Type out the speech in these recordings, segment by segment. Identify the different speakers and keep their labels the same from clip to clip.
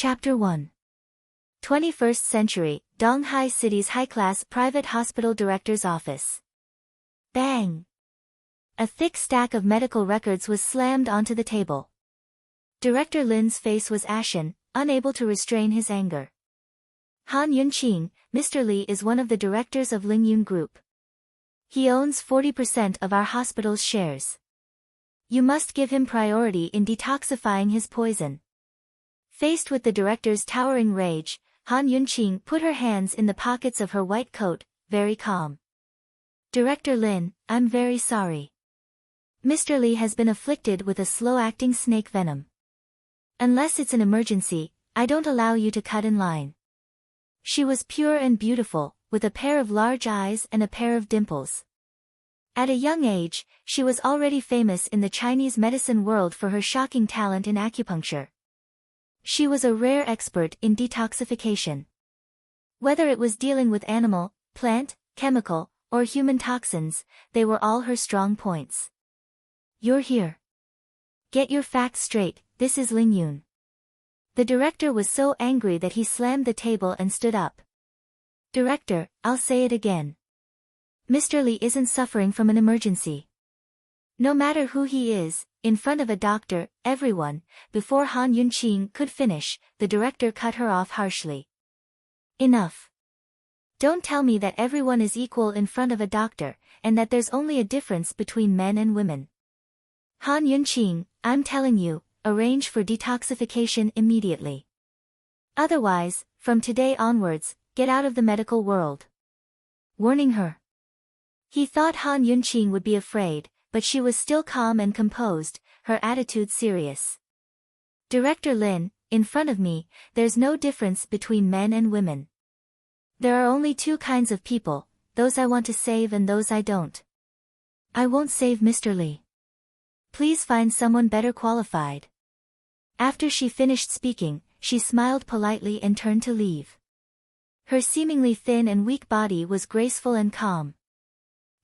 Speaker 1: Chapter 1. 21st Century, Donghai City's high-class private hospital director's office. Bang! A thick stack of medical records was slammed onto the table. Director Lin's face was ashen, unable to restrain his anger. Han Yunqing, Mr. Li is one of the directors of Lingyun Group. He owns 40% of our hospital's shares. You must give him priority in detoxifying his poison. Faced with the director's towering rage, Han Yunqing put her hands in the pockets of her white coat, very calm. Director Lin, I'm very sorry. Mr. Li has been afflicted with a slow-acting snake venom. Unless it's an emergency, I don't allow you to cut in line. She was pure and beautiful, with a pair of large eyes and a pair of dimples. At a young age, she was already famous in the Chinese medicine world for her shocking talent in acupuncture. She was a rare expert in detoxification. Whether it was dealing with animal, plant, chemical, or human toxins, they were all her strong points. You're here. Get your facts straight, this is Lingyun. The director was so angry that he slammed the table and stood up. Director, I'll say it again. Mr. Li isn't suffering from an emergency. No matter who he is, in front of a doctor, everyone, before Han Yunqing could finish, the director cut her off harshly. Enough. Don't tell me that everyone is equal in front of a doctor, and that there's only a difference between men and women. Han Yunqing, I'm telling you, arrange for detoxification immediately. Otherwise, from today onwards, get out of the medical world. Warning her. He thought Han Yunqing would be afraid, but she was still calm and composed, her attitude serious. Director Lin, in front of me, there's no difference between men and women. There are only two kinds of people, those I want to save and those I don't. I won't save Mr. Li. Please find someone better qualified. After she finished speaking, she smiled politely and turned to leave. Her seemingly thin and weak body was graceful and calm.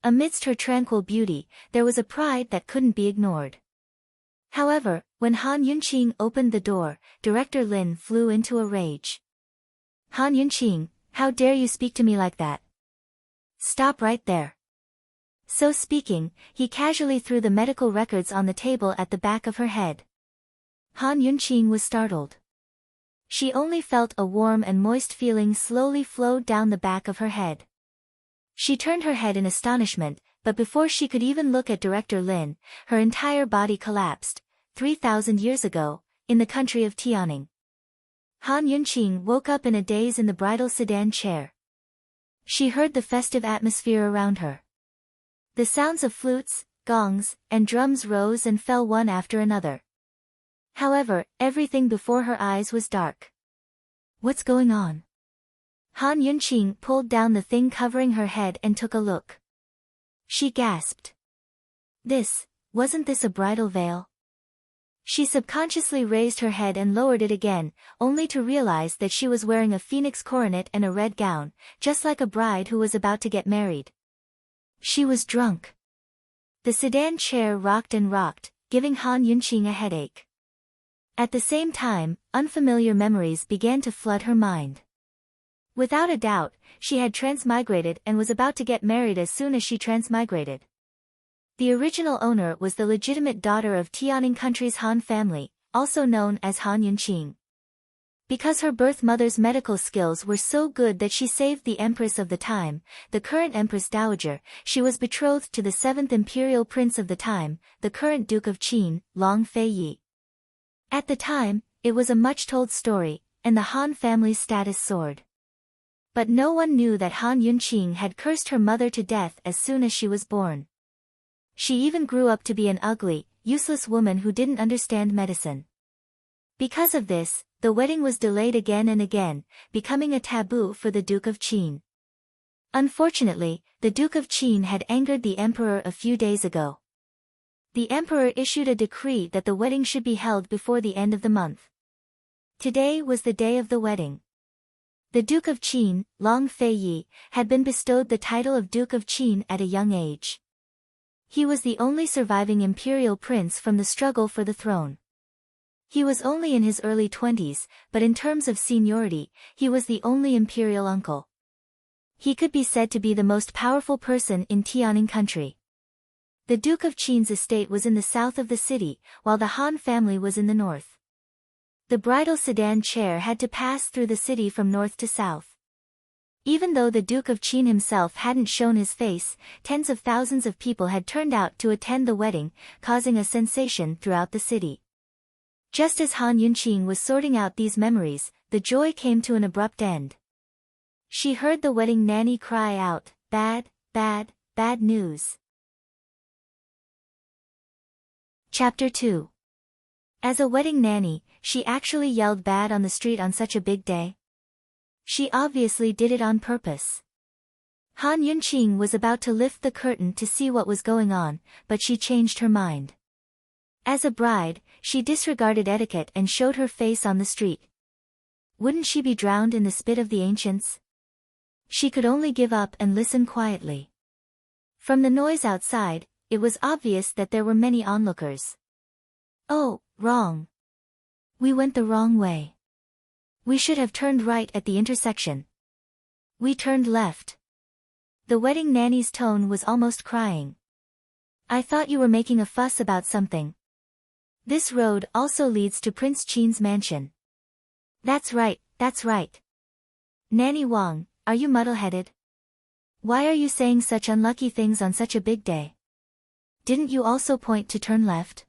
Speaker 1: Amidst her tranquil beauty, there was a pride that couldn't be ignored. However, when Han Yunqing opened the door, Director Lin flew into a rage. Han Yunqing, how dare you speak to me like that? Stop right there. So speaking, he casually threw the medical records on the table at the back of her head. Han Yunqing was startled. She only felt a warm and moist feeling slowly flowed down the back of her head. She turned her head in astonishment, but before she could even look at Director Lin, her entire body collapsed, 3,000 years ago, in the country of Tianing. Han Yunqing woke up in a daze in the bridal sedan chair. She heard the festive atmosphere around her. The sounds of flutes, gongs, and drums rose and fell one after another. However, everything before her eyes was dark. What's going on? Han Yunqing pulled down the thing covering her head and took a look. She gasped. Wasn't this a bridal veil? She subconsciously raised her head and lowered it again, only to realize that she was wearing a phoenix coronet and a red gown, just like a bride who was about to get married. She was drunk. The sedan chair rocked and rocked, giving Han Yunqing a headache. At the same time, unfamiliar memories began to flood her mind. Without a doubt, she had transmigrated and was about to get married as soon as she transmigrated. The original owner was the legitimate daughter of Tianing country's Han family, also known as Han Yunqing. Because her birth mother's medical skills were so good that she saved the empress of the time, the current empress dowager, she was betrothed to the 7th imperial prince of the time, the current duke of Qin, Long Feiyi. At the time, it was a much-told story, and the Han family's status soared. But no one knew that Han Yunqing had cursed her mother to death as soon as she was born. She even grew up to be an ugly, useless woman who didn't understand medicine. Because of this, the wedding was delayed again and again, becoming a taboo for the Duke of Qin. Unfortunately, the Duke of Qin had angered the emperor a few days ago. The emperor issued a decree that the wedding should be held before the end of the month. Today was the day of the wedding. The Duke of Qin, Long Feiyi, had been bestowed the title of Duke of Qin at a young age. He was the only surviving imperial prince from the struggle for the throne. He was only in his early 20s, but in terms of seniority, he was the only imperial uncle. He could be said to be the most powerful person in Tianning country. The Duke of Qin's estate was in the south of the city, while the Han family was in the north. The bridal sedan chair had to pass through the city from north to south. Even though the Duke of Qin himself hadn't shown his face, tens of thousands of people had turned out to attend the wedding, causing a sensation throughout the city. Just as Han Yunqing was sorting out these memories, the joy came to an abrupt end. She heard the wedding nanny cry out, "Bad, bad, bad news." Chapter 2. As a wedding nanny, she actually yelled bad on the street on such a big day. She obviously did it on purpose. Han Yunqing was about to lift the curtain to see what was going on, but she changed her mind. As a bride, she disregarded etiquette and showed her face on the street. Wouldn't she be drowned in the spit of the ancients? She could only give up and listen quietly. From the noise outside, it was obvious that there were many onlookers. "Oh, wrong. We went the wrong way. We should have turned right at the intersection. We turned left." The wedding nanny's tone was almost crying. "I thought you were making a fuss about something. This road also leads to Prince Qin's mansion." That's right, that's right. Nanny Wang, are you muddle-headed? Why are you saying such unlucky things on such a big day? Didn't you also point to turn left?"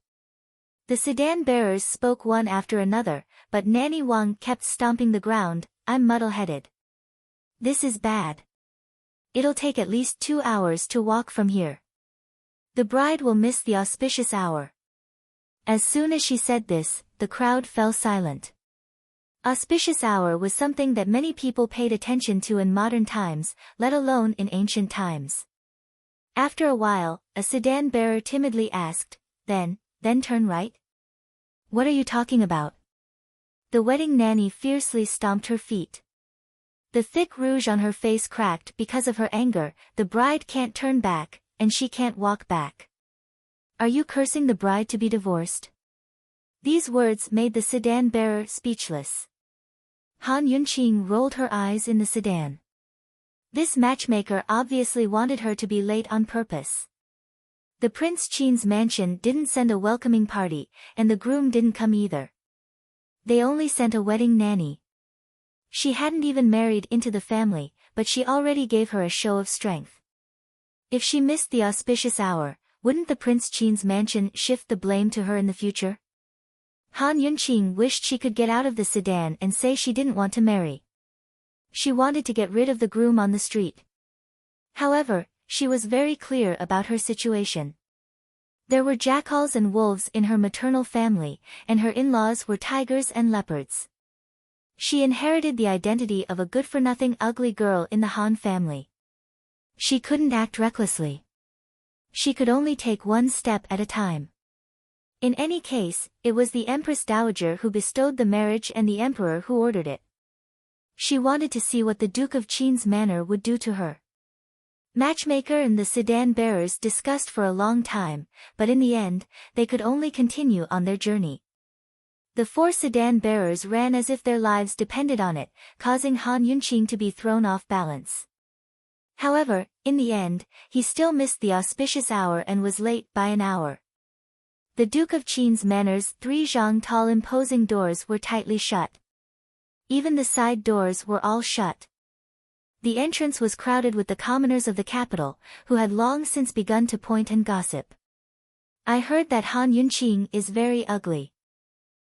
Speaker 1: The sedan bearers spoke one after another, but Nanny Wang kept stomping the ground. "I'm muddle-headed. This is bad. It'll take at least 2 hours to walk from here. The bride will miss the auspicious hour." As soon as she said this, the crowd fell silent. Auspicious hour was something that many people paid attention to in modern times, let alone in ancient times. After a while, a sedan bearer timidly asked, Then turn right? What are you talking about?" The wedding nanny fiercely stomped her feet. The thick rouge on her face cracked because of her anger. "The bride can't turn back, and she can't walk back. Are you cursing the bride to be divorced?" These words made the sedan bearer speechless. Han Yunqing rolled her eyes in the sedan. This matchmaker obviously wanted her to be late on purpose. The Prince Qin's mansion didn't send a welcoming party, and the groom didn't come either. They only sent a wedding nanny. She hadn't even married into the family, but she already gave her a show of strength. If she missed the auspicious hour, wouldn't the Prince Qin's mansion shift the blame to her in the future? Han Yunqing wished she could get out of the sedan and say she didn't want to marry. She wanted to get rid of the groom on the street. However, she was very clear about her situation. There were jackals and wolves in her maternal family, and her in-laws were tigers and leopards. She inherited the identity of a good-for-nothing ugly girl in the Han family. She couldn't act recklessly. She could only take one step at a time. In any case, it was the Empress Dowager who bestowed the marriage and the Emperor who ordered it. She wanted to see what the Duke of Qin's manor would do to her. Matchmaker and the sedan bearers discussed for a long time, but in the end, they could only continue on their journey. The 4 sedan bearers ran as if their lives depended on it, causing Han Yunqing to be thrown off balance. However, in the end, he still missed the auspicious hour and was late by an hour. The Duke of Qin's manor's 3 zhang tall imposing doors were tightly shut. Even the side doors were all shut. The entrance was crowded with the commoners of the capital, who had long since begun to point and gossip. "I heard that Han Yunqing is very ugly.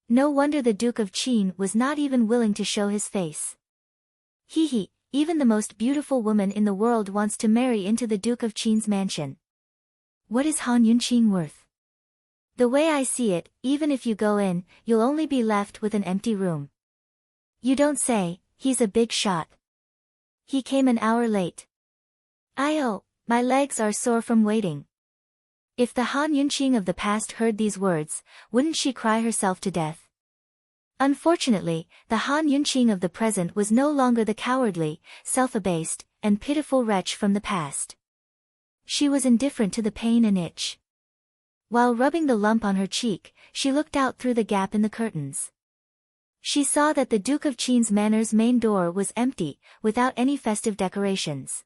Speaker 1: No wonder the Duke of Qin was not even willing to show his face. Hee, even the most beautiful woman in the world wants to marry into the Duke of Qin's mansion. What is Han Yunqing worth? The way I see it, even if you go in, you'll only be left with an empty room." "You don't say, he's a big shot. He came an hour late. Oh, my legs are sore from waiting." If the Han Yunqing of the past heard these words, wouldn't she cry herself to death? Unfortunately, the Han Yunqing of the present was no longer the cowardly, self-abased, and pitiful wretch from the past. She was indifferent to the pain and itch. While rubbing the lump on her cheek, she looked out through the gap in the curtains. She saw that the Duke of Qin's manor's main door was empty, without any festive decorations.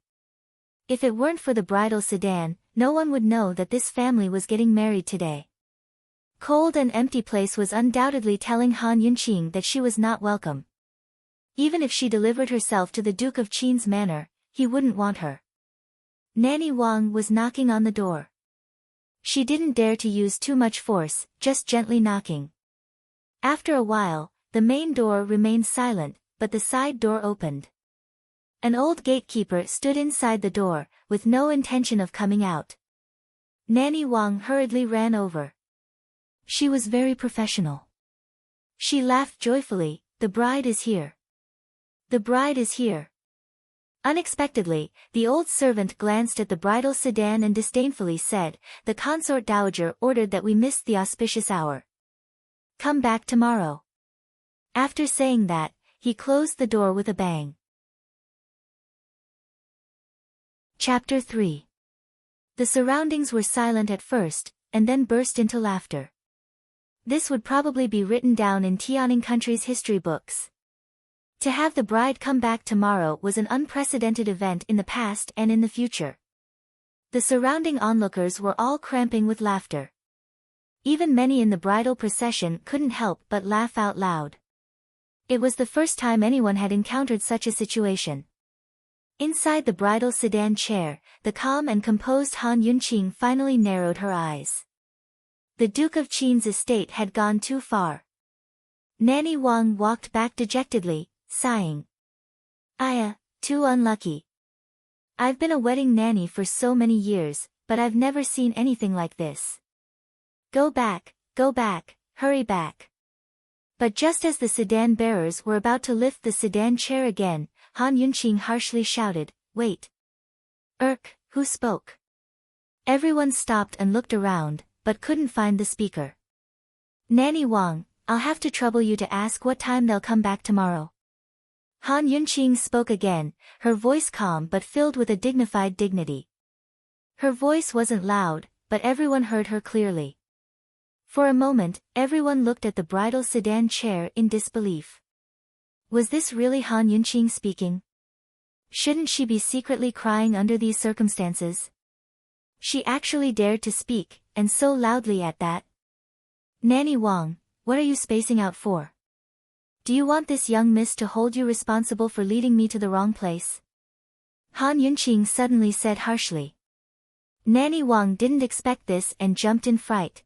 Speaker 1: If it weren't for the bridal sedan, no one would know that this family was getting married today. Cold and empty place was undoubtedly telling Han Yunqing that she was not welcome. Even if she delivered herself to the Duke of Qin's manor, he wouldn't want her. Nanny Wang was knocking on the door. She didn't dare to use too much force, just gently knocking. After a while, the main door remained silent, but the side door opened. An old gatekeeper stood inside the door, with no intention of coming out. Nanny Wang hurriedly ran over. She was very professional. She laughed joyfully, "The bride is here. The bride is here." Unexpectedly, the old servant glanced at the bridal sedan and disdainfully said, "The consort dowager ordered that we missed the auspicious hour. Come back tomorrow." After saying that, he closed the door with a bang. Chapter 3. The surroundings were silent at first, and then burst into laughter. This would probably be written down in Tianing country's history books. To have the bride come back tomorrow was an unprecedented event in the past and in the future. The surrounding onlookers were all cramping with laughter. Even many in the bridal procession couldn't help but laugh out loud. It was the first time anyone had encountered such a situation. Inside the bridal sedan chair, the calm and composed Han Yunqing finally narrowed her eyes. The Duke of Qin's estate had gone too far. Nanny Wang walked back dejectedly, sighing. Too unlucky. I've been a wedding nanny for so many years, but I've never seen anything like this. Go back, hurry back. But just as the sedan bearers were about to lift the sedan chair again, Han Yunqing harshly shouted, "Wait! Who spoke?" Everyone stopped and looked around, but couldn't find the speaker. "Nanny Wang, I'll have to trouble you to ask what time they'll come back tomorrow." Han Yunqing spoke again, her voice calm but filled with a dignified dignity. Her voice wasn't loud, but everyone heard her clearly. For a moment, everyone looked at the bridal sedan chair in disbelief. Was this really Han Yunqing speaking? Shouldn't she be secretly crying under these circumstances? She actually dared to speak, and so loudly at that. "Nanny Wang, what are you spacing out for? Do you want this young miss to hold you responsible for leading me to the wrong place?" Han Yunqing suddenly said harshly. Nanny Wang didn't expect this and jumped in fright.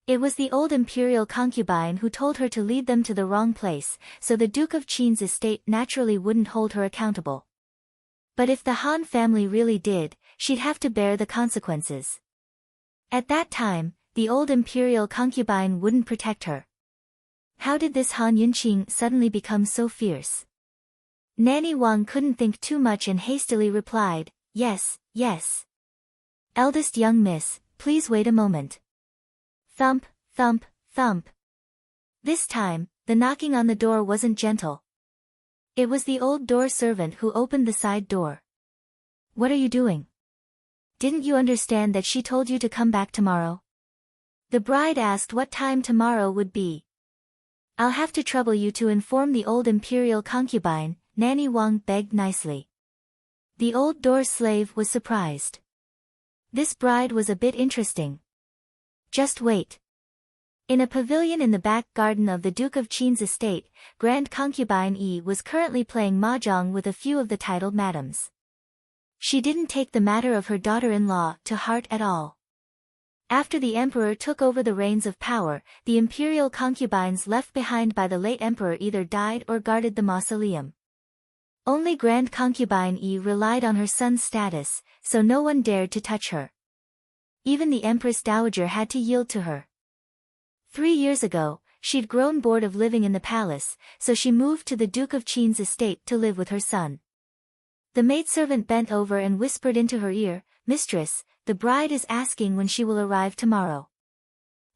Speaker 1: It was the old imperial concubine who told her to lead them to the wrong place, so the Duke of Qin's estate naturally wouldn't hold her accountable. But if the Han family really did, she'd have to bear the consequences. At that time, the old imperial concubine wouldn't protect her. How did this Han Yunqing suddenly become so fierce? Nanny Wang couldn't think too much and hastily replied, Yes. Eldest young miss, please wait a moment." Thump, thump, thump. This time, the knocking on the door wasn't gentle. It was the old door servant who opened the side door. "What are you doing? Didn't you understand that she told you to come back tomorrow?" The bride asked what time tomorrow would be. "I'll have to trouble you to inform the old imperial concubine," Nanny Wang begged nicely. The old door slave was surprised. This bride was a bit interesting. Just wait. In a pavilion in the back garden of the Duke of Qin's estate, Grand Concubine Yi was currently playing mahjong with a few of the titled madams. She didn't take the matter of her daughter-in-law to heart at all. After the emperor took over the reins of power, the imperial concubines left behind by the late emperor either died or guarded the mausoleum. Only Grand Concubine Yi relied on her son's status, so no one dared to touch her. Even the Empress Dowager had to yield to her. 3 years ago, she'd grown bored of living in the palace, so she moved to the Duke of Qin's estate to live with her son. The maidservant bent over and whispered into her ear, "Mistress, the bride is asking when she will arrive tomorrow."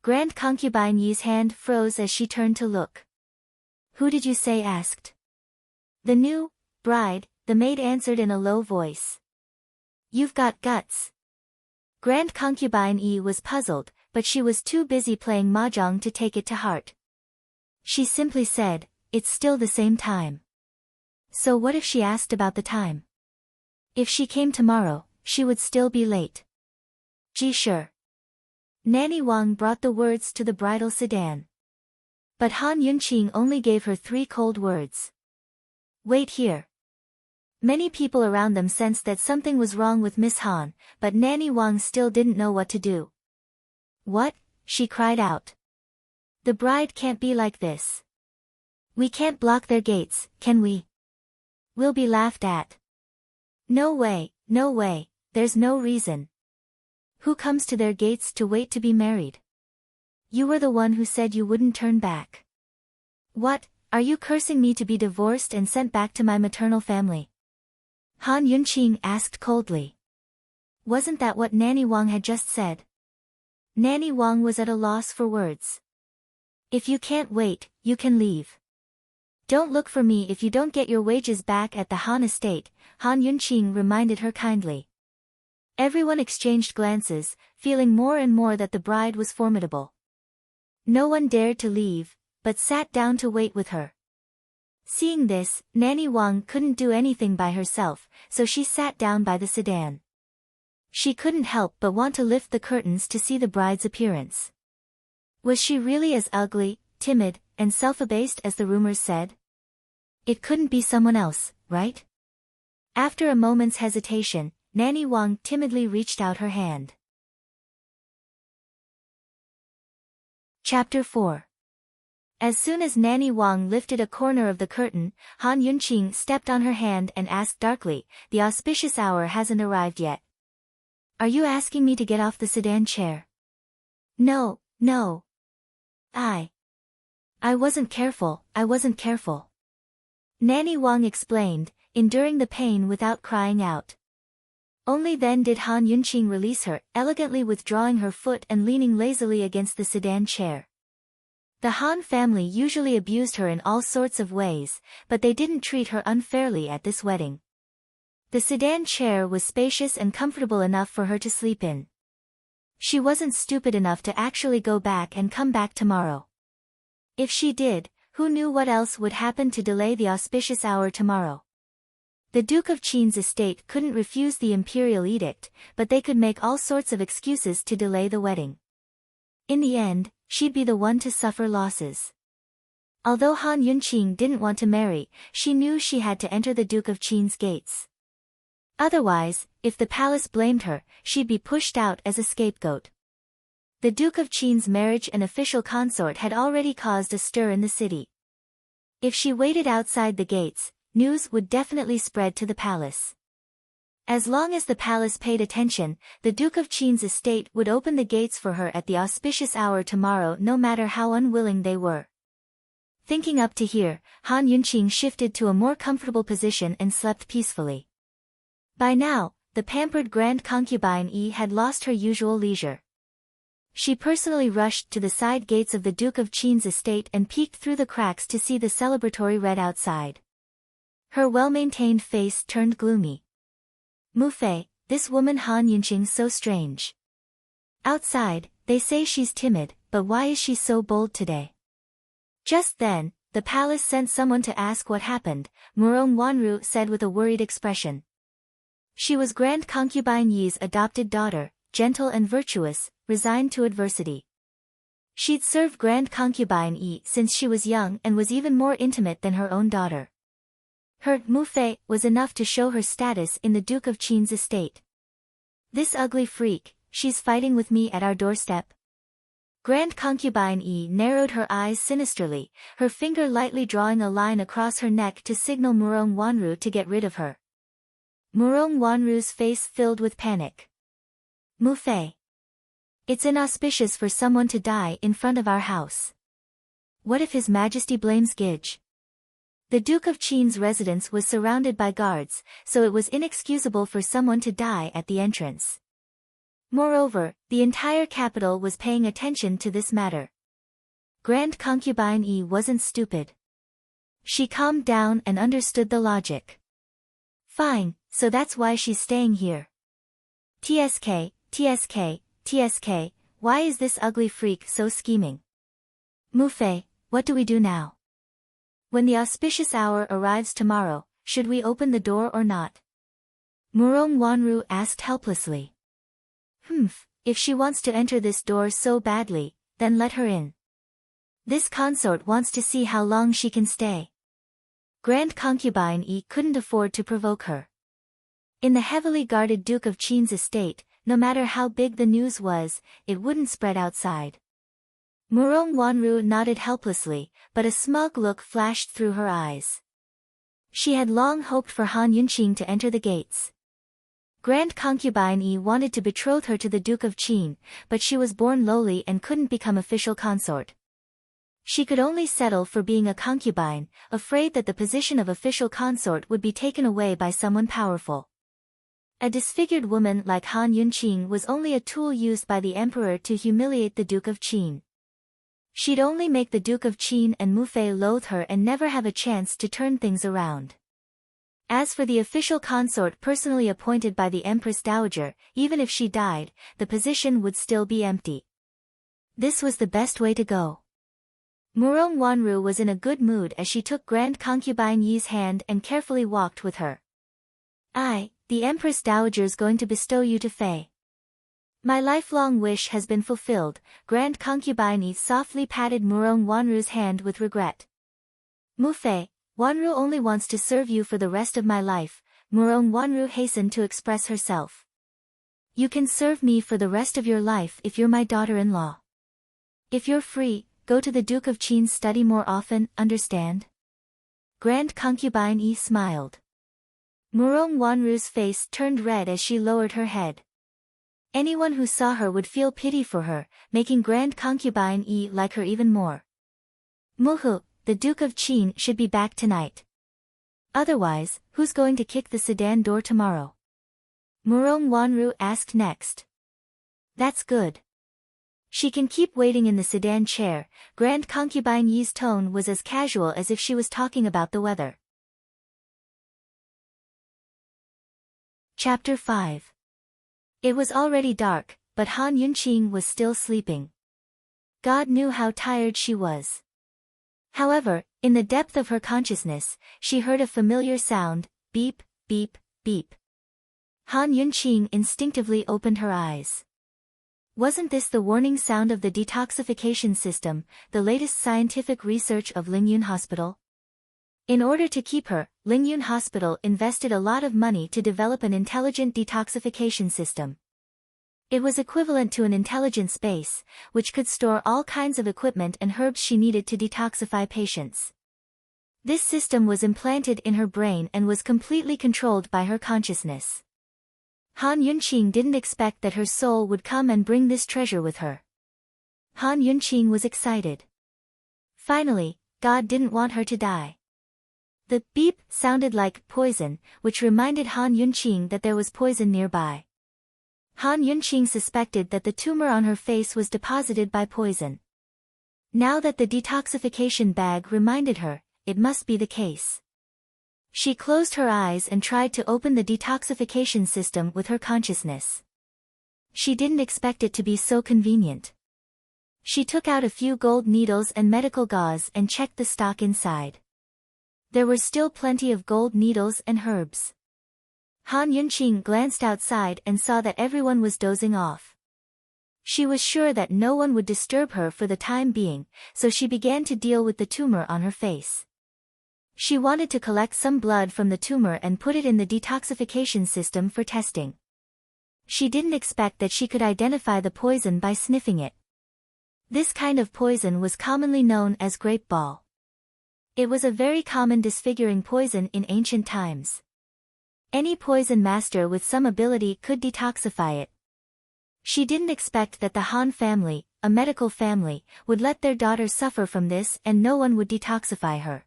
Speaker 1: Grand Concubine Yi's hand froze as she turned to look. "Who did you say asked?" "The new bride," the maid answered in a low voice. "You've got guts." Grand Concubine Yi was puzzled, but she was too busy playing mahjong to take it to heart. She simply said, "It's still the same time." So what if she asked about the time? If she came tomorrow, she would still be late. Gee, sure. Nanny Wang brought the words to the bridal sedan. But Han Yunqing only gave her 3 cold words. "Wait here." Many people around them sensed that something was wrong with Miss Han, but Nanny Wang still didn't know what to do. "What?" she cried out. "The bride can't be like this. We can't block their gates, can we? We'll be laughed at." "No way, no way, there's no reason. Who comes to their gates to wait to be married? You were the one who said you wouldn't turn back. What, are you cursing me to be divorced and sent back to my maternal family?" Han Yunqing asked coldly. Wasn't that what Nanny Wang had just said? Nanny Wang was at a loss for words. "If you can't wait, you can leave. Don't look for me if you don't get your wages back at the Han estate," Han Yunqing reminded her kindly. Everyone exchanged glances, feeling more and more that the bride was formidable. No one dared to leave, but sat down to wait with her. Seeing this, Nanny Wang couldn't do anything by herself, so she sat down by the sedan. She couldn't help but want to lift the curtains to see the bride's appearance. Was she really as ugly, timid, and self-abased as the rumors said? It couldn't be someone else, right? After a moment's hesitation, Nanny Wang timidly reached out her hand. Chapter 4. As soon as Nanny Wang lifted a corner of the curtain, Han Yunqing stepped on her hand and asked darkly, "The auspicious hour hasn't arrived yet. Are you asking me to get off the sedan chair?" "No, no. I wasn't careful, I wasn't careful." Nanny Wang explained, enduring the pain without crying out. Only then did Han Yunqing release her, elegantly withdrawing her foot and leaning lazily against the sedan chair. The Han family usually abused her in all sorts of ways, but they didn't treat her unfairly at this wedding. The sedan chair was spacious and comfortable enough for her to sleep in. She wasn't stupid enough to actually go back and come back tomorrow. If she did, who knew what else would happen to delay the auspicious hour tomorrow? The Duke of Qin's estate couldn't refuse the imperial edict, but they could make all sorts of excuses to delay the wedding. In the end, she'd be the one to suffer losses. Although Han Yunqing didn't want to marry, she knew she had to enter the Duke of Qin's gates. Otherwise, if the palace blamed her, she'd be pushed out as a scapegoat. The Duke of Qin's marriage and official consort had already caused a stir in the city. If she waited outside the gates, news would definitely spread to the palace. As long as the palace paid attention, the Duke of Qin's estate would open the gates for her at the auspicious hour tomorrow, no matter how unwilling they were. Thinking up to here, Han Yunqing shifted to a more comfortable position and slept peacefully. By now, the pampered grand concubine Yi had lost her usual leisure. She personally rushed to the side gates of the Duke of Qin's estate and peeked through the cracks to see the celebratory red outside. Her well-maintained face turned gloomy. Mufei, this woman Han Yunqing's so strange. Outside, they say she's timid, but why is she so bold today? Just then, the palace sent someone to ask what happened, Murong Wanru said with a worried expression. She was Grand Concubine Yi's adopted daughter, gentle and virtuous, resigned to adversity. She'd served Grand Concubine Yi since she was young and was even more intimate than her own daughter. Her Mufei was enough to show her status in the Duke of Qin's estate. This ugly freak, she's fighting with me at our doorstep. Grand Concubine Yi narrowed her eyes sinisterly, her finger lightly drawing a line across her neck to signal Murong Wanru to get rid of her. Murong Wanru's face filled with panic. Mufei. It's inauspicious for someone to die in front of our house. What if His Majesty blames Gij? The Duke of Qin's residence was surrounded by guards, so it was inexcusable for someone to die at the entrance. Moreover, the entire capital was paying attention to this matter. Grand Concubine Yi wasn't stupid. She calmed down and understood the logic. Fine, so that's why she's staying here. TSK, TSK, TSK, why is this ugly freak so scheming? Mufei, what do we do now? When the auspicious hour arrives tomorrow, should we open the door or not? Murong Wanru asked helplessly. If she wants to enter this door so badly, then let her in. This consort wants to see how long she can stay. Grand Concubine Yi couldn't afford to provoke her. In the heavily guarded Duke of Qin's estate, no matter how big the news was, it wouldn't spread outside. Murong Wanru nodded helplessly, but a smug look flashed through her eyes. She had long hoped for Han Yunqing to enter the gates. Grand Concubine Yi wanted to betroth her to the Duke of Qin, but she was born lowly and couldn't become official consort. She could only settle for being a concubine, afraid that the position of official consort would be taken away by someone powerful. A disfigured woman like Han Yunqing was only a tool used by the emperor to humiliate the Duke of Qin. She'd only make the Duke of Qin and Mufei loathe her and never have a chance to turn things around. As for the official consort personally appointed by the Empress Dowager, even if she died, the position would still be empty. This was the best way to go. Murong Wanru was in a good mood as she took Grand Concubine Yi's hand and carefully walked with her. The Empress Dowager's going to bestow you to Fei. My lifelong wish has been fulfilled. Grand Concubine Yi softly patted Murong Wanru's hand with regret. Mufei, Wanru only wants to serve you for the rest of my life, Murong Wanru hastened to express herself. You can serve me for the rest of your life if you're my daughter-in-law. If you're free, go to the Duke of Qin's study more often, understand? Grand Concubine Yi smiled. Murong Wanru's face turned red as she lowered her head. Anyone who saw her would feel pity for her, making Grand Concubine Yi like her even more. Muhu, the Duke of Qin should be back tonight. Otherwise, who's going to kick the sedan door tomorrow? Murong Wanru asked next. That's good. She can keep waiting in the sedan chair. Grand Concubine Yi's tone was as casual as if she was talking about the weather. Chapter 5. It was already dark, but Han Yunqing was still sleeping. God knew how tired she was. However, in the depth of her consciousness, she heard a familiar sound, beep, beep, beep. Han Yunqing instinctively opened her eyes. Wasn't this the warning sound of the detoxification system, the latest scientific research of Lingyun Hospital? In order to keep her, Lingyun Hospital invested a lot of money to develop an intelligent detoxification system. It was equivalent to an intelligent space, which could store all kinds of equipment and herbs she needed to detoxify patients. This system was implanted in her brain and was completely controlled by her consciousness. Han Yunqing didn't expect that her soul would come and bring this treasure with her. Han Yunqing was excited. Finally, God didn't want her to die. The beep sounded like poison, which reminded Han Yunqing that there was poison nearby. Han Yunqing suspected that the tumor on her face was deposited by poison. Now that the detoxification bag reminded her, it must be the case. She closed her eyes and tried to open the detoxification system with her consciousness. She didn't expect it to be so convenient. She took out a few gold needles and medical gauze and checked the stock inside. There were still plenty of gold needles and herbs. Han Yunqing glanced outside and saw that everyone was dozing off. She was sure that no one would disturb her for the time being, so she began to deal with the tumor on her face. She wanted to collect some blood from the tumor and put it in the detoxification system for testing. She didn't expect that she could identify the poison by sniffing it. This kind of poison was commonly known as grape ball. It was a very common disfiguring poison in ancient times. Any poison master with some ability could detoxify it. She didn't expect that the Han family, a medical family, would let their daughter suffer from this and no one would detoxify her.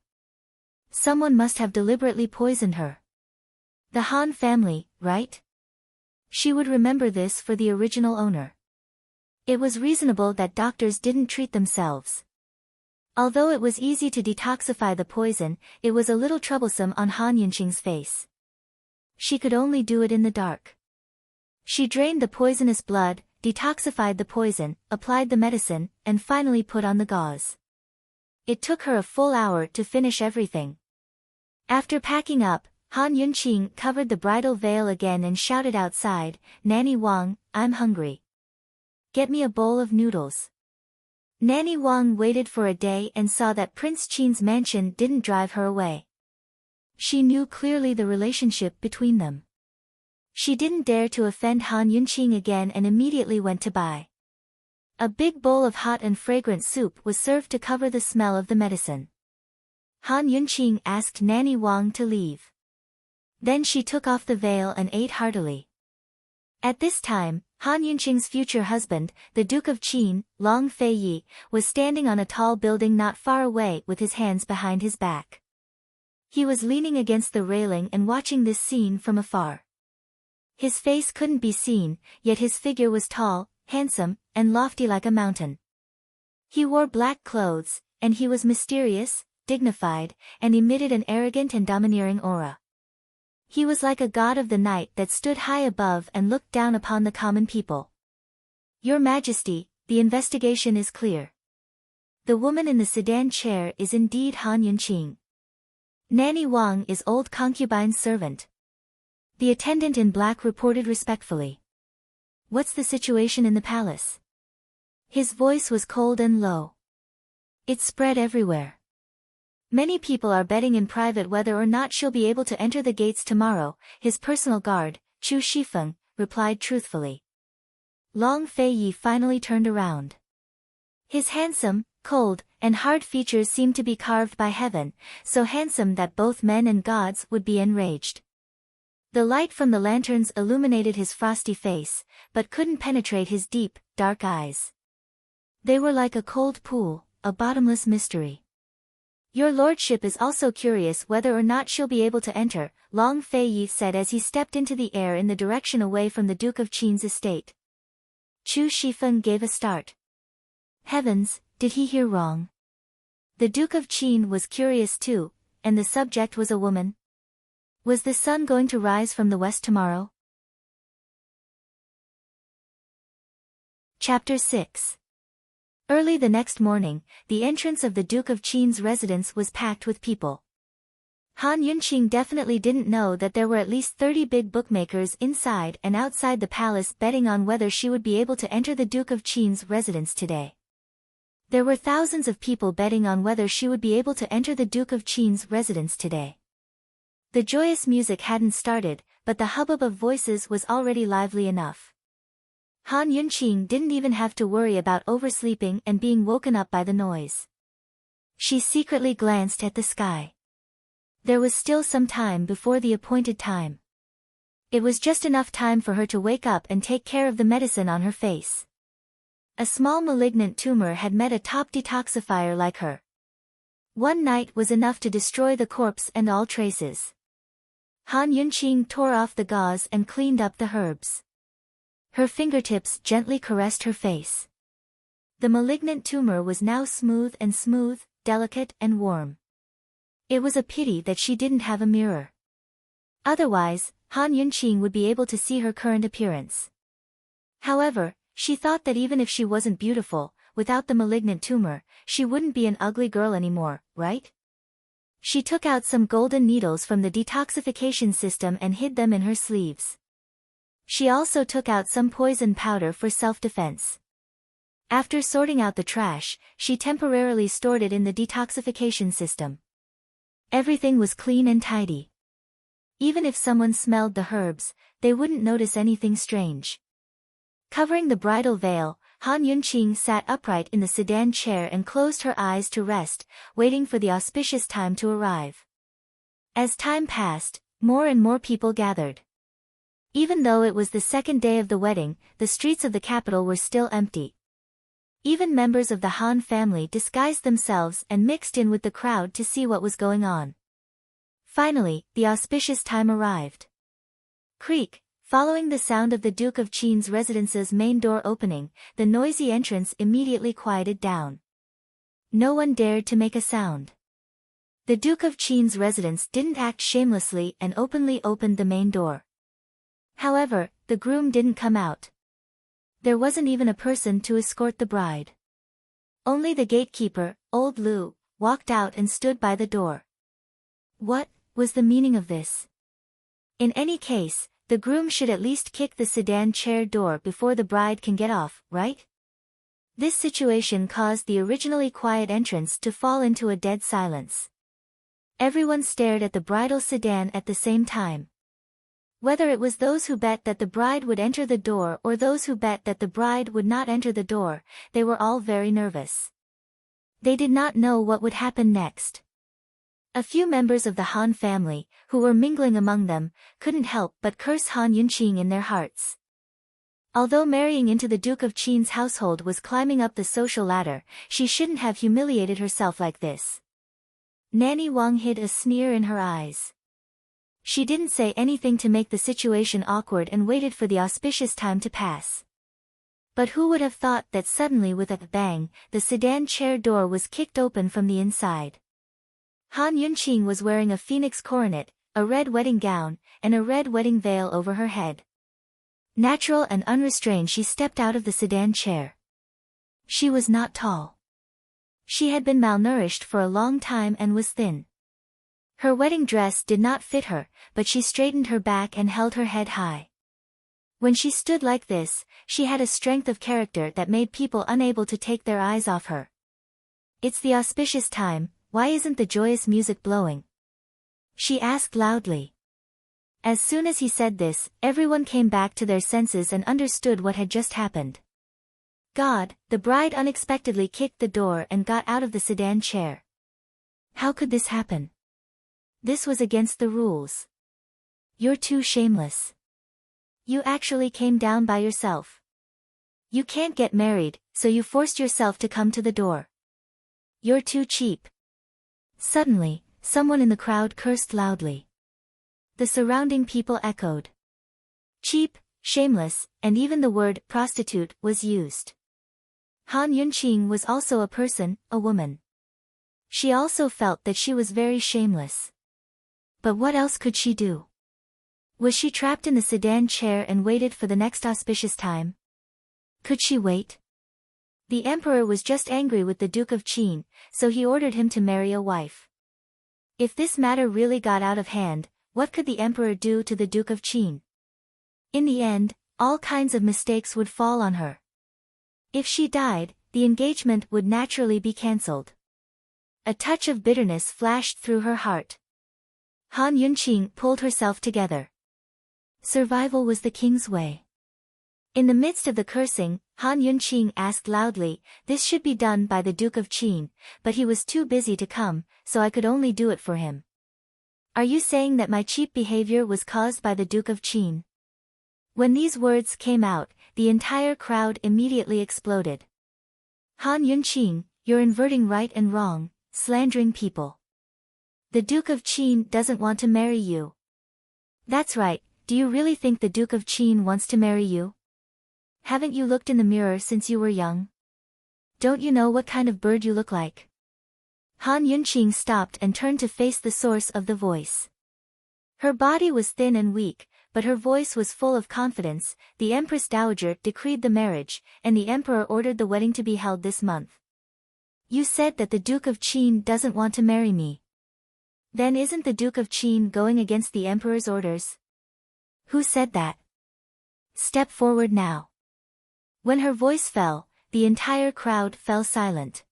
Speaker 1: Someone must have deliberately poisoned her. The Han family, right? She would remember this for the original owner. It was reasonable that doctors didn't treat themselves. Although it was easy to detoxify the poison, it was a little troublesome on Han Yunqing's face. She could only do it in the dark. She drained the poisonous blood, detoxified the poison, applied the medicine, and finally put on the gauze. It took her a full hour to finish everything. After packing up, Han Yunqing covered the bridal veil again and shouted outside, "Nanny Wang, I'm hungry. Get me a bowl of noodles." Nanny Wang waited for a day and saw that Prince Qin's mansion didn't drive her away. She knew clearly the relationship between them. She didn't dare to offend Han Yunqing again and immediately went to buy. A big bowl of hot and fragrant soup was served to cover the smell of the medicine. Han Yunqing asked Nanny Wang to leave. Then she took off the veil and ate heartily. At this time, Han Yunqing's future husband, the Duke of Qin, Long Feiyi, was standing on a tall building not far away with his hands behind his back. He was leaning against the railing and watching this scene from afar. His face couldn't be seen, yet his figure was tall, handsome, and lofty like a mountain. He wore black clothes, and he was mysterious, dignified, and emitted an arrogant and domineering aura. He was like a god of the night that stood high above and looked down upon the common people. "Your Majesty, the investigation is clear. The woman in the sedan chair is indeed Han Yunqing. Nanny Wang is old concubine's servant." The attendant in black reported respectfully. "What's the situation in the palace?" His voice was cold and low. It spread everywhere. "Many people are betting in private whether or not she'll be able to enter the gates tomorrow," his personal guard, Chu Shifeng, replied truthfully. Long Feiyi finally turned around. His handsome, cold, and hard features seemed to be carved by heaven, so handsome that both men and gods would be enraged. The light from the lanterns illuminated his frosty face, but couldn't penetrate his deep, dark eyes. They were like a cold pool, a bottomless mystery. "Your lordship is also curious whether or not she'll be able to enter," Long Feiyi said as he stepped into the air in the direction away from the Duke of Qin's estate. Chu Shifeng gave a start. Heavens, did he hear wrong? The Duke of Qin was curious too, and the subject was a woman. Was the sun going to rise from the west tomorrow? Chapter 6. Early the next morning, the entrance of the Duke of Qin's residence was packed with people. Han Yunqing definitely didn't know that there were at least 30 big bookmakers inside and outside the palace betting on whether she would be able to enter the Duke of Qin's residence today. There were thousands of people betting on whether she would be able to enter the Duke of Qin's residence today. The joyous music hadn't started, but the hubbub of voices was already lively enough. Han Yunqing didn't even have to worry about oversleeping and being woken up by the noise. She secretly glanced at the sky. There was still some time before the appointed time. It was just enough time for her to wake up and take care of the medicine on her face. A small malignant tumor had met a top detoxifier like her. One night was enough to destroy the corpse and all traces. Han Yunqing tore off the gauze and cleaned up the herbs. Her fingertips gently caressed her face. The malignant tumor was now smooth, delicate and warm. It was a pity that she didn't have a mirror. Otherwise, Han Yunqing would be able to see her current appearance. However, she thought that even if she wasn't beautiful, without the malignant tumor, she wouldn't be an ugly girl anymore, right? She took out some golden needles from the detoxification system and hid them in her sleeves. She also took out some poison powder for self-defense. After sorting out the trash, she temporarily stored it in the detoxification system. Everything was clean and tidy. Even if someone smelled the herbs, they wouldn't notice anything strange. Covering the bridal veil, Han Yunqing sat upright in the sedan chair and closed her eyes to rest, waiting for the auspicious time to arrive. As time passed, more and more people gathered. Even though it was the second day of the wedding, the streets of the capital were still empty. Even members of the Han family disguised themselves and mixed in with the crowd to see what was going on. Finally, the auspicious time arrived. Creak, following the sound of the Duke of Qin's residence's main door opening, the noisy entrance immediately quieted down. No one dared to make a sound. The Duke of Qin's residence didn't act shamelessly and openly opened the main door. However, the groom didn't come out. There wasn't even a person to escort the bride. Only the gatekeeper, old Lou, walked out and stood by the door. What was the meaning of this? In any case, the groom should at least kick the sedan chair door before the bride can get off, right? This situation caused the originally quiet entrance to fall into a dead silence. Everyone stared at the bridal sedan at the same time. Whether it was those who bet that the bride would enter the door or those who bet that the bride would not enter the door, they were all very nervous. They did not know what would happen next. A few members of the Han family, who were mingling among them, couldn't help but curse Han Yunqing in their hearts. Although marrying into the Duke of Qin's household was climbing up the social ladder, she shouldn't have humiliated herself like this. Nanny Wang hid a sneer in her eyes. She didn't say anything to make the situation awkward and waited for the auspicious time to pass. But who would have thought that suddenly with a bang, the sedan chair door was kicked open from the inside. Han Yunqing was wearing a phoenix coronet, a red wedding gown, and a red wedding veil over her head. Natural and unrestrained, she stepped out of the sedan chair. She was not tall. She had been malnourished for a long time and was thin. Her wedding dress did not fit her, but she straightened her back and held her head high. When she stood like this, she had a strength of character that made people unable to take their eyes off her. "It's the auspicious time, why isn't the joyous music blowing?" she asked loudly. As soon as he said this, everyone came back to their senses and understood what had just happened. God, the bride unexpectedly kicked the door and got out of the sedan chair. How could this happen? This was against the rules. You're too shameless. You actually came down by yourself. You can't get married, so you forced yourself to come to the door. You're too cheap. Suddenly, someone in the crowd cursed loudly. The surrounding people echoed. Cheap, shameless, and even the word prostitute was used. Han Yunqing was also a person, a woman. She also felt that she was very shameless. But what else could she do? Was she trapped in the sedan chair and waited for the next auspicious time? Could she wait? The emperor was just angry with the Duke of Qin, so he ordered him to marry a wife. If this matter really got out of hand, what could the emperor do to the Duke of Qin? In the end, all kinds of mistakes would fall on her. If she died, the engagement would naturally be cancelled. A touch of bitterness flashed through her heart. Han Yunqing pulled herself together. Survival was the king's way. In the midst of the cursing, Han Yunqing asked loudly, "This should be done by the Duke of Qin, but he was too busy to come, so I could only do it for him. Are you saying that my cheap behavior was caused by the Duke of Qin?" When these words came out, the entire crowd immediately exploded. Han Yunqing, you're inverting right and wrong, slandering people. The Duke of Qin doesn't want to marry you. That's right, do you really think the Duke of Qin wants to marry you? Haven't you looked in the mirror since you were young? Don't you know what kind of bird you look like? Han Yunqing stopped and turned to face the source of the voice. Her body was thin and weak, but her voice was full of confidence. The Empress Dowager decreed the marriage, and the Emperor ordered the wedding to be held this month. You said that the Duke of Qin doesn't want to marry me. Then isn't the Duke of Qin going against the Emperor's orders? Who said that? Step forward now. When her voice fell, the entire crowd fell silent.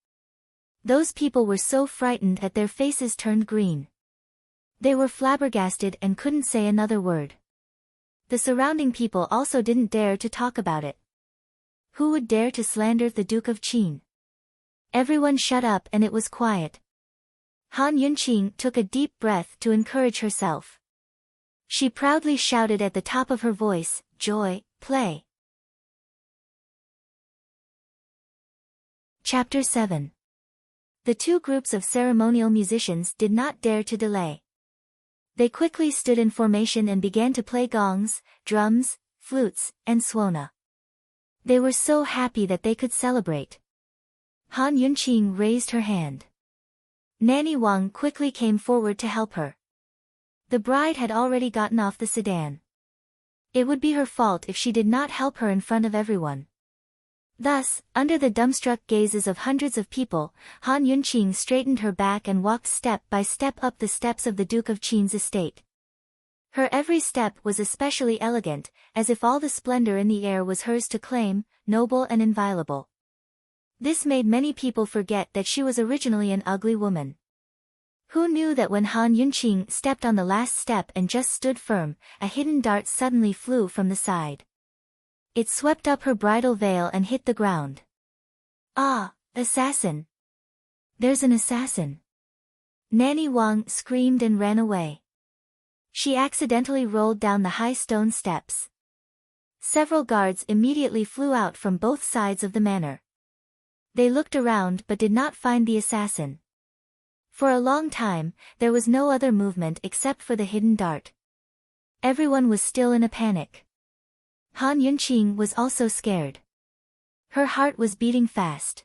Speaker 1: Those people were so frightened that their faces turned green. They were flabbergasted and couldn't say another word. The surrounding people also didn't dare to talk about it. Who would dare to slander the Duke of Qin? Everyone shut up and it was quiet. Han Yunqing took a deep breath to encourage herself. She proudly shouted at the top of her voice, "Joy, play!" Chapter 7. The two groups of ceremonial musicians did not dare to delay. They quickly stood in formation and began to play gongs, drums, flutes, and suona. They were so happy that they could celebrate. Han Yunqing raised her hand. Nanny Wang quickly came forward to help her. The bride had already gotten off the sedan. It would be her fault if she did not help her in front of everyone. Thus, under the dumbstruck gazes of hundreds of people, Han Yunqing straightened her back and walked step by step up the steps of the Duke of Qin's estate. Her every step was especially elegant, as if all the splendor in the air was hers to claim, noble and inviolable. This made many people forget that she was originally an ugly woman. Who knew that when Han Yunqing stepped on the last step and just stood firm, a hidden dart suddenly flew from the side. It swept up her bridal veil and hit the ground. Ah, assassin! There's an assassin! Nanny Wang screamed and ran away. She accidentally rolled down the high stone steps. Several guards immediately flew out from both sides of the manor. They looked around but did not find the assassin. For a long time, there was no other movement except for the hidden dart. Everyone was still in a panic. Han Yunqing was also scared. Her heart was beating fast.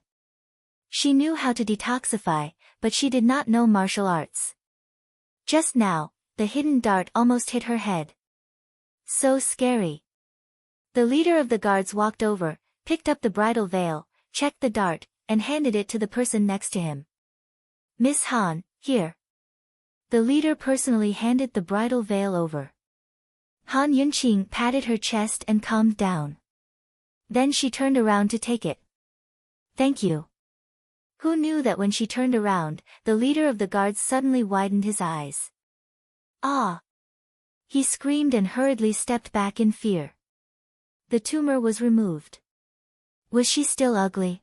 Speaker 1: She knew how to detoxify, but she did not know martial arts. Just now, the hidden dart almost hit her head. So scary. The leader of the guards walked over, picked up the bridal veil, checked the dart, and handed it to the person next to him. Miss Han, here. The leader personally handed the bridal veil over. Han Yunqing patted her chest and calmed down. Then she turned around to take it. Thank you. Who knew that when she turned around, the leader of the guards suddenly widened his eyes. Ah! He screamed and hurriedly stepped back in fear. The tumor was removed. Was she still ugly?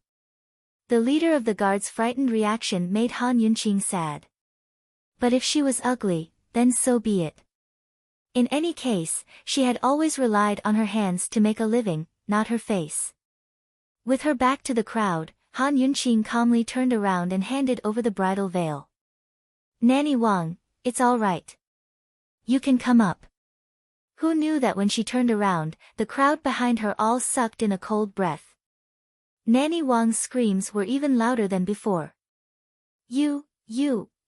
Speaker 1: The leader of the guards' frightened reaction made Han Yunqing sad. But if she was ugly, then so be it. In any case, she had always relied on her hands to make a living, not her face. With her back to the crowd, Han Yunqing calmly turned around and handed over the bridal veil. Nanny Wang, it's all right. You can come up. Who knew that when she turned around, the crowd behind her all sucked in a cold breath. Nanny Wang's screams were even louder than before. You,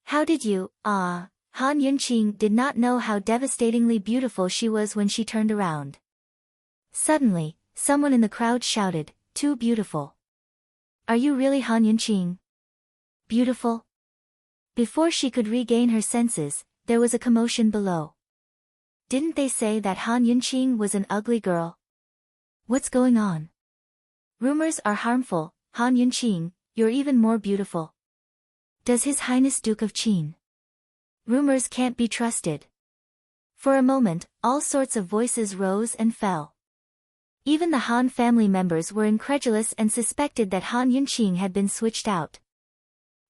Speaker 1: how did you, ah... Han Yunqing did not know how devastatingly beautiful she was when she turned around. Suddenly, someone in the crowd shouted, "Too beautiful." Are you really Han Yunqing? Beautiful? Before she could regain her senses, there was a commotion below. Didn't they say that Han Yunqing was an ugly girl? What's going on? Rumors are harmful, Han Yunqing, you're even more beautiful. Does His Highness Duke of Qin? Rumors can't be trusted. For a moment, all sorts of voices rose and fell. Even the Han family members were incredulous and suspected that Han Yunqing had been switched out.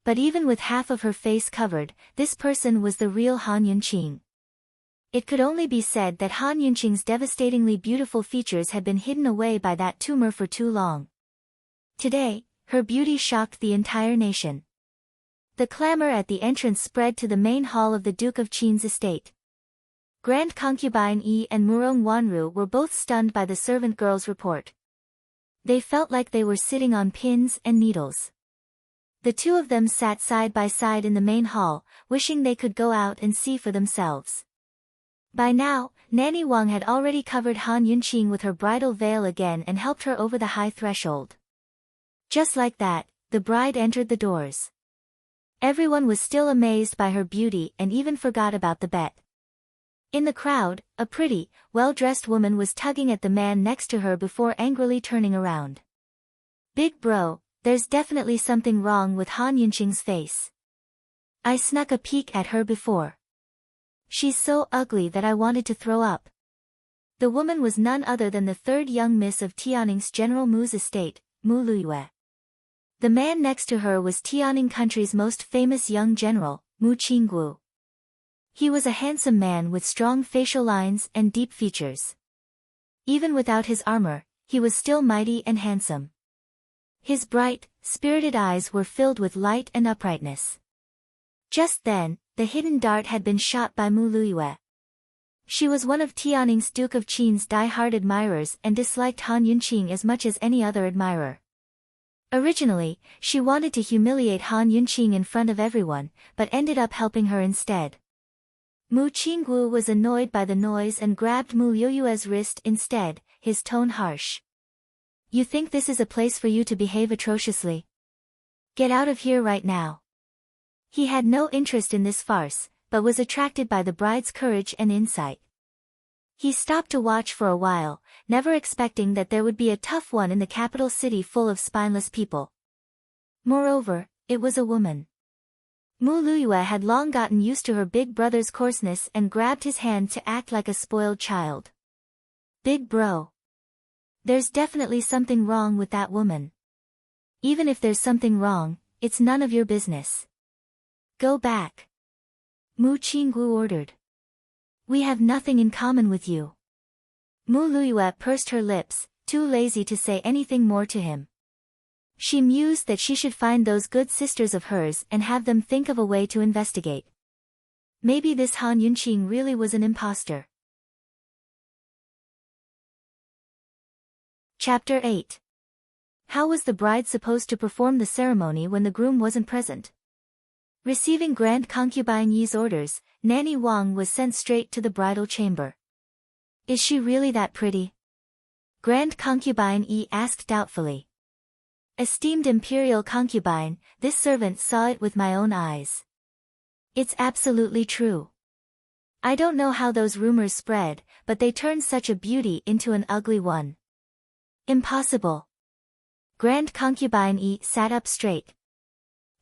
Speaker 1: But even with half of her face covered, this person was the real Han Yunqing. It could only be said that Han Yunqing's devastatingly beautiful features had been hidden away by that tumor for too long. Today, her beauty shocked the entire nation. The clamor at the entrance spread to the main hall of the Duke of Qin's estate. Grand concubine Yi and Murong Wanru were both stunned by the servant girl's report. They felt like they were sitting on pins and needles. The two of them sat side by side in the main hall, wishing they could go out and see for themselves. By now, Nanny Wang had already covered Han Yunqing with her bridal veil again and helped her over the high threshold. Just like that, the bride entered the doors. Everyone was still amazed by her beauty and even forgot about the bet. In the crowd, a pretty, well-dressed woman was tugging at the man next to her before angrily turning around. Big bro, there's definitely something wrong with Han Yunqing's face. I snuck a peek at her before. She's so ugly that I wanted to throw up. The woman was none other than the third young miss of Tianning's General Mu's estate, Mu Luyue. The man next to her was Tianning country's most famous young general, Mu Qinggu. He was a handsome man with strong facial lines and deep features. Even without his armor, he was still mighty and handsome. His bright, spirited eyes were filled with light and uprightness. Just then, the hidden dart had been shot by Mu Luyue. She was one of Tianning's Duke of Qin's die-hard admirers and disliked Han Yunqing as much as any other admirer. Originally, she wanted to humiliate Han Yunqing in front of everyone, but ended up helping her instead. Mu Qinggu was annoyed by the noise and grabbed Mu Luyue's wrist instead, his tone harsh. You think this is a place for you to behave atrociously? Get out of here right now. He had no interest in this farce, but was attracted by the bride's courage and insight. He stopped to watch for a while, never expecting that there would be a tough one in the capital city full of spineless people. Moreover, it was a woman. Mu Luyue had long gotten used to her big brother's coarseness and grabbed his hand to act like a spoiled child. Big bro. There's definitely something wrong with that woman. Even if there's something wrong, it's none of your business. Go back. Mu Qinggu ordered. We have nothing in common with you. Mu Luyue pursed her lips, too lazy to say anything more to him. She mused that she should find those good sisters of hers and have them think of a way to investigate. Maybe this Han Yunqing really was an imposter. Chapter 8. How was the bride supposed to perform the ceremony when the groom wasn't present? Receiving Grand Concubine Yi's orders, Nanny Wang was sent straight to the bridal chamber. Is she really that pretty? Grand Concubine Yi asked doubtfully. Esteemed imperial concubine, this servant saw it with my own eyes. It's absolutely true. I don't know how those rumors spread, but they turned such a beauty into an ugly one. Impossible. Grand Concubine Yi sat up straight.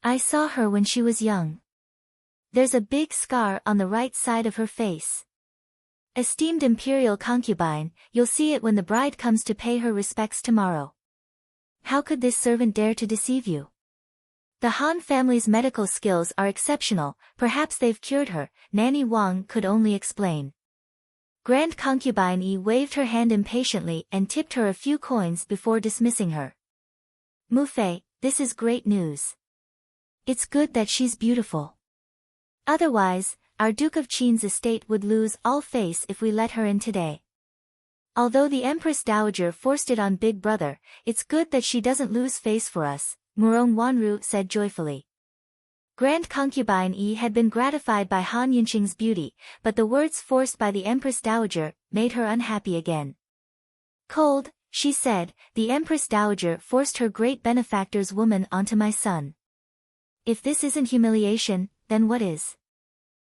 Speaker 1: I saw her when she was young. There's a big scar on the right side of her face. Esteemed imperial concubine, you'll see it when the bride comes to pay her respects tomorrow. How could this servant dare to deceive you? The Han family's medical skills are exceptional, perhaps they've cured her, Nanny Wang could only explain. Grand Concubine Yi waved her hand impatiently and tipped her a few coins before dismissing her. Mu Fei, this is great news. It's good that she's beautiful. Otherwise, our Duke of Qin's estate would lose all face if we let her in today. Although the Empress Dowager forced it on Big Brother, it's good that she doesn't lose face for us, Murong Wanru said joyfully. Grand Concubine Yi had been gratified by Han Yunqing's beauty, but the words forced by the Empress Dowager made her unhappy again. Cold, she said, the Empress Dowager forced her great benefactor's woman onto my son. If this isn't humiliation, then what is?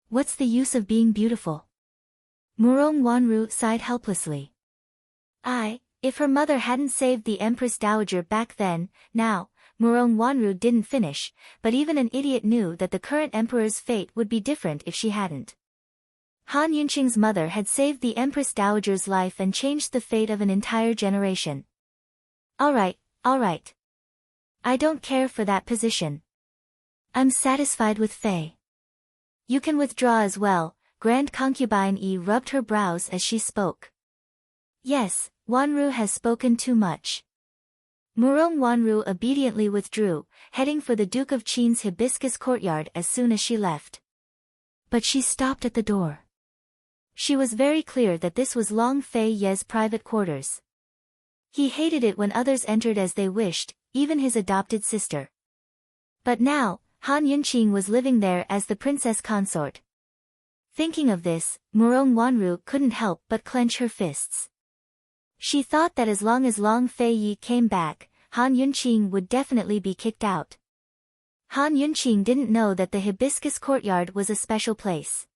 Speaker 1: What's the use of being beautiful? Murong Wanru sighed helplessly. If her mother hadn't saved the Empress Dowager back then, now, Murong Wanru didn't finish, but even an idiot knew that the current emperor's fate would be different if she hadn't. Han Yunqing's mother had saved the Empress Dowager's life and changed the fate of an entire generation. Alright. I don't care for that position. I'm satisfied with Fei. You can withdraw as well, Grand Concubine Yi rubbed her brows as she spoke. Yes, Wanru has spoken too much. Murong Wanru obediently withdrew, heading for the Duke of Qin's hibiscus courtyard as soon as she left. But she stopped at the door. She was very clear that this was Long Fei Ye's private quarters. He hated it when others entered as they wished, even his adopted sister. But now, Han Yunqing was living there as the princess consort. Thinking of this, Murong Wanru couldn't help but clench her fists. She thought that as long as Long Fei Yi came back, Han Yunqing would definitely be kicked out. Han Yunqing didn't know that the hibiscus courtyard was a special place.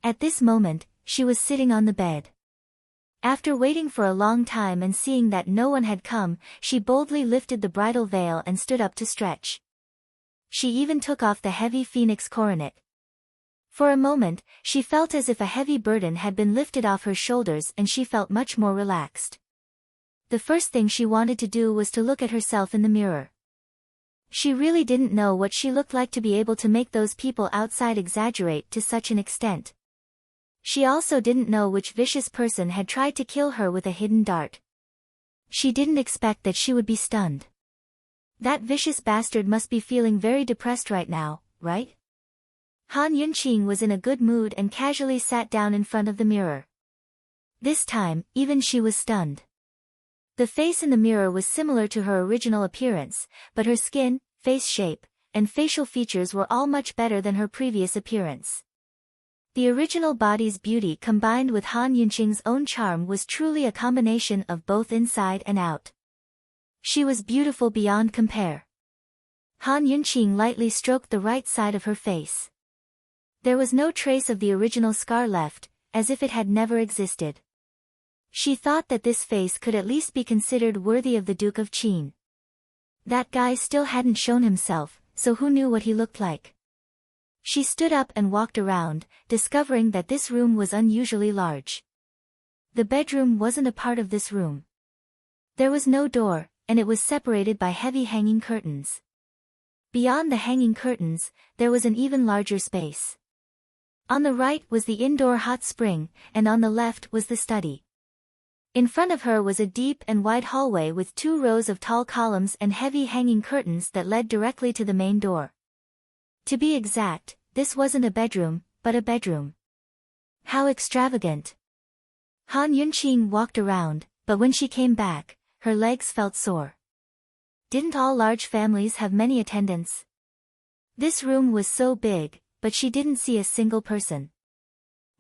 Speaker 1: At this moment, she was sitting on the bed. After waiting for a long time and seeing that no one had come, she boldly lifted the bridal veil and stood up to stretch. She even took off the heavy phoenix coronet. For a moment, she felt as if a heavy burden had been lifted off her shoulders and she felt much more relaxed. The first thing she wanted to do was to look at herself in the mirror. She really didn't know what she looked like to be able to make those people outside exaggerate to such an extent. She also didn't know which vicious person had tried to kill her with a hidden dart. She didn't expect that she would be stunned. That vicious bastard must be feeling very depressed right now, right? Han Yunqing was in a good mood and casually sat down in front of the mirror. This time, even she was stunned. The face in the mirror was similar to her original appearance, but her skin, face shape, and facial features were all much better than her previous appearance. The original body's beauty combined with Han Yunqing's own charm was truly a combination of both inside and out. She was beautiful beyond compare. Han Yunqing lightly stroked the right side of her face. There was no trace of the original scar left, as if it had never existed. She thought that this face could at least be considered worthy of the Duke of Qin. That guy still hadn't shown himself, so who knew what he looked like? She stood up and walked around, discovering that this room was unusually large. The bedroom wasn't a part of this room. There was no door, and it was separated by heavy hanging curtains. Beyond the hanging curtains, there was an even larger space. On the right was the indoor hot spring, and on the left was the study. In front of her was a deep and wide hallway with 2 rows of tall columns and heavy hanging curtains that led directly to the main door. To be exact, this wasn't a bedroom, but a bedroom. How extravagant! Han Yunqing walked around, but when she came back, her legs felt sore. Didn't all large families have many attendants? This room was so big, but she didn't see a single person.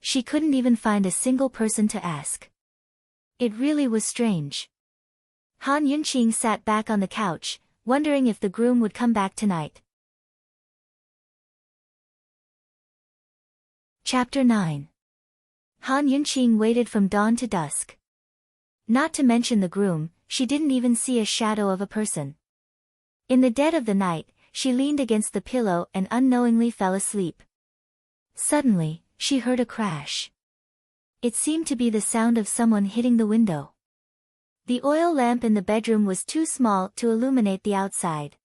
Speaker 1: She couldn't even find a single person to ask. It really was strange. Han Yunqing sat back on the couch, wondering if the groom would come back tonight. Chapter 9. Han Yunqing waited from dawn to dusk. Not to mention the groom, she didn't even see a shadow of a person. In the dead of the night, she leaned against the pillow and unknowingly fell asleep. Suddenly, she heard a crash. It seemed to be the sound of someone hitting the window. The oil lamp in the bedroom was too small to illuminate the outside.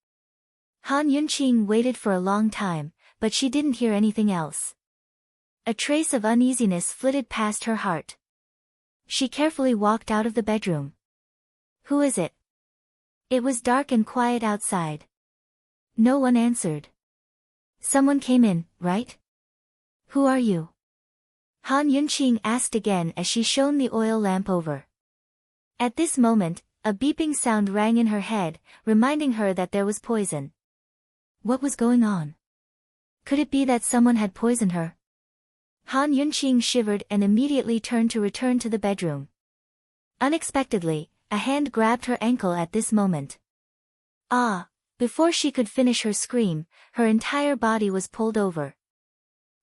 Speaker 1: Han Yunqing waited for a long time, but she didn't hear anything else. A trace of uneasiness flitted past her heart. She carefully walked out of the bedroom. Who is it? It was dark and quiet outside. No one answered. Someone came in, right? Who are you? Han Yunqing asked again as she shone the oil lamp over. At this moment, a beeping sound rang in her head, reminding her that there was poison. What was going on? Could it be that someone had poisoned her? Han Yunqing shivered and immediately turned to return to the bedroom. Unexpectedly, a hand grabbed her ankle at this moment. Ah! Before she could finish her scream, her entire body was pulled over.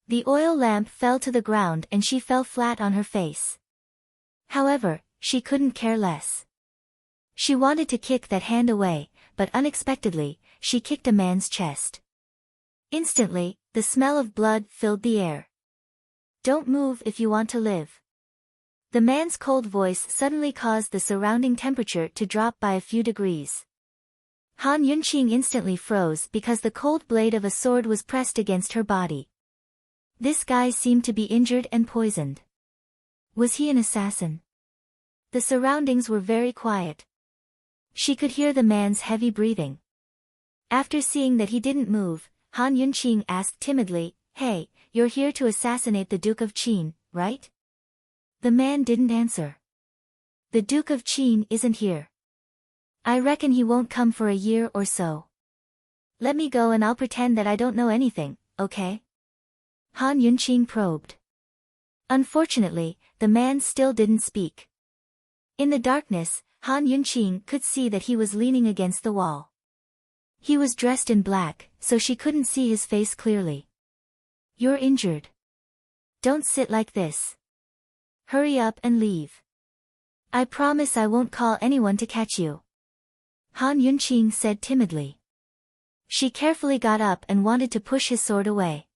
Speaker 1: The oil lamp fell to the ground and she fell flat on her face. However, she couldn't care less. She wanted to kick that hand away, but unexpectedly, she kicked a man's chest. Instantly, the smell of blood filled the air. Don't move if you want to live. The man's cold voice suddenly caused the surrounding temperature to drop by a few degrees. Han Yunqing instantly froze because the cold blade of a sword was pressed against her body. This guy seemed to be injured and poisoned. Was he an assassin? The surroundings were very quiet. She could hear the man's heavy breathing. After seeing that he didn't move, Han Yunqing asked timidly, "Hey, you're here to assassinate the Duke of Qin, right?" The man didn't answer. "The Duke of Qin isn't here. I reckon he won't come for a year or so. Let me go and I'll pretend that I don't know anything, okay?" Han Yunqing probed. Unfortunately, the man still didn't speak. In the darkness, Han Yunqing could see that he was leaning against the wall. He was dressed in black, so she couldn't see his face clearly. "You're injured. Don't sit like this. Hurry up and leave. I promise I won't call anyone to catch you," Han Yunqing said timidly. She carefully got up and wanted to push his sword away.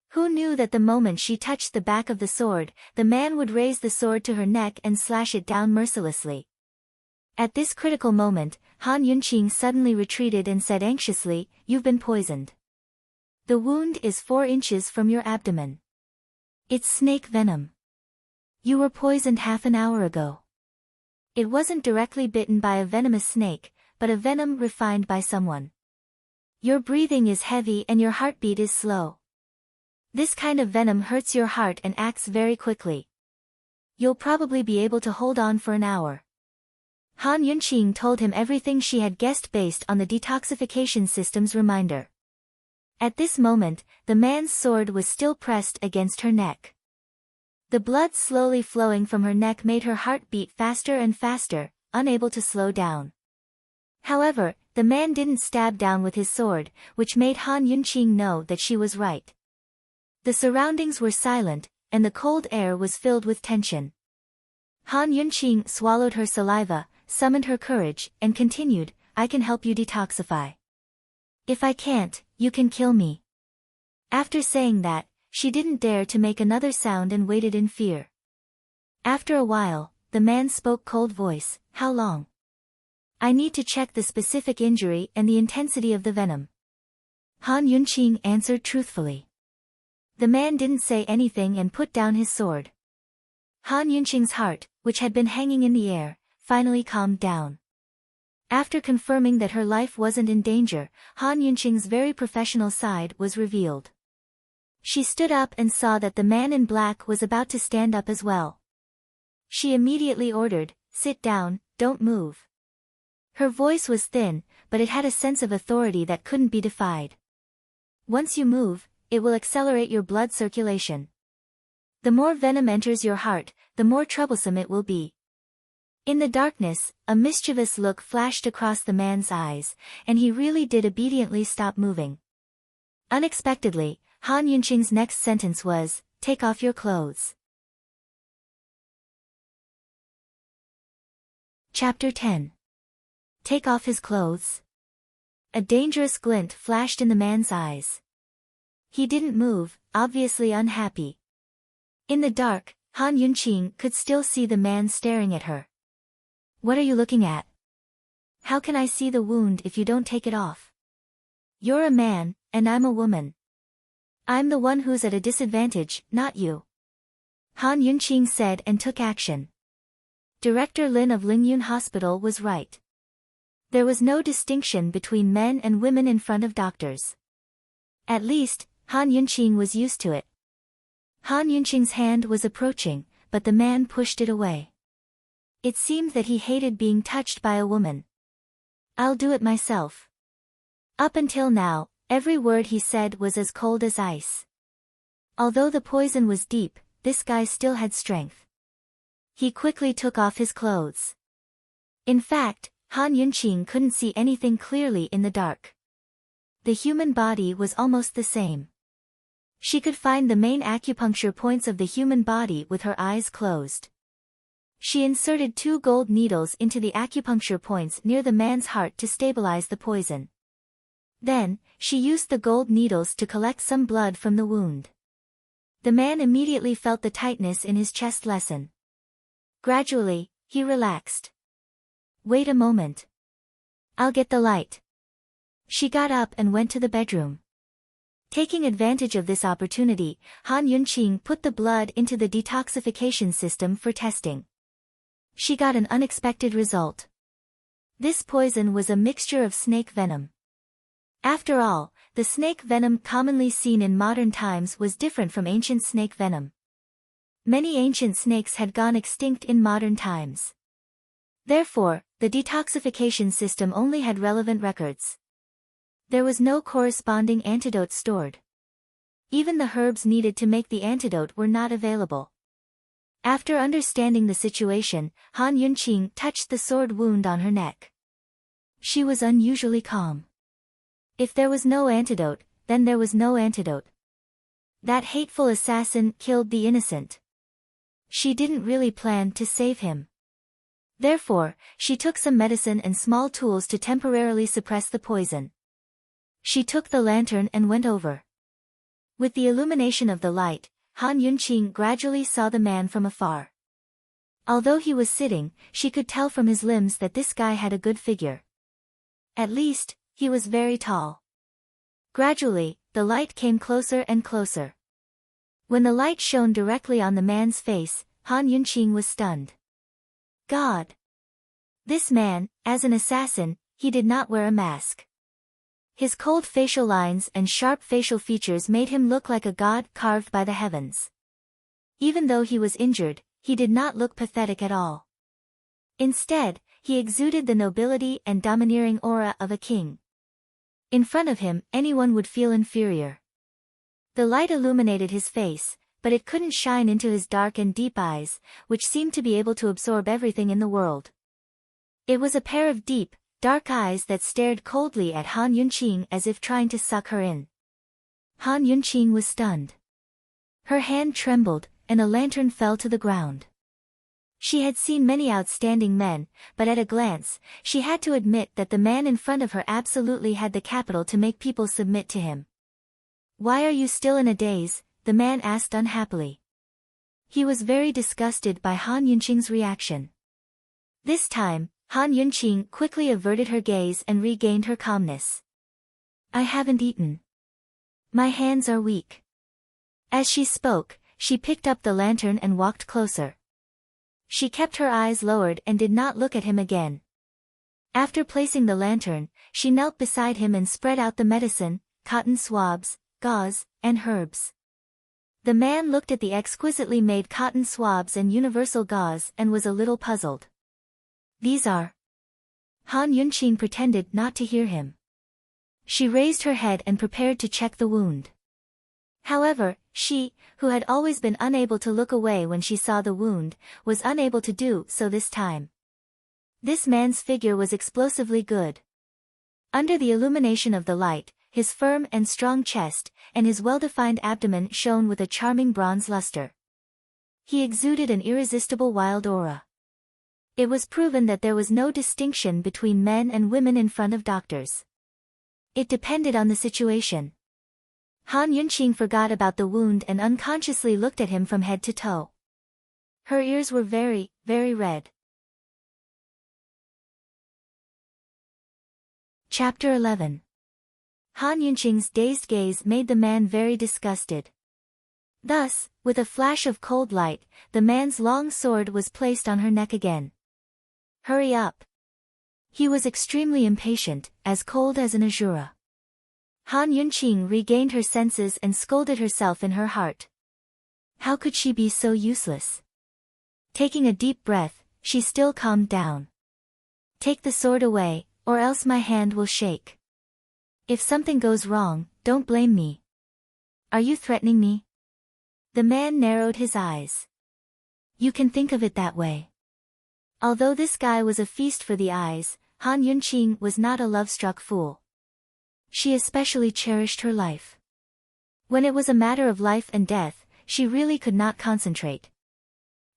Speaker 1: Who knew that the moment she touched the back of the sword, the man would raise the sword to her neck and slash it down mercilessly. At this critical moment, Han Yunqing suddenly retreated and said anxiously, "You've been poisoned. The wound is 4 inches from your abdomen. It's snake venom. You were poisoned half an hour ago. It wasn't directly bitten by a venomous snake, but a venom refined by someone. Your breathing is heavy and your heartbeat is slow. This kind of venom hurts your heart and acts very quickly. You'll probably be able to hold on for an hour." Han Yunqing told him everything she had guessed based on the detoxification system's reminder. At this moment, the man's sword was still pressed against her neck. The blood slowly flowing from her neck made her heart beat faster and faster, unable to slow down. However, the man didn't stab down with his sword, which made Han Yunqing know that she was right. The surroundings were silent, and the cold air was filled with tension. Han Yunqing swallowed her saliva, summoned her courage, and continued, I can help you detoxify. If I can't, you can kill me. After saying that, she didn't dare to make another sound and waited in fear. After a while, the man spoke cold voice, how long? I need to check the specific injury and the intensity of the venom. Han Yunqing answered truthfully. The man didn't say anything and put down his sword. Han Yunqing's heart, which had been hanging in the air, finally calmed down. After confirming that her life wasn't in danger, Han Yunqing's very professional side was revealed. She stood up and saw that the man in black was about to stand up as well. She immediately ordered, sit down, don't move. Her voice was thin, but it had a sense of authority that couldn't be defied. Once you move, it will accelerate your blood circulation. The more venom enters your heart, the more troublesome it will be. In the darkness, a mischievous look flashed across the man's eyes, and he really did obediently stop moving. Unexpectedly, Han Yunqing's next sentence was, take off your clothes. Chapter 10. Take off his clothes. A dangerous glint flashed in the man's eyes. He didn't move, obviously unhappy. In the dark, Han Yunqing could still see the man staring at her. What are you looking at? How can I see the wound if you don't take it off? You're a man, and I'm a woman. I'm the one who's at a disadvantage, not you. Han Yunqing said and took action. Director Lin of Lingyun Hospital was right. There was no distinction between men and women in front of doctors. At least, Han Yunqing was used to it. Han Yunqing's hand was approaching, but the man pushed it away. It seemed that he hated being touched by a woman. I'll do it myself. Up until now, every word he said was as cold as ice. Although the poison was deep, this guy still had strength. He quickly took off his clothes. In fact, Han Yunqing couldn't see anything clearly in the dark. The human body was almost the same. She could find the main acupuncture points of the human body with her eyes closed. She inserted 2 gold needles into the acupuncture points near the man's heart to stabilize the poison. Then, she used the gold needles to collect some blood from the wound. The man immediately felt the tightness in his chest lessen. Gradually, he relaxed. Wait a moment. I'll get the light. She got up and went to the bedroom. Taking advantage of this opportunity, Han Yunqing put the blood into the detoxification system for testing. She got an unexpected result. This poison was a mixture of snake venom. After all, the snake venom commonly seen in modern times was different from ancient snake venom. Many ancient snakes had gone extinct in modern times. Therefore, the detoxification system only had relevant records. There was no corresponding antidote stored. Even the herbs needed to make the antidote were not available. After understanding the situation, Han Yunqing touched the sword wound on her neck. She was unusually calm. If there was no antidote, then there was no antidote. That hateful assassin killed the innocent. She didn't really plan to save him. Therefore, she took some medicine and small tools to temporarily suppress the poison. She took the lantern and went over. With the illumination of the light, Han Yunqing gradually saw the man from afar. Although he was sitting, she could tell from his limbs that this guy had a good figure. At least, he was very tall. Gradually, the light came closer and closer. When the light shone directly on the man's face, Han Yunqing was stunned. God! This man, as an assassin, he did not wear a mask. His cold facial lines and sharp facial features made him look like a god carved by the heavens. Even though he was injured, he did not look pathetic at all. Instead, he exuded the nobility and domineering aura of a king. In front of him, anyone would feel inferior. The light illuminated his face, but it couldn't shine into his dark and deep eyes, which seemed to be able to absorb everything in the world. It was a pair of deep, dark eyes that stared coldly at Han Yunqing as if trying to suck her in. Han Yunqing was stunned. Her hand trembled, and a lantern fell to the ground. She had seen many outstanding men, but at a glance, she had to admit that the man in front of her absolutely had the capital to make people submit to him. "Why are you still in a daze?" the man asked unhappily. He was very disgusted by Han Yunqing's reaction. This time, Han Yunqing quickly averted her gaze and regained her calmness. "I haven't eaten. My hands are weak." As she spoke, she picked up the lantern and walked closer. She kept her eyes lowered and did not look at him again. After placing the lantern, she knelt beside him and spread out the medicine, cotton swabs, gauze, and herbs. The man looked at the exquisitely made cotton swabs and universal gauze and was a little puzzled. "These are..." Han Yunqing pretended not to hear him. She raised her head and prepared to check the wound. However, she, who had always been unable to look away when she saw the wound, was unable to do so this time. This man's figure was explosively good. Under the illumination of the light, his firm and strong chest, and his well-defined abdomen shone with a charming bronze luster. He exuded an irresistible wild aura. It was proven that there was no distinction between men and women in front of doctors. It depended on the situation. Han Yunqing forgot about the wound and unconsciously looked at him from head to toe. Her ears were very, very red. Chapter 11. Han Yunqing's dazed gaze made the man very disgusted. Thus, with a flash of cold light, the man's long sword was placed on her neck again. "Hurry up." He was extremely impatient, as cold as an azura. Han Yunqing regained her senses and scolded herself in her heart. How could she be so useless? Taking a deep breath, she still calmed down. "Take the sword away, or else my hand will shake. If something goes wrong, don't blame me. Are you threatening me?" The man narrowed his eyes. "You can think of it that way." Although this guy was a feast for the eyes, Han Yunqing was not a love-struck fool. She especially cherished her life. When it was a matter of life and death, she really could not concentrate.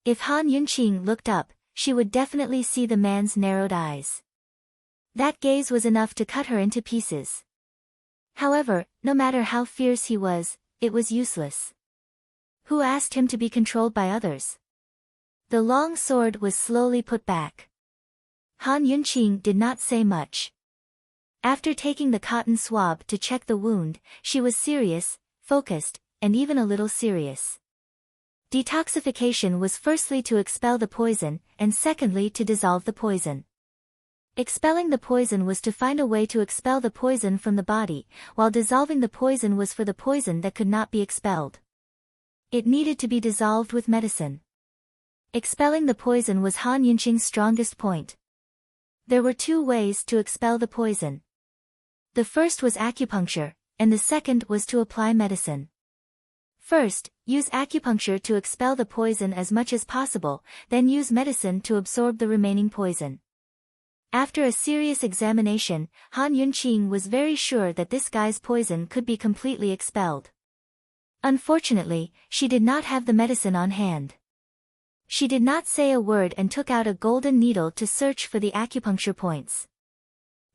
Speaker 1: If Han Yunqing looked up, she would definitely see the man's narrowed eyes. That gaze was enough to cut her into pieces. However, no matter how fierce he was, it was useless. Who asked him to be controlled by others? The long sword was slowly put back. Han Yunqing did not say much. After taking the cotton swab to check the wound, she was serious, focused, and even a little serious. Detoxification was firstly to expel the poison, and secondly to dissolve the poison. Expelling the poison was to find a way to expel the poison from the body, while dissolving the poison was for the poison that could not be expelled. It needed to be dissolved with medicine. Expelling the poison was Han Yunqing's strongest point. There were two ways to expel the poison. The first was acupuncture, and the second was to apply medicine. First, use acupuncture to expel the poison as much as possible, then use medicine to absorb the remaining poison. After a serious examination, Han Yunqing was very sure that this guy's poison could be completely expelled. Unfortunately, she did not have the medicine on hand. She did not say a word and took out a golden needle to search for the acupuncture points.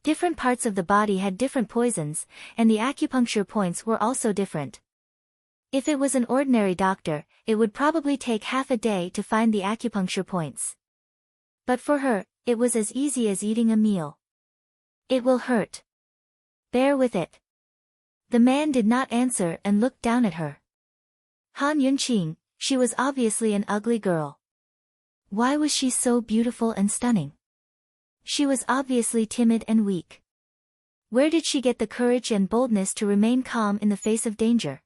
Speaker 1: Different parts of the body had different poisons, and the acupuncture points were also different. If it was an ordinary doctor, it would probably take half a day to find the acupuncture points. But for her, it was as easy as eating a meal. "It will hurt. Bear with it." The man did not answer and looked down at her. Han Yunqing, she was obviously an ugly girl. Why was she so beautiful and stunning? She was obviously timid and weak. Where did she get the courage and boldness to remain calm in the face of danger?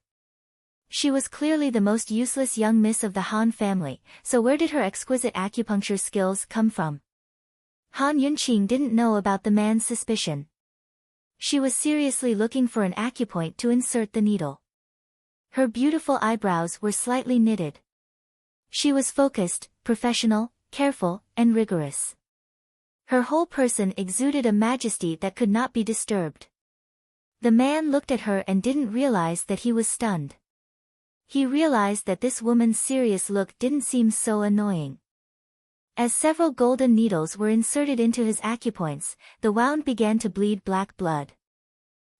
Speaker 1: She was clearly the most useless young miss of the Han family, so where did her exquisite acupuncture skills come from? Han Yunqing didn't know about the man's suspicion. She was seriously looking for an acupoint to insert the needle. Her beautiful eyebrows were slightly knitted. She was focused, professional, careful, and rigorous. Her whole person exuded a majesty that could not be disturbed. The man looked at her and didn't realize that he was stunned. He realized that this woman's serious look didn't seem so annoying. As several golden needles were inserted into his acupoints, the wound began to bleed black blood.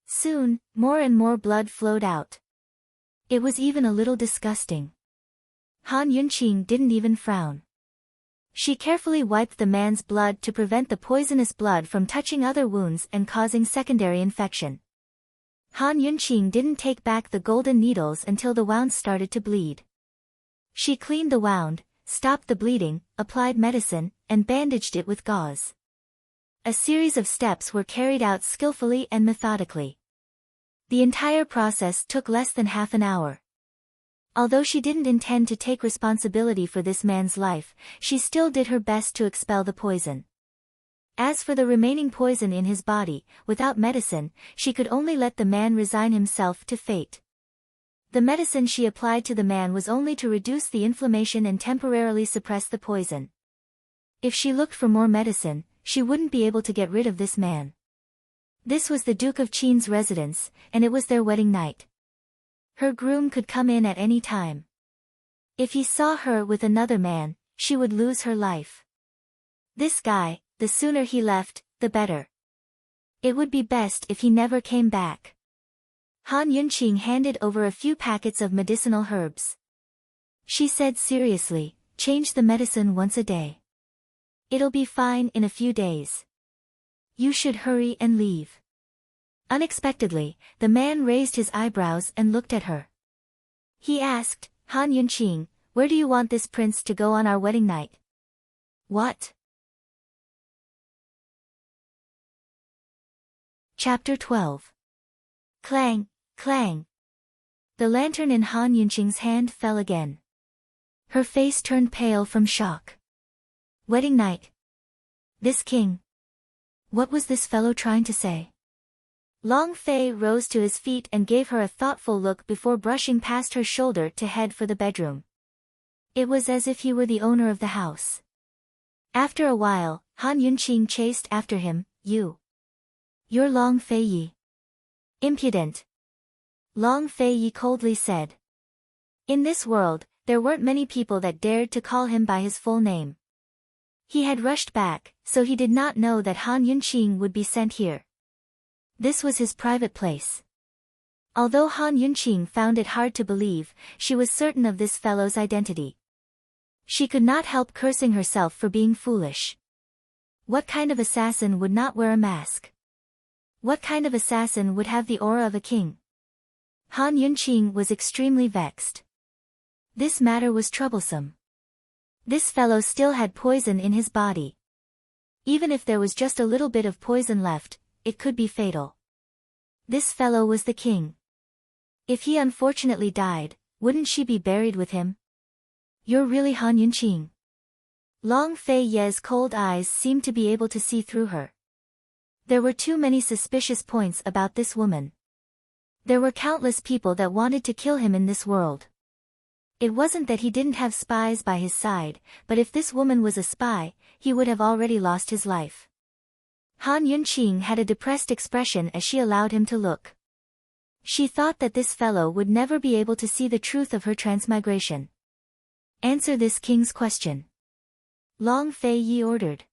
Speaker 1: Soon, more and more blood flowed out. It was even a little disgusting. Han Yunqing didn't even frown. She carefully wiped the man's blood to prevent the poisonous blood from touching other wounds and causing secondary infection. Han Yunqing didn't take back the golden needles until the wound started to bleed. She cleaned the wound, stopped the bleeding, applied medicine, and bandaged it with gauze. A series of steps were carried out skillfully and methodically. The entire process took less than half an hour. Although she didn't intend to take responsibility for this man's life, she still did her best to expel the poison. As for the remaining poison in his body, without medicine, she could only let the man resign himself to fate. The medicine she applied to the man was only to reduce the inflammation and temporarily suppress the poison. If she looked for more medicine, she wouldn't be able to get rid of this man. This was the Duke of Qin's residence, and it was their wedding night. Her groom could come in at any time. If he saw her with another man, she would lose her life. This guy, the sooner he left, the better. It would be best if he never came back. Han Yunqing handed over a few packets of medicinal herbs. She said seriously, change the medicine once a day. It'll be fine in a few days. You should hurry and leave. Unexpectedly, the man raised his eyebrows and looked at her. He asked, Han Yunqing, where do you want this prince to go on our wedding night? What? Chapter 12. Clang, clang. The lantern in Han Yunqing's hand fell again. Her face turned pale from shock. Wedding night. This king. What was this fellow trying to say? Long Fei rose to his feet and gave her a thoughtful look before brushing past her shoulder to head for the bedroom. It was as if he were the owner of the house. After a while, Han Yunqing chased after him, You're Long Fei Yi. Impudent. Long Fei Yi coldly said. In this world, there weren't many people that dared to call him by his full name. He had rushed back, so he did not know that Han Yunqing would be sent here. This was his private place. Although Han Yunqing found it hard to believe, she was certain of this fellow's identity. She could not help cursing herself for being foolish. What kind of assassin would not wear a mask? What kind of assassin would have the aura of a king? Han Yunqing was extremely vexed. This matter was troublesome. This fellow still had poison in his body. Even if there was just a little bit of poison left, it could be fatal. This fellow was the king. If he unfortunately died, wouldn't she be buried with him? You're really Han Yunqing. Long Fei Ye's cold eyes seemed to be able to see through her. There were too many suspicious points about this woman. There were countless people that wanted to kill him in this world. It wasn't that he didn't have spies by his side, but if this woman was a spy, he would have already lost his life. Han Yunqing had a depressed expression as she allowed him to look. She thought that this fellow would never be able to see the truth of her transmigration. Answer this king's question. Long Fei Yi ordered.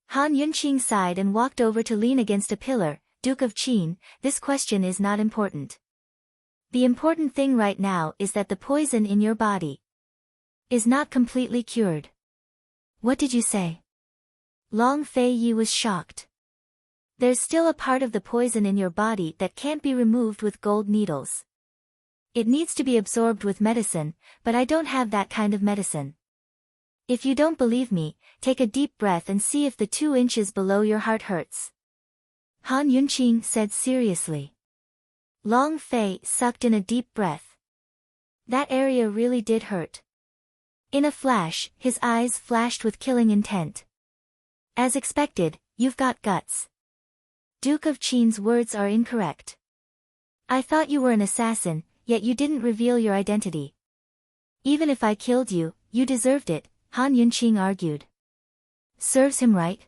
Speaker 1: Han Yunqing sighed and walked over to lean against a pillar. Duke of Qin, this question is not important. The important thing right now is that the poison in your body is not completely cured. What did you say? Long Fei Yi was shocked. There's still a part of the poison in your body that can't be removed with gold needles. It needs to be absorbed with medicine, but I don't have that kind of medicine. If you don't believe me, take a deep breath and see if the 2 inches below your heart hurts. Han Yunqing said seriously. Long Fei sucked in a deep breath. That area really did hurt. In a flash, his eyes flashed with killing intent. As expected, you've got guts. Duke of Qin's words are incorrect. I thought you were an assassin, yet you didn't reveal your identity. Even if I killed you, you deserved it, Han Yunqing argued. Serves him right.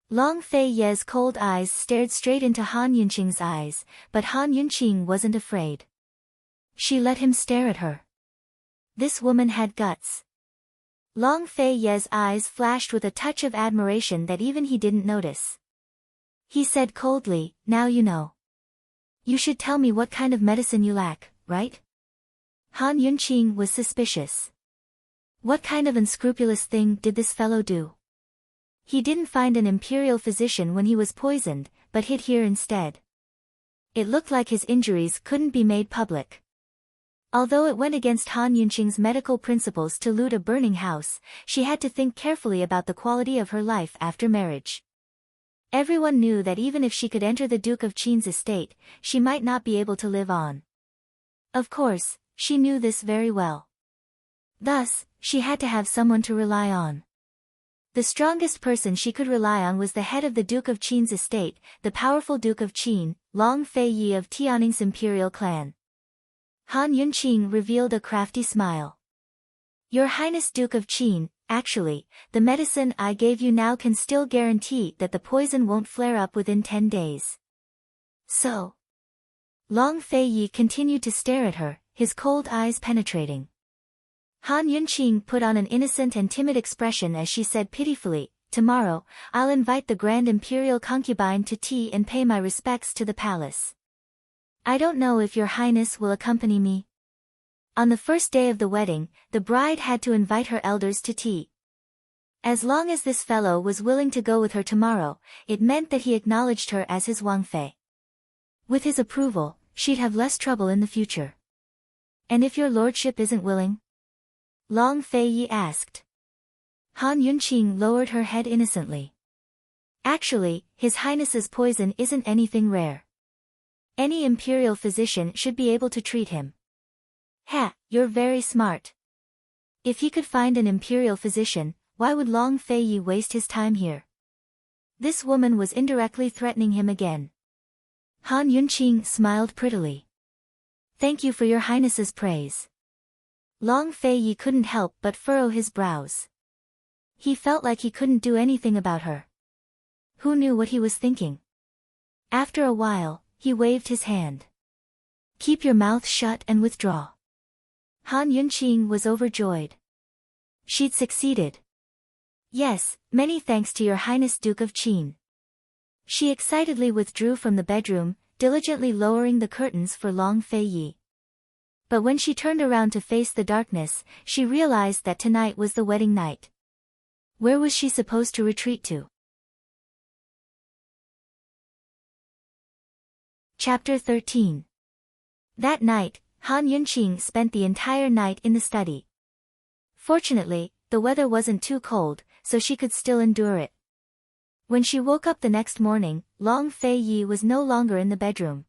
Speaker 1: Long Fei Ye's cold eyes stared straight into Han Yunqing's eyes, but Han Yunqing wasn't afraid. She let him stare at her. This woman had guts. Long Fei Ye's eyes flashed with a touch of admiration that even he didn't notice. He said coldly, "Now you know. You should tell me what kind of medicine you lack, right?" Han Yunqing was suspicious. What kind of unscrupulous thing did this fellow do? He didn't find an imperial physician when he was poisoned, but hid here instead. It looked like his injuries couldn't be made public. Although it went against Han Yunqing's medical principles to loot a burning house, she had to think carefully about the quality of her life after marriage. Everyone knew that even if she could enter the Duke of Qin's estate, she might not be able to live on. Of course, she knew this very well. Thus, she had to have someone to rely on. The strongest person she could rely on was the head of the Duke of Qin's estate, the powerful Duke of Qin, Long Fei Yi of Tianning's imperial clan. Han Yunqing revealed a crafty smile. "Your Highness Duke of Qin, actually, the medicine I gave you now can still guarantee that the poison won't flare up within 10 days. So?" Long Fei Yi continued to stare at her, his cold eyes penetrating. Han Yunqing put on an innocent and timid expression as she said pitifully, "Tomorrow, I'll invite the Grand Imperial Concubine to tea and pay my respects to the palace. I don't know if your highness will accompany me." On the first day of the wedding, the bride had to invite her elders to tea. As long as this fellow was willing to go with her tomorrow, it meant that he acknowledged her as his Wangfei. With his approval, she'd have less trouble in the future. "And if your lordship isn't willing?" Long Fei Yi asked. Han Yunqing lowered her head innocently. "Actually, His Highness's poison isn't anything rare. Any imperial physician should be able to treat him." "Ha, you're very smart. If he could find an imperial physician, why would Long Fei Yi waste his time here?" This woman was indirectly threatening him again. Han Yunqing smiled prettily. "Thank you for your highness's praise." Long Fei Yi couldn't help but furrow his brows. He felt like he couldn't do anything about her. Who knew what he was thinking? After a while, he waved his hand. "Keep your mouth shut and withdraw." Han Yunqing was overjoyed. She'd succeeded. "Yes, many thanks to your Highness Duke of Qin." She excitedly withdrew from the bedroom, diligently lowering the curtains for Long Fei Yi. But when she turned around to face the darkness, she realized that tonight was the wedding night. Where was she supposed to retreat to? Chapter 13. That night, Han Yunqing spent the entire night in the study. Fortunately, the weather wasn't too cold, so she could still endure it. When she woke up the next morning, Long Fei Yi was no longer in the bedroom.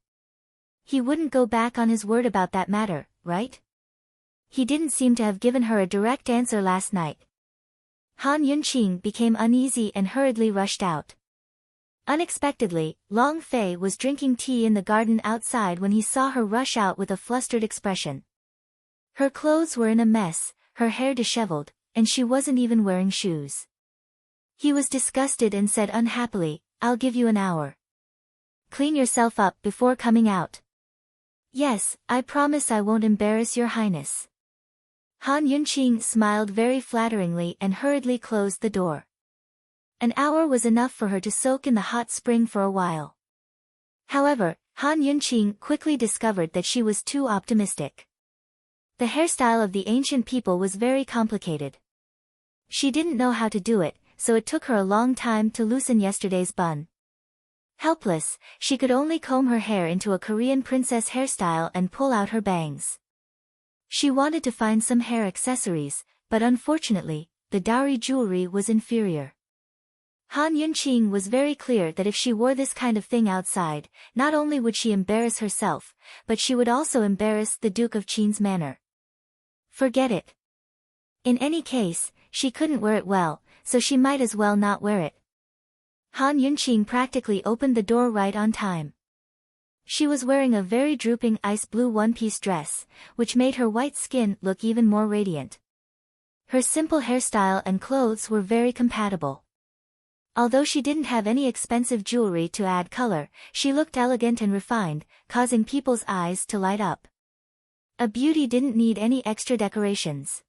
Speaker 1: He wouldn't go back on his word about that matter, right? He didn't seem to have given her a direct answer last night. Han Yunqing became uneasy and hurriedly rushed out. Unexpectedly, Long Fei was drinking tea in the garden outside when he saw her rush out with a flustered expression. Her clothes were in a mess, her hair disheveled, and she wasn't even wearing shoes. He was disgusted and said unhappily, "I'll give you an hour. Clean yourself up before coming out." "Yes, I promise I won't embarrass your highness." Han Yunqing smiled very flatteringly and hurriedly closed the door. An hour was enough for her to soak in the hot spring for a while. However, Han Yunqing quickly discovered that she was too optimistic. The hairstyle of the ancient people was very complicated. She didn't know how to do it, so it took her a long time to loosen yesterday's bun. Helpless, she could only comb her hair into a Korean princess hairstyle and pull out her bangs. She wanted to find some hair accessories, but unfortunately, the dowry jewelry was inferior. Han Yunqing was very clear that if she wore this kind of thing outside, not only would she embarrass herself, but she would also embarrass the Duke of Qin's manor. Forget it. In any case, she couldn't wear it well, so she might as well not wear it. Han Yunqing practically opened the door right on time. She was wearing a very drooping ice blue one-piece dress, which made her white skin look even more radiant. Her simple hairstyle and clothes were very compatible. Although she didn't have any expensive jewelry to add color, she looked elegant and refined, causing people's eyes to light up. A beauty didn't need any extra decorations.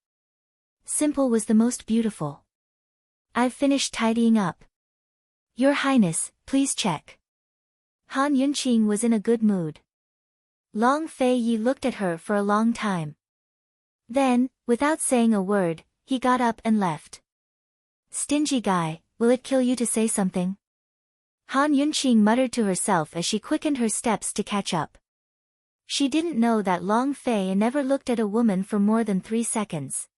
Speaker 1: Simple was the most beautiful. I've finished tidying up. Your Highness, please check. Han Yunqing was in a good mood. Long Fei Yi looked at her for a long time. Then, without saying a word, he got up and left. Stingy guy, will it kill you to say something? Han Yunqing muttered to herself as she quickened her steps to catch up. She didn't know that Long Fei never looked at a woman for more than 3 seconds.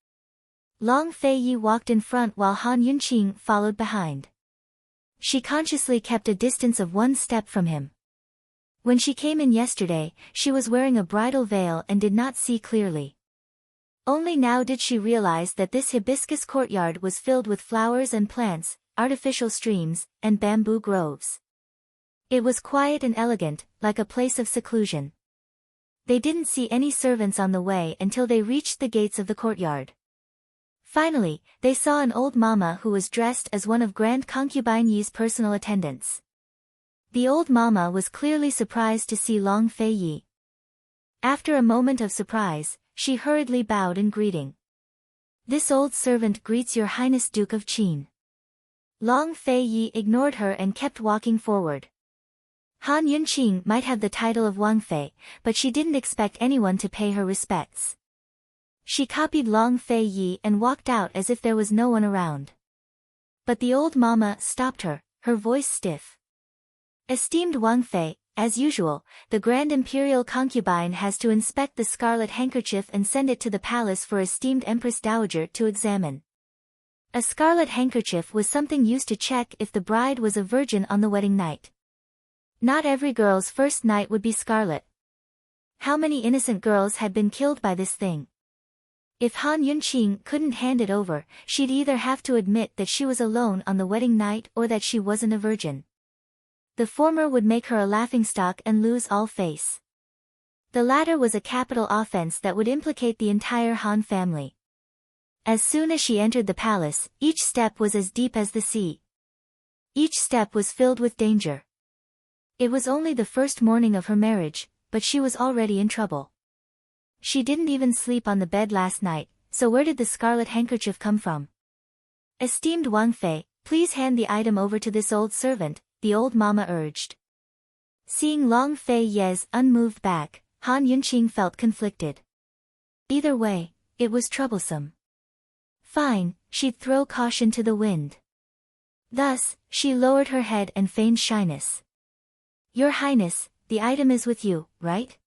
Speaker 1: Long Fei Yi walked in front while Han Yunqing followed behind. She consciously kept a distance of 1 step from him. When she came in yesterday, she was wearing a bridal veil and did not see clearly. Only now did she realize that this hibiscus courtyard was filled with flowers and plants, artificial streams, and bamboo groves. It was quiet and elegant, like a place of seclusion. They didn't see any servants on the way until they reached the gates of the courtyard. Finally, they saw an old mama who was dressed as one of Grand Concubine Yi's personal attendants. The old mama was clearly surprised to see Long Fei Yi. After a moment of surprise, she hurriedly bowed in greeting. This old servant greets Your Highness Duke of Qin. Long Fei Yi ignored her and kept walking forward. Han Yunqing might have the title of Wang Fei, but she didn't expect anyone to pay her respects. She copied Long Fei Yi and walked out as if there was no one around. But the old mama stopped her, her voice stiff. Esteemed Wang Fei, as usual, the Grand Imperial Concubine has to inspect the scarlet handkerchief and send it to the palace for esteemed Empress Dowager to examine. A scarlet handkerchief was something used to check if the bride was a virgin on the wedding night. Not every girl's first night would be scarlet. How many innocent girls had been killed by this thing? If Han Yunqing couldn't hand it over, she'd either have to admit that she was alone on the wedding night or that she wasn't a virgin. The former would make her a laughingstock and lose all face. The latter was a capital offense that would implicate the entire Han family. As soon as she entered the palace, each step was as deep as the sea. Each step was filled with danger. It was only the first morning of her marriage, but she was already in trouble. She didn't even sleep on the bed last night, so where did the scarlet handkerchief come from? Esteemed Wang Fei, please hand the item over to this old servant, the old mama urged. Seeing Long Fei Yi's unmoved back, Han Yunqing felt conflicted. Either way, it was troublesome. Fine, she'd throw caution to the wind. Thus, she lowered her head and feigned shyness. Your Highness, the item is with you, right?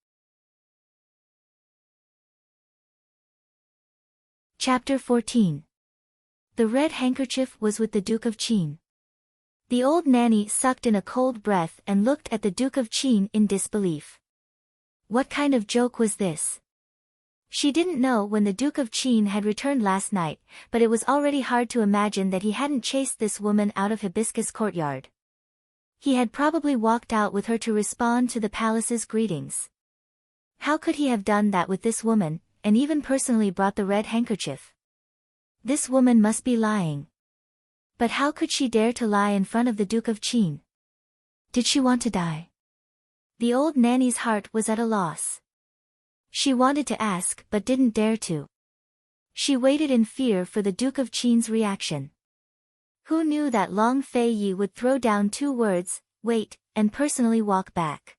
Speaker 1: Chapter 14. The red handkerchief was with the Duke of Qin. The old nanny sucked in a cold breath and looked at the Duke of Qin in disbelief. What kind of joke was this? She didn't know when the Duke of Qin had returned last night, but it was already hard to imagine that he hadn't chased this woman out of Hibiscus Courtyard. He had probably walked out with her to respond to the palace's greetings. How could he have done that with this woman, and even personally brought the red handkerchief? This woman must be lying. But how could she dare to lie in front of the Duke of Qin? Did she want to die? The old nanny's heart was at a loss. She wanted to ask but didn't dare to. She waited in fear for the Duke of Qin's reaction. Who knew that Long Fei Yi would throw down 2 words, wait, and personally walk back?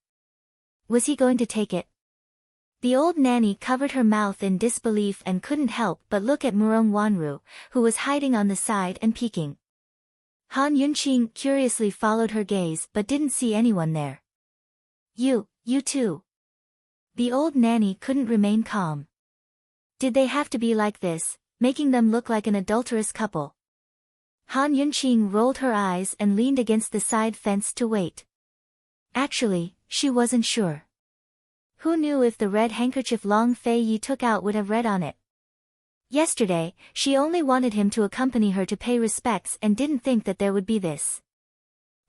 Speaker 1: Was he going to take it? The old nanny covered her mouth in disbelief and couldn't help but look at Murong Wanru, who was hiding on the side and peeking. Han Yunqing curiously followed her gaze but didn't see anyone there. You too. The old nanny couldn't remain calm. Did they have to be like this, making them look like an adulterous couple? Han Yunqing rolled her eyes and leaned against the side fence to wait. Actually, she wasn't sure. Who knew if the red handkerchief Long Fei Yi took out would have read on it? Yesterday, she only wanted him to accompany her to pay respects and didn't think that there would be this.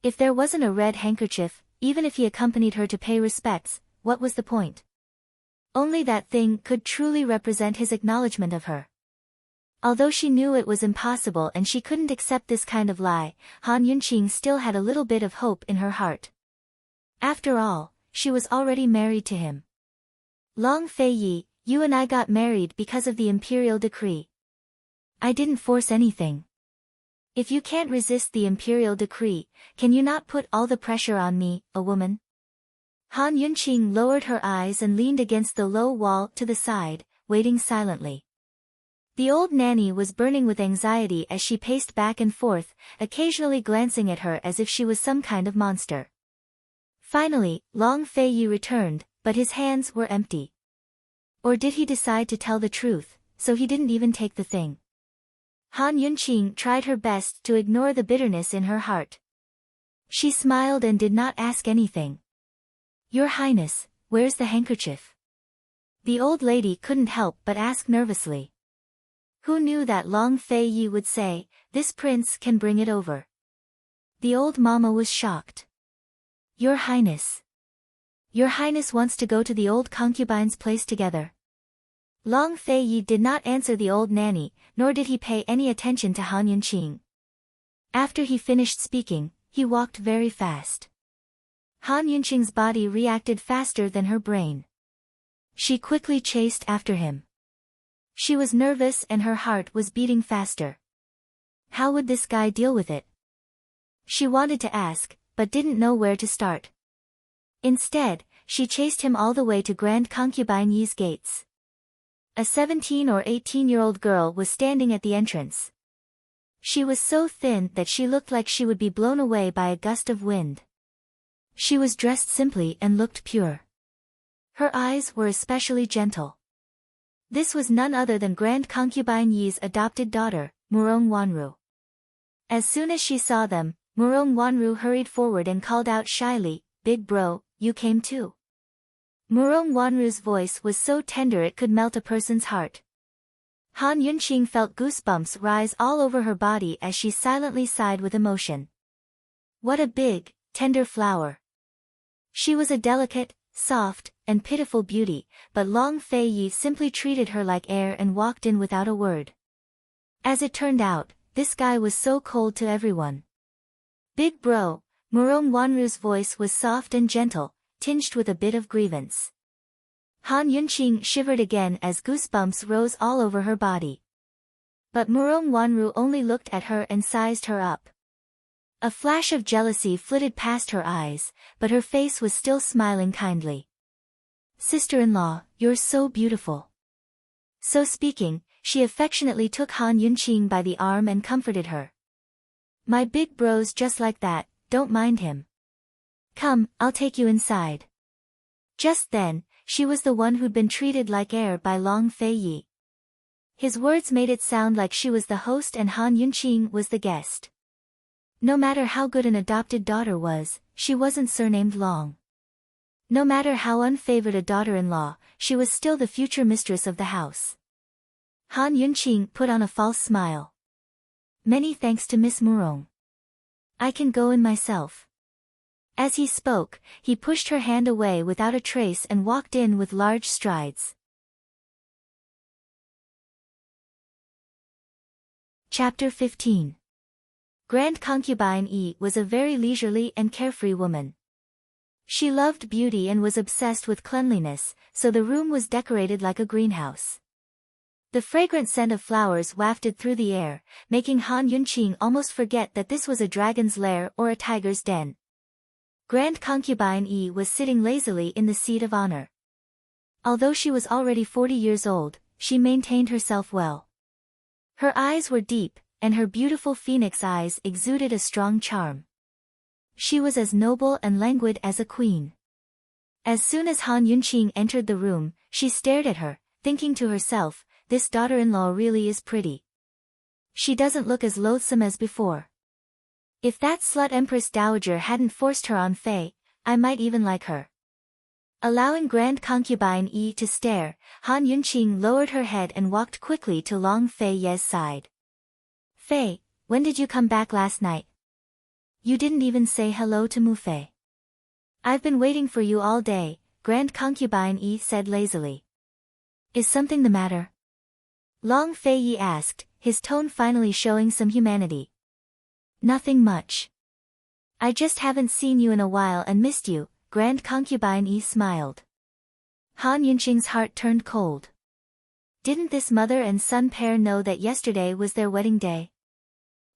Speaker 1: If there wasn't a red handkerchief, even if he accompanied her to pay respects, what was the point? Only that thing could truly represent his acknowledgement of her. Although she knew it was impossible and she couldn't accept this kind of lie, Han Yunqing still had a little bit of hope in her heart. After all, she was already married to him. Long Fei Yi, you and I got married because of the imperial decree. I didn't force anything. If you can't resist the imperial decree, can you not put all the pressure on me, a woman? Han Yunqing lowered her eyes and leaned against the low wall to the side, waiting silently. The old nanny was burning with anxiety as she paced back and forth, occasionally glancing at her as if she was some kind of monster. Finally, Long Fei Yi returned, but his hands were empty. Or did he decide to tell the truth, so he didn't even take the thing? Han Yunqing tried her best to ignore the bitterness in her heart. She smiled and did not ask anything. Your Highness, where's the handkerchief? The old lady couldn't help but ask nervously. Who knew that Long Fei Yi would say, this prince can bring it over? The old mama was shocked. Your Highness. Your Highness wants to go to the old concubine's place together. Long Fei Yi did not answer the old nanny, nor did he pay any attention to Han Yunqing. After he finished speaking, he walked very fast. Han Yunqing's body reacted faster than her brain. She quickly chased after him. She was nervous and her heart was beating faster. How would this guy deal with it? She wanted to ask, but didn't know where to start. Instead, she chased him all the way to Grand Concubine Yi's gates. A 17 or 18-year-old girl was standing at the entrance. She was so thin that she looked like she would be blown away by a gust of wind. She was dressed simply and looked pure. Her eyes were especially gentle. This was none other than Grand Concubine Yi's adopted daughter, Murong Wanru. As soon as she saw them, Murong Wanru hurried forward and called out shyly, Big bro, you came too. Murong Wanru's voice was so tender it could melt a person's heart. Han Yunqing felt goosebumps rise all over her body as she silently sighed with emotion. What a big, tender flower. She was a delicate, soft, and pitiful beauty, but Long Fei Yi simply treated her like air and walked in without a word. As it turned out, this guy was so cold to everyone. Big bro, Murong Wanru's voice was soft and gentle, tinged with a bit of grievance. Han Yunqing shivered again as goosebumps rose all over her body. But Murong Wanru only looked at her and sized her up. A flash of jealousy flitted past her eyes, but her face was still smiling kindly. Sister-in-law, you're so beautiful. So speaking, she affectionately took Han Yunqing by the arm and comforted her. My big bro's just like that, don't mind him. Come, I'll take you inside. Just then, she was the one who'd been treated like air by Long Fei Yi. His words made it sound like she was the host and Han Yunqing was the guest. No matter how good an adopted daughter was, she wasn't surnamed Long. No matter how unfavored a daughter-in-law, she was still the future mistress of the house. Han Yunqing put on a false smile. Many thanks to Miss Murong. I can go in myself. As he spoke, he pushed her hand away without a trace and walked in with large strides. Chapter 15. Grand Concubine Yi was a very leisurely and carefree woman. She loved beauty and was obsessed with cleanliness, so the room was decorated like a greenhouse. The fragrant scent of flowers wafted through the air, making Han Yunqing almost forget that this was a dragon's lair or a tiger's den. Grand Concubine Yi was sitting lazily in the seat of honor. Although she was already 40 years old, she maintained herself well. Her eyes were deep, and her beautiful phoenix eyes exuded a strong charm. She was as noble and languid as a queen. As soon as Han Yunqing entered the room, she stared at her, thinking to herself, this daughter-in-law really is pretty. She doesn't look as loathsome as before. If that slut Empress Dowager hadn't forced her on Fei, I might even like her. Allowing Grand Concubine Yi to stare, Han Yunqing lowered her head and walked quickly to Long Fei Ye's side. Fei, when did you come back last night? You didn't even say hello to Mu Fei. I've been waiting for you all day, Grand Concubine Yi said lazily. Is something the matter? Long Fei Yi asked, his tone finally showing some humanity. Nothing much. I just haven't seen you in a while and missed you, Grand Concubine Yi smiled. Han Yunqing's heart turned cold. Didn't this mother and son pair know that yesterday was their wedding day?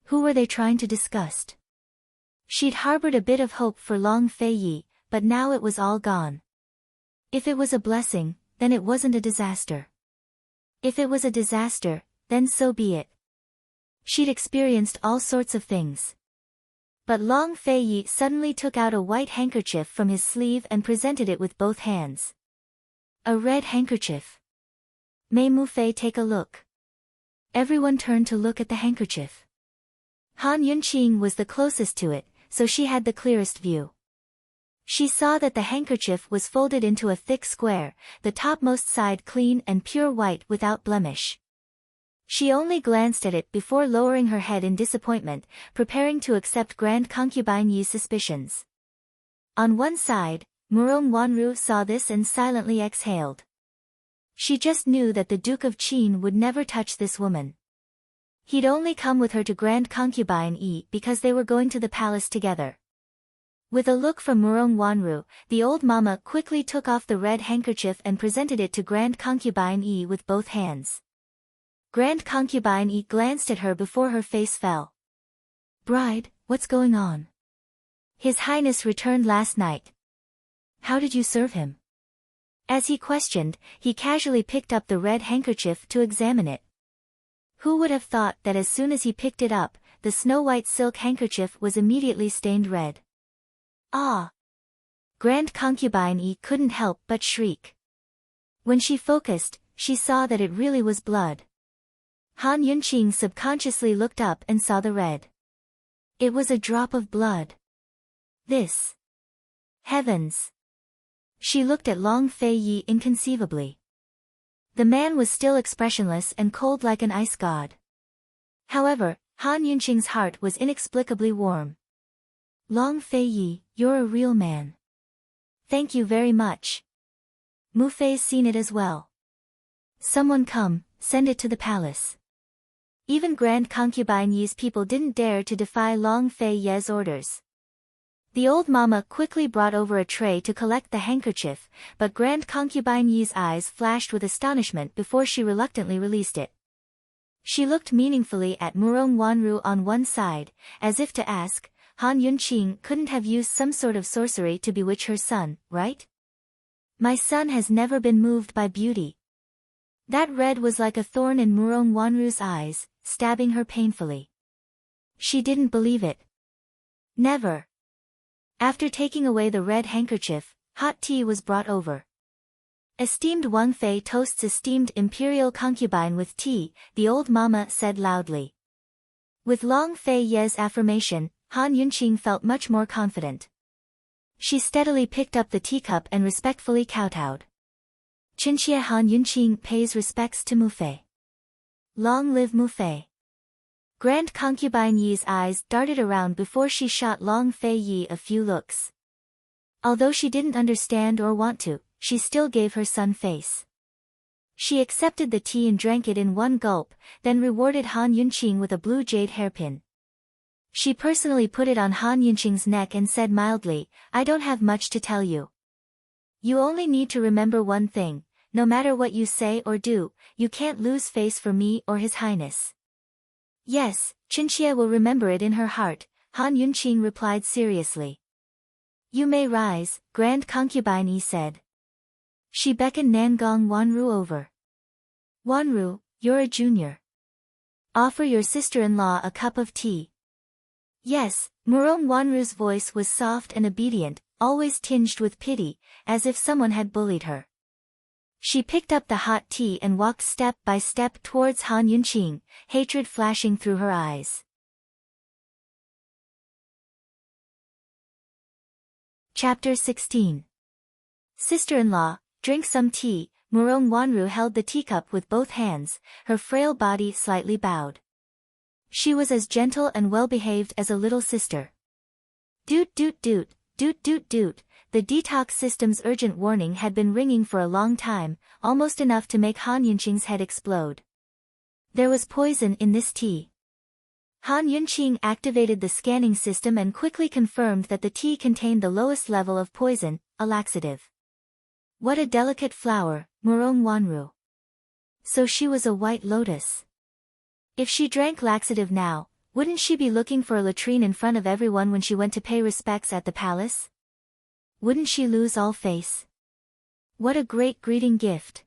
Speaker 1: Who were they trying to disgust? She'd harbored a bit of hope for Long Fei Yi, but now it was all gone. If it was a blessing, then it wasn't a disaster. If it was a disaster, then so be it. She'd experienced all sorts of things. But Long Fei Yi suddenly took out a white handkerchief from his sleeve and presented it with both hands. A red handkerchief. May Mu Fei take a look? Everyone turned to look at the handkerchief. Han Yunqing was the closest to it, so she had the clearest view. She saw that the handkerchief was folded into a thick square, the topmost side clean and pure white without blemish. She only glanced at it before lowering her head in disappointment, preparing to accept Grand Concubine Yi's suspicions. On one side, Murong Wanru saw this and silently exhaled. She just knew that the Duke of Qin would never touch this woman. He'd only come with her to Grand Concubine Yi because they were going to the palace together. With a look from Murong Wanru, the old mama quickly took off the red handkerchief and presented it to Grand Concubine Yi with both hands. Grand Concubine Yi glanced at her before her face fell. Bride, what's going on? His Highness returned last night. How did you serve him? As he questioned, he casually picked up the red handkerchief to examine it. Who would have thought that as soon as he picked it up, the snow-white silk handkerchief was immediately stained red? Ah! Grand Concubine Yi couldn't help but shriek. When she focused, she saw that it really was blood. Han Yunqing subconsciously looked up and saw the red. It was a drop of blood. This. Heavens! She looked at Long Fei Yi inconceivably. The man was still expressionless and cold like an ice god. However, Han Yunqing's heart was inexplicably warm. Long Fei Yi, you're a real man. Thank you very much. Mu Fei's seen it as well. Someone come, send it to the palace. Even Grand Concubine Yi's people didn't dare to defy Long Fei Yi's orders. The old mama quickly brought over a tray to collect the handkerchief, but Grand Concubine Yi's eyes flashed with astonishment before she reluctantly released it. She looked meaningfully at Murong Wanru on one side, as if to ask, Han Yunqing couldn't have used some sort of sorcery to bewitch her son, right? My son has never been moved by beauty. That red was like a thorn in Murong Wanru's eyes, stabbing her painfully. She didn't believe it. Never. After taking away the red handkerchief, hot tea was brought over. Esteemed Wang Fei toasts esteemed imperial concubine with tea, the old mama said loudly. With Long Fei Yi's affirmation, Han Yunqing felt much more confident. She steadily picked up the teacup and respectfully kowtowed. Qinxie Han Yunqing pays respects to Mu Fei. Long live Mu Fei. Grand Concubine Yi's eyes darted around before she shot Long Fei Yi a few looks. Although she didn't understand or want to, she still gave her son face. She accepted the tea and drank it in one gulp, then rewarded Han Yunqing with a blue jade hairpin. She personally put it on Han Yunqing's neck and said mildly, I don't have much to tell you. You only need to remember one thing, no matter what you say or do, you can't lose face for me or His Highness. Yes, Qinxie will remember it in her heart, Han Yunqing replied seriously. You may rise, Grand Concubine Yi said. She beckoned Nangong Wanru over. Wanru, you're a junior. Offer your sister-in-law a cup of tea. Yes, Murong Wanru's voice was soft and obedient, always tinged with pity, as if someone had bullied her. She picked up the hot tea and walked step by step towards Han Yunqing, hatred flashing through her eyes. Chapter 16. Sister-in-law, drink some tea. Murong Wanru held the teacup with both hands, her frail body slightly bowed. She was as gentle and well-behaved as a little sister. Doot doot doot, doot doot doot. The detox system's urgent warning had been ringing for a long time, almost enough to make Han Yunqing's head explode. There was poison in this tea. Han Yunqing activated the scanning system and quickly confirmed that the tea contained the lowest level of poison, a laxative. What a delicate flower, Murong Wanru. So she was a white lotus. If she drank laxative now, wouldn't she be looking for a latrine in front of everyone when she went to pay respects at the palace? Wouldn't she lose all face? What a great greeting gift.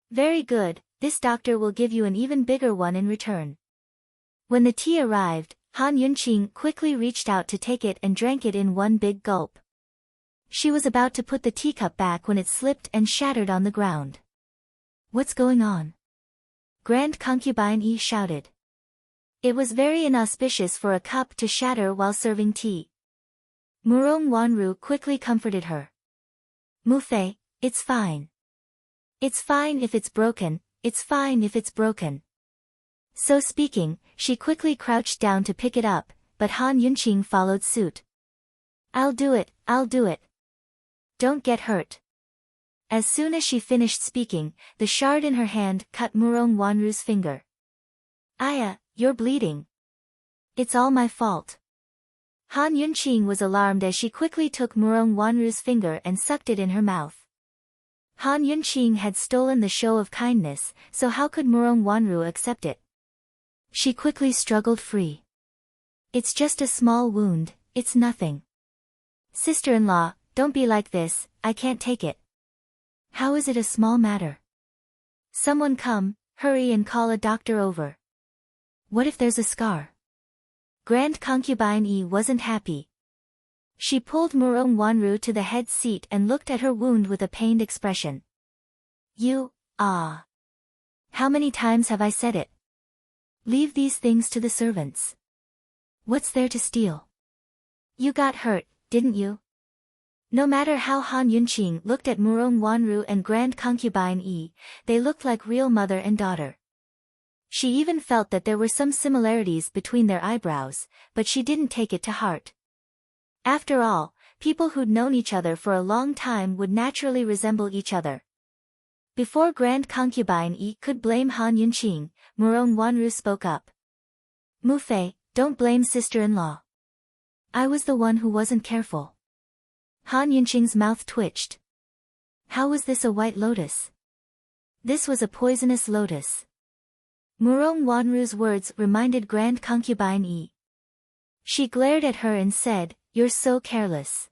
Speaker 1: Very good, this doctor will give you an even bigger one in return. When the tea arrived, Han Yunqing quickly reached out to take it and drank it in one big gulp. She was about to put the teacup back when it slipped and shattered on the ground. What's going on? Grand Concubine Yi shouted. It was very inauspicious for a cup to shatter while serving tea. Murong Wanru quickly comforted her. Mu Fei, it's fine. It's fine if it's broken, it's fine if it's broken. So speaking, she quickly crouched down to pick it up, but Han Yunqing followed suit. I'll do it, I'll do it. Don't get hurt. As soon as she finished speaking, the shard in her hand cut Murong Wanru's finger. Aya, you're bleeding. It's all my fault. Han Yunqing was alarmed as she quickly took Murong Wanru's finger and sucked it in her mouth. Han Yunqing had stolen the show of kindness, so how could Murong Wanru accept it? She quickly struggled free. It's just a small wound, it's nothing. Sister-in-law, don't be like this, I can't take it. How is it a small matter? Someone come, hurry and call a doctor over. What if there's a scar? Grand Concubine Yi wasn't happy. She pulled Murong Wanru to the head seat and looked at her wound with a pained expression. How many times have I said it? Leave these things to the servants. What's there to steal? You got hurt, didn't you? No matter how Han Yunqing looked at Murong Wanru and Grand Concubine Yi, they looked like real mother and daughter. She even felt that there were some similarities between their eyebrows, but she didn't take it to heart. After all, people who'd known each other for a long time would naturally resemble each other. Before Grand Concubine Yi could blame Han Yunqing, Murong Wanru spoke up. Mu Fei, don't blame sister-in-law. I was the one who wasn't careful. Han Yunqing's mouth twitched. How was this a white lotus? This was a poisonous lotus. Murong Wanru's words reminded Grand Concubine Yi. She glared at her and said, You're so careless.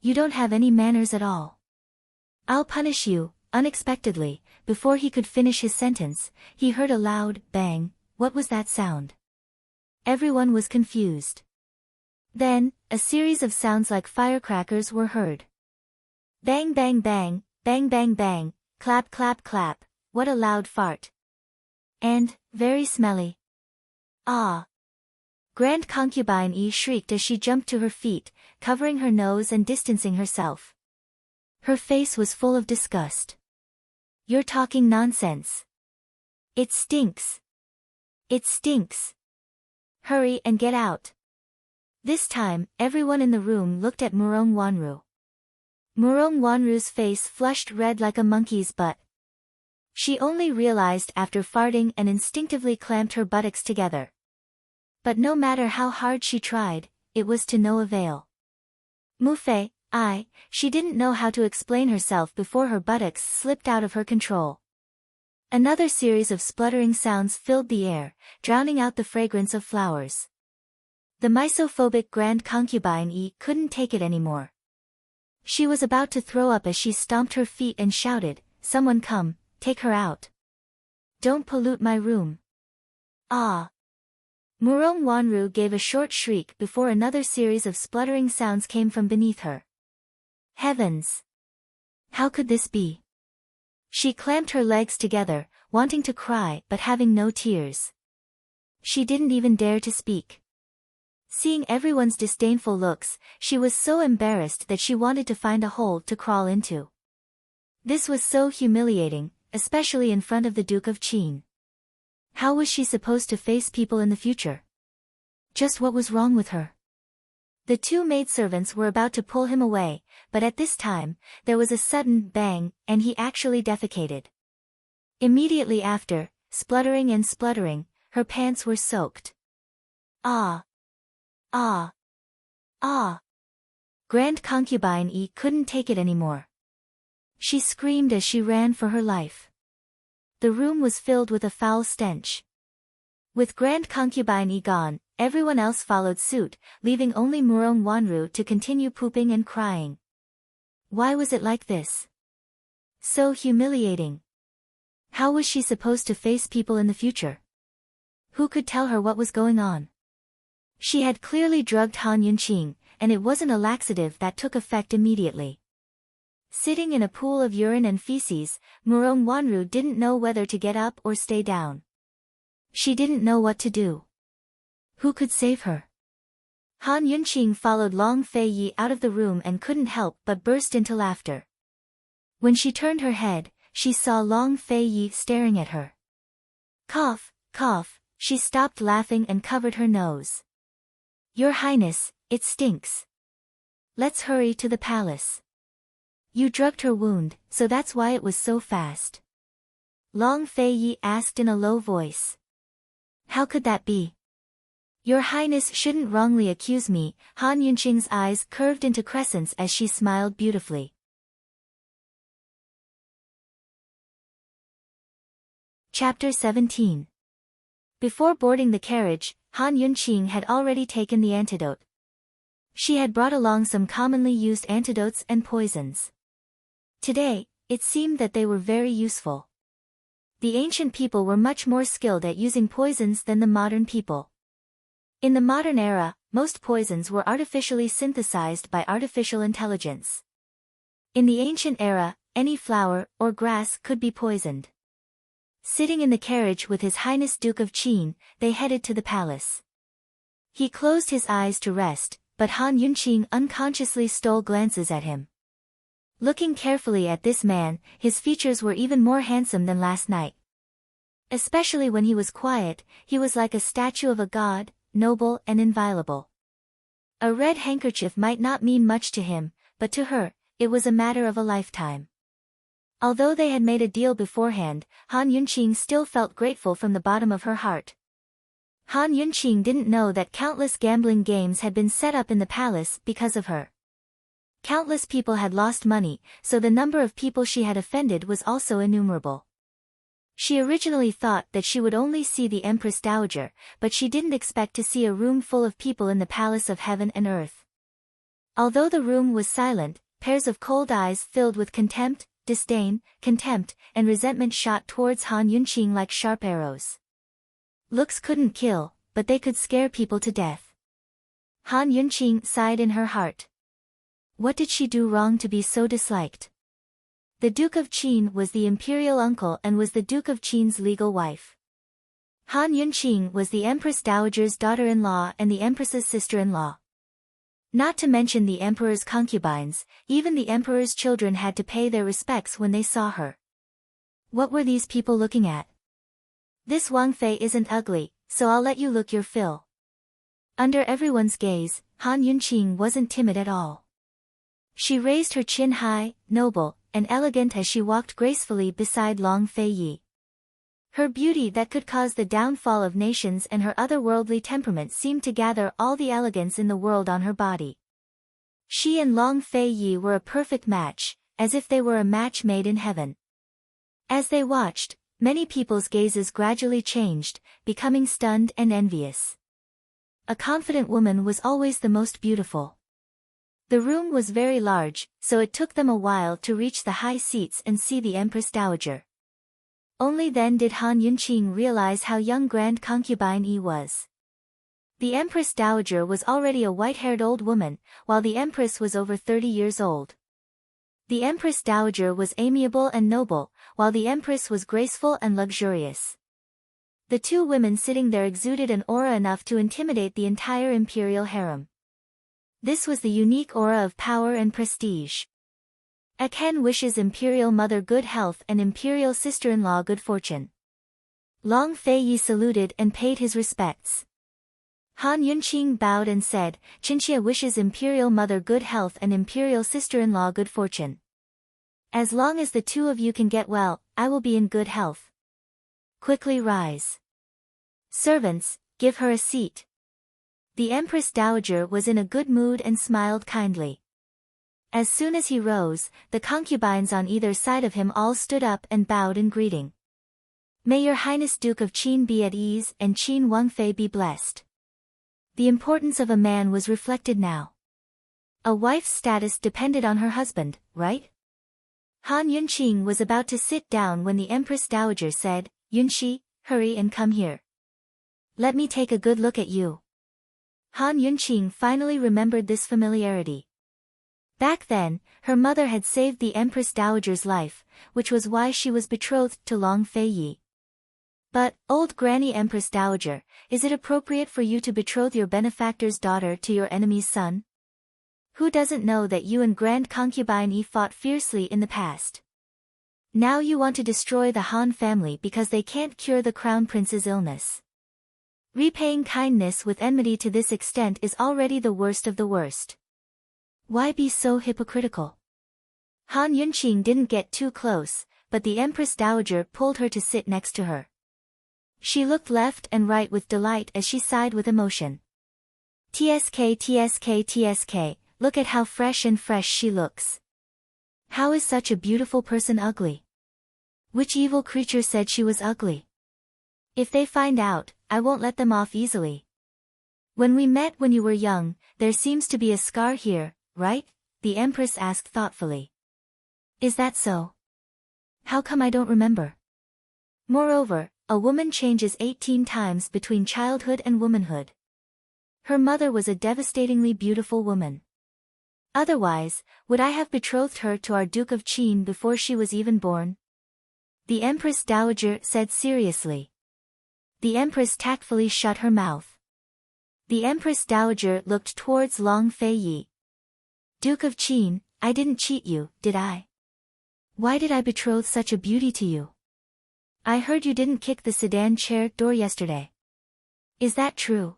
Speaker 1: You don't have any manners at all. I'll punish you. Unexpectedly, before he could finish his sentence, he heard a loud bang. What was that sound? Everyone was confused. Then, a series of sounds like firecrackers were heard. Bang bang bang, bang bang bang, clap clap clap, what a loud fart. And, very smelly. Ah! Grand Concubine Yi shrieked as she jumped to her feet, covering her nose and distancing herself. Her face was full of disgust. You're talking nonsense. It stinks. It stinks. Hurry and get out. This time, everyone in the room looked at Murong Wanru. Murong Wanru's face flushed red like a monkey's butt. She only realized after farting and instinctively clamped her buttocks together. But no matter how hard she tried, it was to no avail. Mu Fei, she didn't know how to explain herself before her buttocks slipped out of her control. Another series of spluttering sounds filled the air, drowning out the fragrance of flowers. The misophobic Grand Concubine Yi couldn't take it anymore. She was about to throw up as she stomped her feet and shouted, Someone come, take her out. Don't pollute my room. Ah! Murong Wanru gave a short shriek before another series of spluttering sounds came from beneath her. Heavens! How could this be? She clamped her legs together, wanting to cry but having no tears. She didn't even dare to speak. Seeing everyone's disdainful looks, she was so embarrassed that she wanted to find a hole to crawl into. This was so humiliating, especially in front of the Duke of Qin. How was she supposed to face people in the future? Just what was wrong with her? The two maidservants were about to pull him away, but at this time, there was a sudden bang, and he actually defecated. Immediately after, spluttering and spluttering, her pants were soaked. Ah! Ah! Ah! Grand concubine E couldn't take it anymore. She screamed as she ran for her life. The room was filled with a foul stench. With Grand concubine E gone, everyone else followed suit, leaving only Murong Wanru to continue pooping and crying. Why was it like this? So humiliating. How was she supposed to face people in the future? Who could tell her what was going on? She had clearly drugged Han Yunqing, and it wasn't a laxative that took effect immediately. Sitting in a pool of urine and feces, Murong Wanru didn't know whether to get up or stay down. She didn't know what to do. Who could save her? Han Yunqing followed Long Fei Yi out of the room and couldn't help but burst into laughter. When she turned her head, she saw Long Fei Yi staring at her. Cough, cough, she stopped laughing and covered her nose. Your Highness, it stinks. Let's hurry to the palace. You drugged her wound, so that's why it was so fast. Long Fei Yi asked in a low voice. How could that be? Your Highness shouldn't wrongly accuse me. Han Yunqing's eyes curved into crescents as she smiled beautifully. Chapter 17. Before boarding the carriage, Han Yunqing had already taken the antidote. She had brought along some commonly used antidotes and poisons. Today, it seemed that they were very useful. The ancient people were much more skilled at using poisons than the modern people. In the modern era, most poisons were artificially synthesized by artificial intelligence. In the ancient era, any flower or grass could be poisoned. Sitting in the carriage with His Highness Duke of Qin, they headed to the palace. He closed his eyes to rest, but Han Yunqing unconsciously stole glances at him. Looking carefully at this man, his features were even more handsome than last night. Especially when he was quiet, he was like a statue of a god, noble and inviolable. A red handkerchief might not mean much to him, but to her, it was a matter of a lifetime. Although they had made a deal beforehand, Han Yunqing still felt grateful from the bottom of her heart. Han Yunqing didn't know that countless gambling games had been set up in the palace because of her. Countless people had lost money, so the number of people she had offended was also innumerable. She originally thought that she would only see the Empress Dowager, but she didn't expect to see a room full of people in the palace of heaven and earth. Although the room was silent, pairs of cold eyes filled with contempt, disdain, contempt, and resentment shot towards Han Yunqing like sharp arrows. Looks couldn't kill, but they could scare people to death. Han Yunqing sighed in her heart. What did she do wrong to be so disliked? The Duke of Qin was the imperial uncle and was the Duke of Qin's legal wife. Han Yunqing was the Empress Dowager's daughter-in-law and the Empress's sister-in-law. Not to mention the emperor's concubines, even the emperor's children had to pay their respects when they saw her. What were these people looking at? This Wang Fei isn't ugly, so I'll let you look your fill. Under everyone's gaze, Han Yunqing wasn't timid at all. She raised her chin high, noble, and elegant as she walked gracefully beside Long Fei Yi. Her beauty that could cause the downfall of nations and her otherworldly temperament seemed to gather all the elegance in the world on her body. She and Long Fei Yi were a perfect match, as if they were a match made in heaven. As they watched, many people's gazes gradually changed, becoming stunned and envious. A confident woman was always the most beautiful. The room was very large, so it took them a while to reach the high seats and see the Empress Dowager. Only then did Han Yunqing realize how young Grand Concubine Yi was. The Empress Dowager was already a white-haired old woman, while the Empress was over 30 years old. The Empress Dowager was amiable and noble, while the Empress was graceful and luxurious. The two women sitting there exuded an aura enough to intimidate the entire imperial harem. This was the unique aura of power and prestige. Aken wishes Imperial Mother good health and Imperial Sister-in-law good fortune. Long Fei Yi saluted and paid his respects. Han Yunqing bowed and said, Chinchia wishes Imperial Mother good health and Imperial Sister-in-law good fortune. As long as the two of you can get well, I will be in good health. Quickly rise. Servants, give her a seat. The Empress Dowager was in a good mood and smiled kindly. As soon as he rose, the concubines on either side of him all stood up and bowed in greeting. May your Highness Duke of Qin be at ease and Qin Wangfei be blessed. The importance of a man was reflected now. A wife's status depended on her husband, right? Han Yunqing was about to sit down when the Empress Dowager said, Yunxi, hurry and come here. Let me take a good look at you. Han Yunqing finally remembered this familiarity. Back then, her mother had saved the Empress Dowager's life, which was why she was betrothed to Long Fei Yi. But, old Granny Empress Dowager, is it appropriate for you to betroth your benefactor's daughter to your enemy's son? Who doesn't know that you and Grand Concubine Yi fought fiercely in the past? Now you want to destroy the Han family because they can't cure the Crown Prince's illness. Repaying kindness with enmity to this extent is already the worst of the worst. Why be so hypocritical? Han Yunqing didn't get too close, but the Empress Dowager pulled her to sit next to her. She looked left and right with delight as she sighed with emotion. TSK TSK TSK, look at how fresh she looks. How is such a beautiful person ugly? Which evil creature said she was ugly? If they find out, I won't let them off easily. When we met when you were young, there seems to be a scar here, right? The Empress asked thoughtfully. Is that so? How come I don't remember? Moreover, a woman changes 18 times between childhood and womanhood. Her mother was a devastatingly beautiful woman. Otherwise, would I have betrothed her to our Duke of Qin before she was even born? The Empress Dowager said seriously. The Empress tactfully shut her mouth. The Empress Dowager looked towards Long Fei Yi. Duke of Qin, I didn't cheat you, did I? Why did I betroth such a beauty to you? I heard you didn't kick the sedan chair door yesterday. Is that true?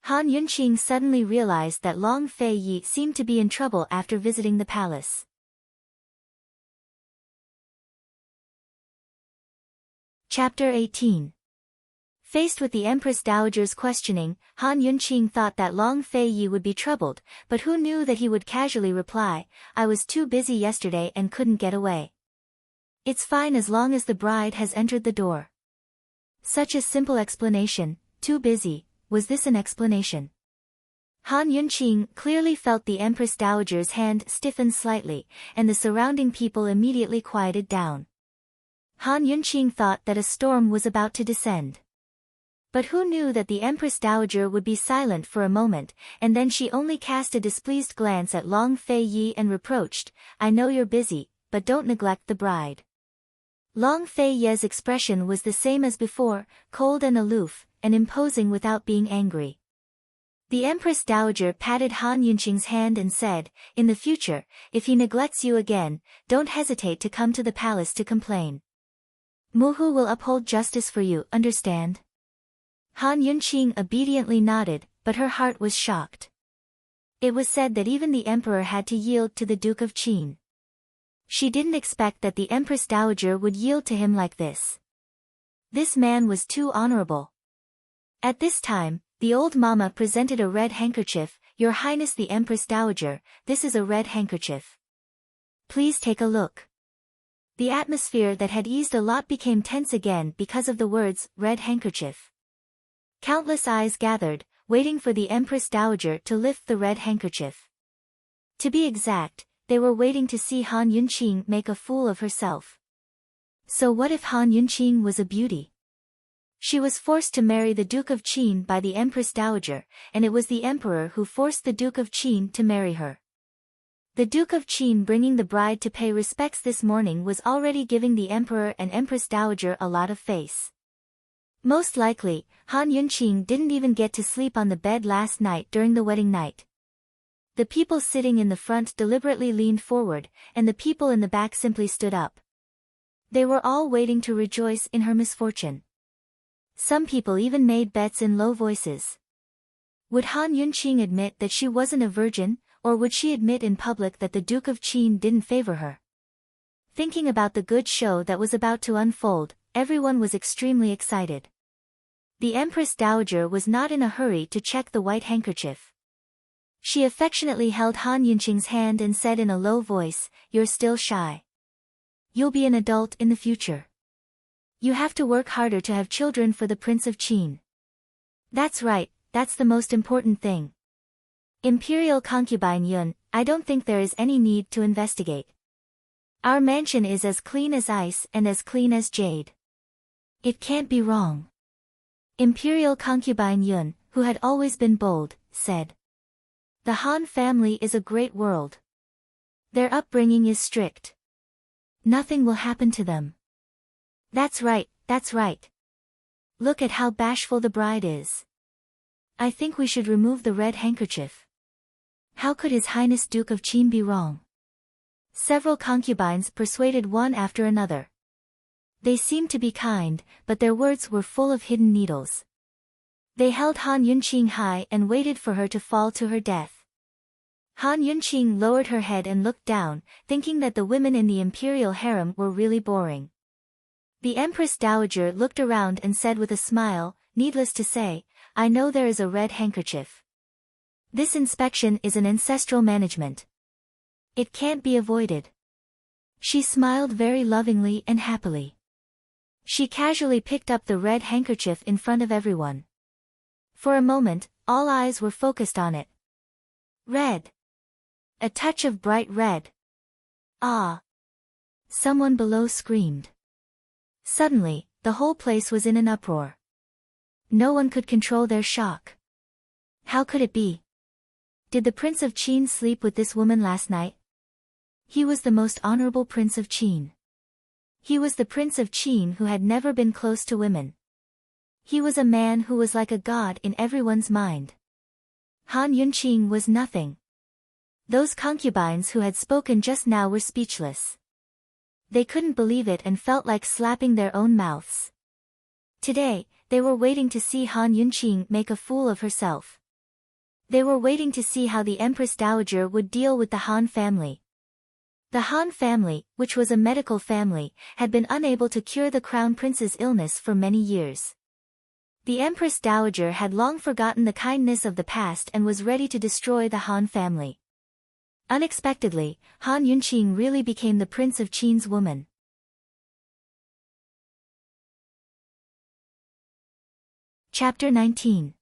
Speaker 1: Han Yunqing suddenly realized that Long Fei Yi seemed to be in trouble after visiting the palace. Chapter 18. Faced with the Empress Dowager's questioning, Han Yunqing thought that Long Fei Yi would be troubled, but who knew that he would casually reply, I was too busy yesterday and couldn't get away. It's fine as long as the bride has entered the door. Such a simple explanation, too busy, was this an explanation? Han Yunqing clearly felt the Empress Dowager's hand stiffen slightly, and the surrounding people immediately quieted down. Han Yunqing thought that a storm was about to descend. But who knew that the Empress Dowager would be silent for a moment, and then she only cast a displeased glance at Long Fei Yi and reproached, I know you're busy, but don't neglect the bride. Long Fei Yi's expression was the same as before, cold and aloof, and imposing without being angry. The Empress Dowager patted Han Yunqing's hand and said, in the future, if he neglects you again, don't hesitate to come to the palace to complain. Muhu will uphold justice for you, understand? Han Yunqing obediently nodded, but her heart was shocked. It was said that even the emperor had to yield to the Duke of Qin. She didn't expect that the Empress Dowager would yield to him like this. This man was too honorable. At this time, the old mama presented a red handkerchief, Your Highness the Empress Dowager, this is a red handkerchief. Please take a look. The atmosphere that had eased a lot became tense again because of the words, red handkerchief. Countless eyes gathered, waiting for the Empress Dowager to lift the red handkerchief. To be exact, they were waiting to see Han Yunqing make a fool of herself. So what if Han Yunqing was a beauty? She was forced to marry the Duke of Qin by the Empress Dowager, and it was the Emperor who forced the Duke of Qin to marry her. The Duke of Qin bringing the bride to pay respects this morning was already giving the Emperor and Empress Dowager a lot of face. Most likely, Han Yunqing didn't even get to sleep on the bed last night during the wedding night. The people sitting in the front deliberately leaned forward, and the people in the back simply stood up. They were all waiting to rejoice in her misfortune. Some people even made bets in low voices. Would Han Yunqing admit that she wasn't a virgin, or would she admit in public that the Duke of Qin didn't favor her? Thinking about the good show that was about to unfold, everyone was extremely excited. The Empress Dowager was not in a hurry to check the white handkerchief. She affectionately held Han Yunqing's hand and said in a low voice, "You're still shy. You'll be an adult in the future. You have to work harder to have children for the Prince of Qin." "That's right, that's the most important thing. Imperial concubine Yun, I don't think there is any need to investigate. Our mansion is as clean as ice and as clean as jade. It can't be wrong." Imperial concubine Yun, who had always been bold, said. "The Han family is a great world. Their upbringing is strict. Nothing will happen to them." That's right, that's right. Look at how bashful the bride is. I think we should remove the red handkerchief. How could His Highness Duke of Qin be wrong?" Several concubines persuaded one after another. They seemed to be kind, but their words were full of hidden needles. They held Han Yunqing high and waited for her to fall to her death. Han Yunqing lowered her head and looked down, thinking that the women in the imperial harem were really boring. The Empress Dowager looked around and said with a smile, "Needless to say, I know there is a red handkerchief. This inspection is an ancestral management. It can't be avoided." She smiled very lovingly and happily. She casually picked up the red handkerchief in front of everyone. For a moment, all eyes were focused on it. Red. A touch of bright red. Ah! Someone below screamed. Suddenly, the whole place was in an uproar. No one could control their shock. How could it be? Did the Prince of Qin sleep with this woman last night? He was the most honorable Prince of Qin. He was the Prince of Qin who had never been close to women. He was a man who was like a god in everyone's mind. Han Yunqing was nothing. Those concubines who had spoken just now were speechless. They couldn't believe it and felt like slapping their own mouths. Today, they were waiting to see Han Yunqing make a fool of herself. They were waiting to see how the Empress Dowager would deal with the Han family. The Han family, which was a medical family, had been unable to cure the Crown Prince's illness for many years. The Empress Dowager had long forgotten the kindness of the past and was ready to destroy the Han family. Unexpectedly, Han Yunqing really became the Prince of Qin's woman. Chapter 19.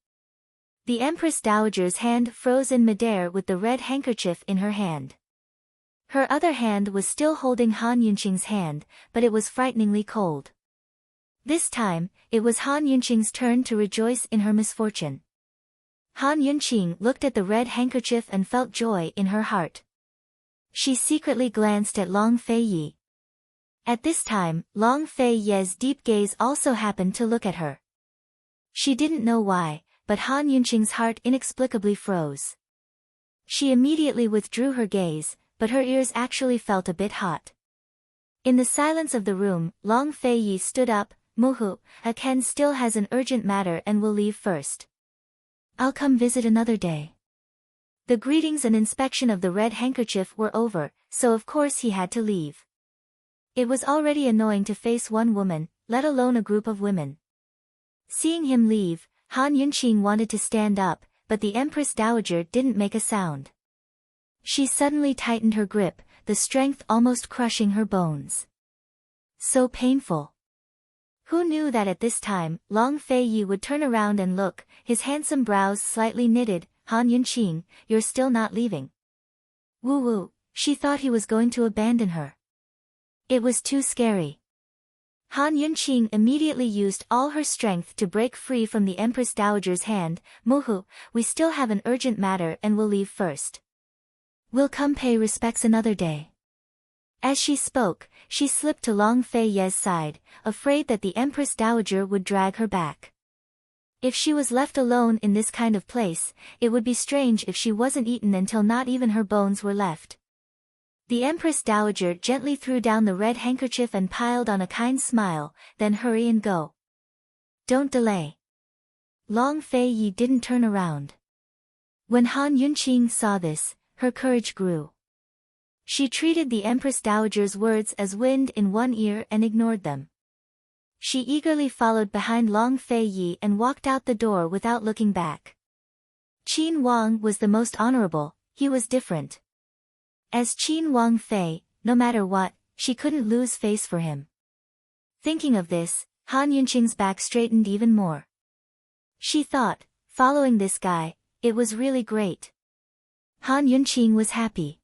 Speaker 1: The Empress Dowager's hand froze in midair with the red handkerchief in her hand. Her other hand was still holding Han Yunqing's hand, but it was frighteningly cold. This time, it was Han Yunqing's turn to rejoice in her misfortune. Han Yunqing looked at the red handkerchief and felt joy in her heart. She secretly glanced at Long Fei Yi. At this time, Long Fei Yi's deep gaze also happened to look at her. She didn't know why, but Han Yunqing's heart inexplicably froze. She immediately withdrew her gaze, but her ears actually felt a bit hot. In the silence of the room, Long Fei Yi stood up. "Muhu, Ken still has an urgent matter and will leave first. I'll come visit another day." The greetings and inspection of the red handkerchief were over, so of course he had to leave. It was already annoying to face one woman, let alone a group of women. Seeing him leave, Han Yunqing wanted to stand up, but the Empress Dowager didn't make a sound. She suddenly tightened her grip, the strength almost crushing her bones. So painful. Who knew that at this time, Long Fei Yi would turn around and look, his handsome brows slightly knitted. "Han Yunqing, you're still not leaving." Woo-woo, she thought he was going to abandon her. It was too scary. Han Yunqing immediately used all her strength to break free from the Empress Dowager's hand. "Muhu, we still have an urgent matter and will leave first. We'll come pay respects another day." As she spoke, she slipped to Long Fei Yi's side, afraid that the Empress Dowager would drag her back. If she was left alone in this kind of place, it would be strange if she wasn't eaten until not even her bones were left. The Empress Dowager gently threw down the red handkerchief and piled on a kind smile, "Then hurry and go. Don't delay." Long Fei Yi didn't turn around. When Han Yunqing saw this, her courage grew. She treated the Empress Dowager's words as wind in one ear and ignored them. She eagerly followed behind Long Fei Yi and walked out the door without looking back. Qin Wang was the most honorable, he was different. As Qin Wang Fei, no matter what, she couldn't lose face for him. Thinking of this, Han Yunqing's back straightened even more. She thought, following this guy, it was really great. Han Yunqing was happy.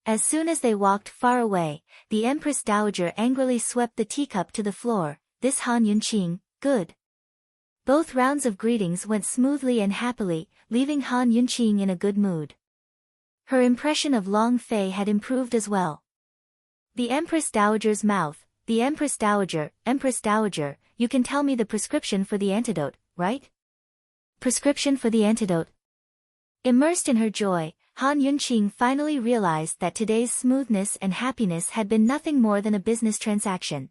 Speaker 1: As soon as they walked far away, the Empress Dowager angrily swept the teacup to the floor. This Han Yunqing, good. Both rounds of greetings went smoothly and happily, leaving Han Yunqing in a good mood. Her impression of Long Fei had improved as well. The Empress Dowager's mouth, the Empress Dowager, you can tell me the prescription for the antidote, right? Prescription for the antidote. Immersed in her joy, Han Yunqing finally realized that today's smoothness and happiness had been nothing more than a business transaction.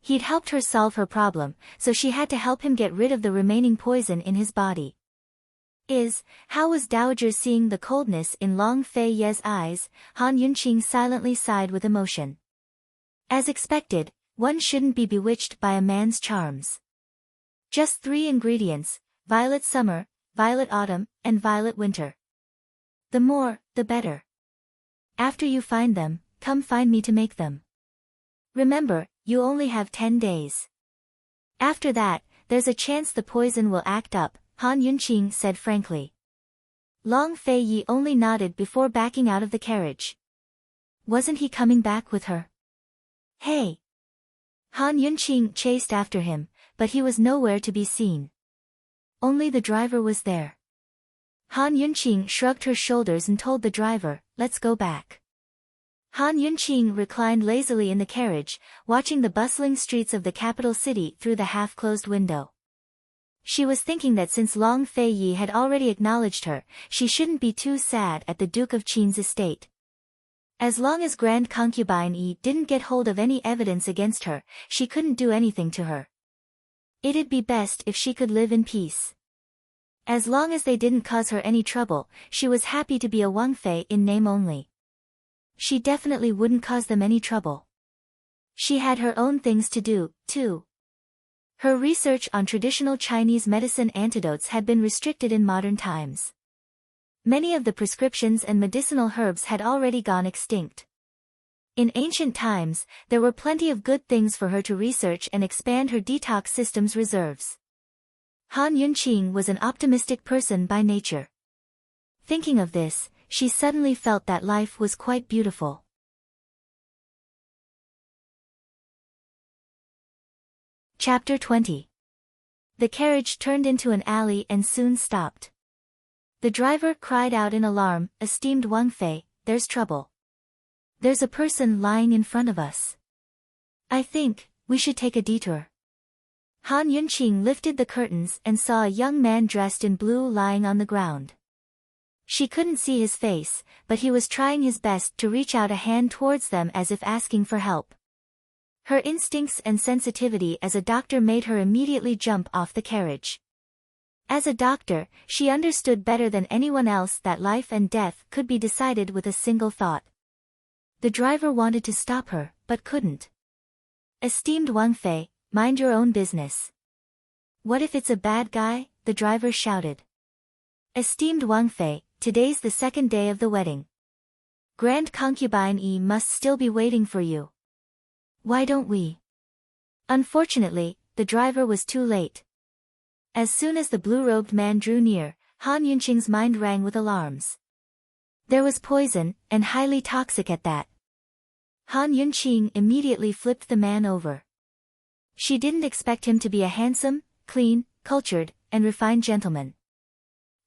Speaker 1: He'd helped her solve her problem, so she had to help him get rid of the remaining poison in his body. How was Dowager seeing the coldness in Long Fei Ye's eyes? Han Yunqing silently sighed with emotion. As expected, one shouldn't be bewitched by a man's charms. Just 3 ingredients, violet summer, violet autumn, and violet winter. The more, the better. After you find them, come find me to make them. Remember, you only have 10 days. After that, there's a chance the poison will act up, Han Yunqing said frankly. Long Fei Yi only nodded before backing out of the carriage. Wasn't he coming back with her? Hey! Han Yunqing chased after him, but he was nowhere to be seen. Only the driver was there. Han Yunqing shrugged her shoulders and told the driver, let's go back. Han Yunqing reclined lazily in the carriage, watching the bustling streets of the capital city through the half-closed window. She was thinking that since Long Fei Yi had already acknowledged her, she shouldn't be too sad at the Duke of Qin's estate. As long as Grand Concubine Yi didn't get hold of any evidence against her, she couldn't do anything to her. It'd be best if she could live in peace. As long as they didn't cause her any trouble, she was happy to be a Wang Fei in name only. She definitely wouldn't cause them any trouble. She had her own things to do, too. Her research on traditional Chinese medicine antidotes had been restricted in modern times. Many of the prescriptions and medicinal herbs had already gone extinct. In ancient times, there were plenty of good things for her to research and expand her detox system's reserves. Han Yunqing was an optimistic person by nature. Thinking of this, she suddenly felt that life was quite beautiful. Chapter 20. The carriage turned into an alley and soon stopped. The driver cried out in alarm, "Esteemed Wang Fei, there's trouble. There's a person lying in front of us. I think we should take a detour." Han Yunqing lifted the curtains and saw a young man dressed in blue lying on the ground. She couldn't see his face, but he was trying his best to reach out a hand towards them as if asking for help. Her instincts and sensitivity as a doctor made her immediately jump off the carriage. As a doctor, she understood better than anyone else that life and death could be decided with a single thought. The driver wanted to stop her, but couldn't. "Esteemed Wang Fei, mind your own business." "What if it's a bad guy?" the driver shouted. "Esteemed Wang Fei, today's the 2nd day of the wedding. Grand Concubine Yi must still be waiting for you. Why don't we?" Unfortunately, the driver was too late. As soon as the blue-robed man drew near, Han Yunqing's mind rang with alarms. There was poison, and highly toxic at that. Han Yunqing immediately flipped the man over. She didn't expect him to be a handsome, clean, cultured, and refined gentleman.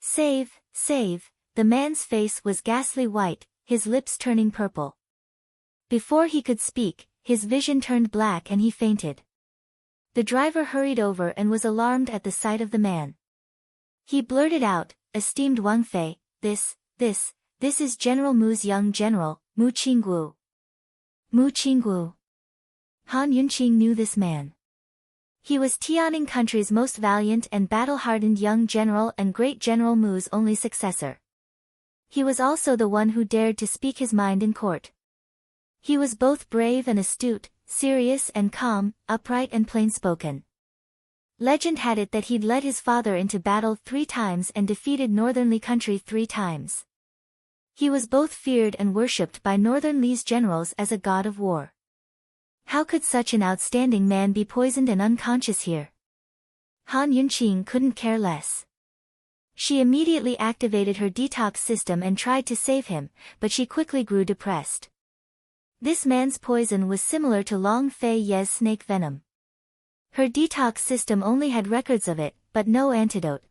Speaker 1: Save, the man's face was ghastly white, his lips turning purple. Before he could speak, his vision turned black and he fainted. The driver hurried over and was alarmed at the sight of the man. He blurted out, "Esteemed Wang Fei, this is General Mu's young general, Mu Qingguo." Mu Qingguo. Han Yunqing knew this man. He was Tianing country's most valiant and battle-hardened young general and great General Mu's only successor. He was also the one who dared to speak his mind in court. He was both brave and astute, serious and calm, upright and plain-spoken. Legend had it that he'd led his father into battle 3 times and defeated Northern Li country 3 times. He was both feared and worshipped by Northern Li's generals as a god of war. How could such an outstanding man be poisoned and unconscious here? Han Yunqing couldn't care less. She immediately activated her detox system and tried to save him, but she quickly grew depressed. This man's poison was similar to Long Fei Ye's snake venom. Her detox system only had records of it, but no antidote.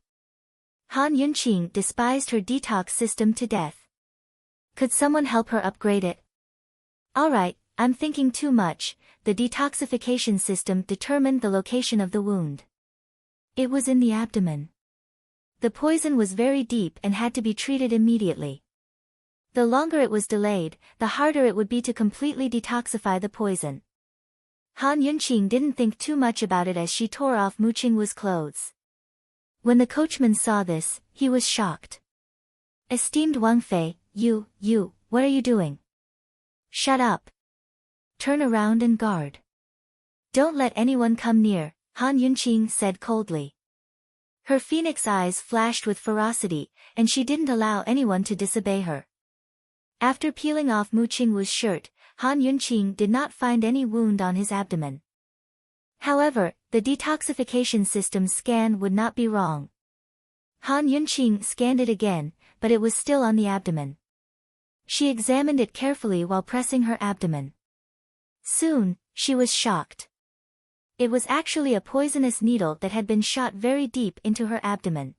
Speaker 1: Han Yunqing despised her detox system to death. Could someone help her upgrade it? Alright, I'm thinking too much. The detoxification system determined the location of the wound. It was in the abdomen. The poison was very deep and had to be treated immediately. The longer it was delayed, the harder it would be to completely detoxify the poison. Han Yunqing didn't think too much about it as she tore off Mu Qingwu's clothes. When the coachman saw this, he was shocked. Esteemed Wang Fei, you, what are you doing? Shut up. Turn around and guard. Don't let anyone come near, Han Yunqing said coldly. Her phoenix eyes flashed with ferocity, and she didn't allow anyone to disobey her. After peeling off Mu Qingwu's shirt, Han Yunqing did not find any wound on his abdomen. However, the detoxification system scan would not be wrong. Han Yunqing scanned it again, but it was still on the abdomen. She examined it carefully while pressing her abdomen. Soon, she was shocked. It was actually a poisonous needle that had been shot very deep into her abdomen.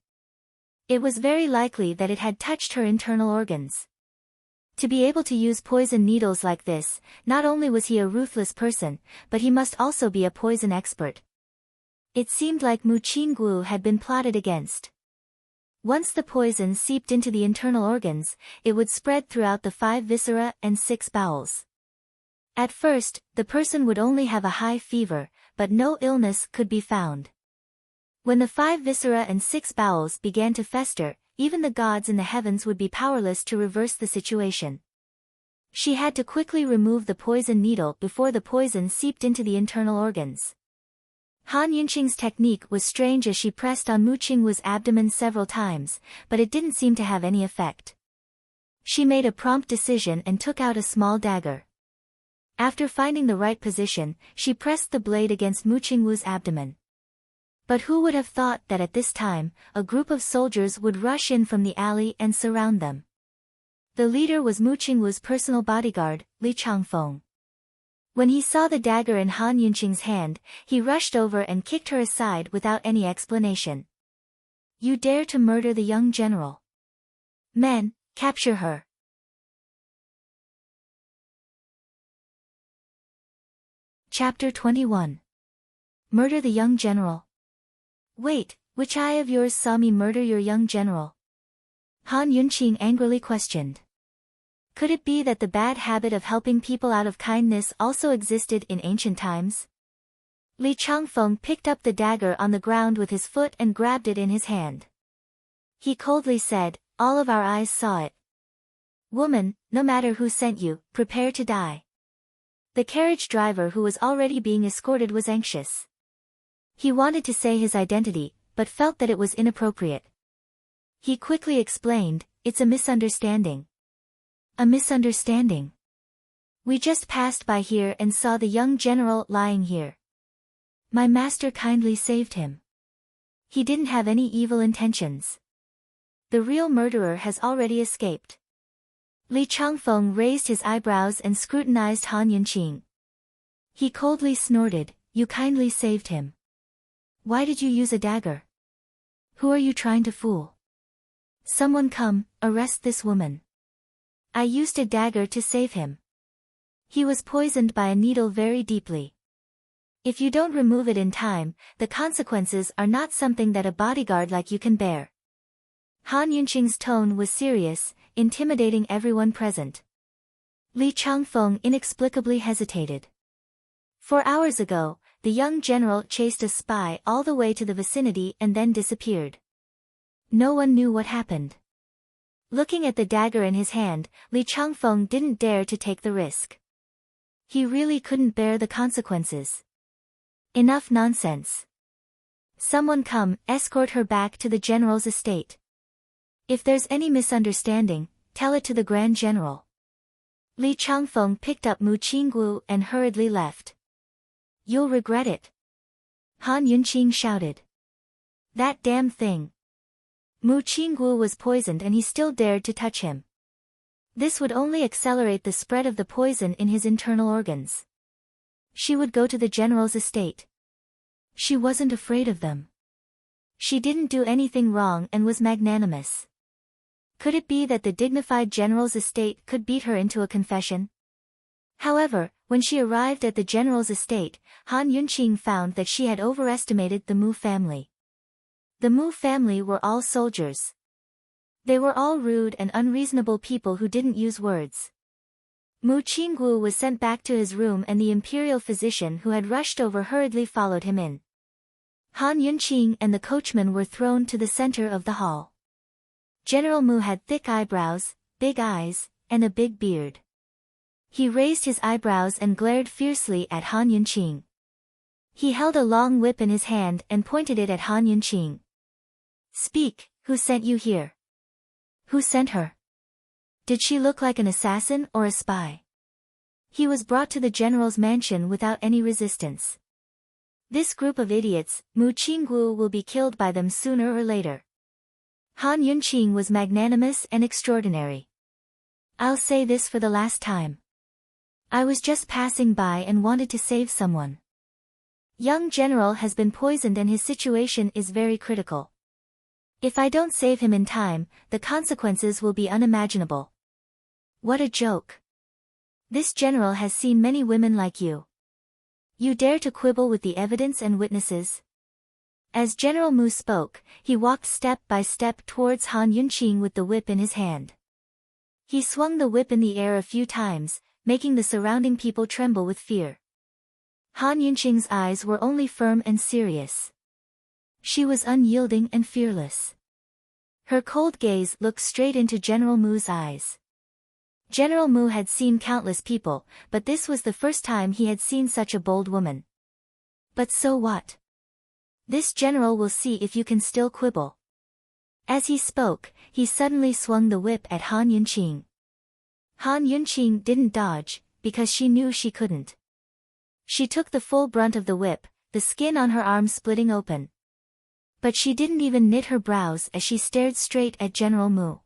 Speaker 1: It was very likely that it had touched her internal organs. To be able to use poison needles like this, not only was he a ruthless person, but he must also be a poison expert. It seemed like Mu Qingwu had been plotted against. Once the poison seeped into the internal organs, it would spread throughout the 5 viscera and 6 bowels. At first, the person would only have a high fever, but no illness could be found. When the 5 viscera and 6 bowels began to fester, even the gods in the heavens would be powerless to reverse the situation. She had to quickly remove the poison needle before the poison seeped into the internal organs. Han Yunqing's technique was strange as she pressed on Mu Qingwu's abdomen several times, but it didn't seem to have any effect. She made a prompt decision and took out a small dagger. After finding the right position, she pressed the blade against Mu Qingwu's abdomen. But who would have thought that at this time, a group of soldiers would rush in from the alley and surround them. The leader was Mu Qingwu's personal bodyguard, Li Changfeng. When he saw the dagger in Han Yunqing's hand, he rushed over and kicked her aside without any explanation. You dare to murder the young general? Men, capture her. Chapter 21. Murder the young general. Wait, which eye of yours saw me murder your young general? Han Yunqing angrily questioned. Could it be that the bad habit of helping people out of kindness also existed in ancient times? Li Changfeng picked up the dagger on the ground with his foot and grabbed it in his hand. He coldly said, all of our eyes saw it. Woman, no matter who sent you, prepare to die. The carriage driver who was already being escorted was anxious. He wanted to say his identity, but felt that it was inappropriate. He quickly explained, it's a misunderstanding. A misunderstanding. We just passed by here and saw the young general lying here. My master kindly saved him. He didn't have any evil intentions. The real murderer has already escaped. Li Changfeng raised his eyebrows and scrutinized Han Yunqing. He coldly snorted, you kindly saved him. Why did you use a dagger? Who are you trying to fool? Someone come, arrest this woman. I used a dagger to save him. He was poisoned by a needle very deeply. If you don't remove it in time, the consequences are not something that a bodyguard like you can bear. Han Yunqing's tone was serious, intimidating everyone present. Li Changfeng inexplicably hesitated. 4 hours ago, the young general chased a spy all the way to the vicinity and then disappeared. No one knew what happened. Looking at the dagger in his hand, Li Changfeng didn't dare to take the risk. He really couldn't bear the consequences. Enough nonsense. Someone come, escort her back to the general's estate. If there's any misunderstanding, tell it to the Grand General. Li Changfeng picked up Mu Qinggu and hurriedly left. You'll regret it. Han Yunqing shouted. That damn thing. Mu Qinggu was poisoned and he still dared to touch him. This would only accelerate the spread of the poison in his internal organs. She would go to the general's estate. She wasn't afraid of them. She didn't do anything wrong and was magnanimous. Could it be that the dignified general's estate could beat her into a confession? However, when she arrived at the general's estate, Han Yunqing found that she had overestimated the Mu family. The Mu family were all soldiers. They were all rude and unreasonable people who didn't use words. Mu Qinggu was sent back to his room and the imperial physician who had rushed over hurriedly followed him in. Han Yunqing and the coachman were thrown to the center of the hall. General Mu had thick eyebrows, big eyes, and a big beard. He raised his eyebrows and glared fiercely at Han Yunqing. He held a long whip in his hand and pointed it at Han Yunqing. Speak, who sent you here? Who sent her? Did she look like an assassin or a spy? He was brought to the general's mansion without any resistance. This group of idiots, Mu Qinggu will be killed by them sooner or later. Han Yunqing was magnanimous and extraordinary. I'll say this for the last time. I was just passing by and wanted to save someone. Young general has been poisoned and his situation is very critical. If I don't save him in time, the consequences will be unimaginable. What a joke. This general has seen many women like you. You dare to quibble with the evidence and witnesses? As General Mu spoke, he walked step by step towards Han Yunqing with the whip in his hand. He swung the whip in the air a few times, making the surrounding people tremble with fear. Han Yunqing's eyes were only firm and serious. She was unyielding and fearless. Her cold gaze looked straight into General Mu's eyes. General Mu had seen countless people, but this was the first time he had seen such a bold woman. But so what? This general will see if you can still quibble. As he spoke, he suddenly swung the whip at Han Yunqing. Han Yunqing didn't dodge, because she knew she couldn't. She took the full brunt of the whip, the skin on her arm splitting open. But she didn't even knit her brows as she stared straight at General Mu.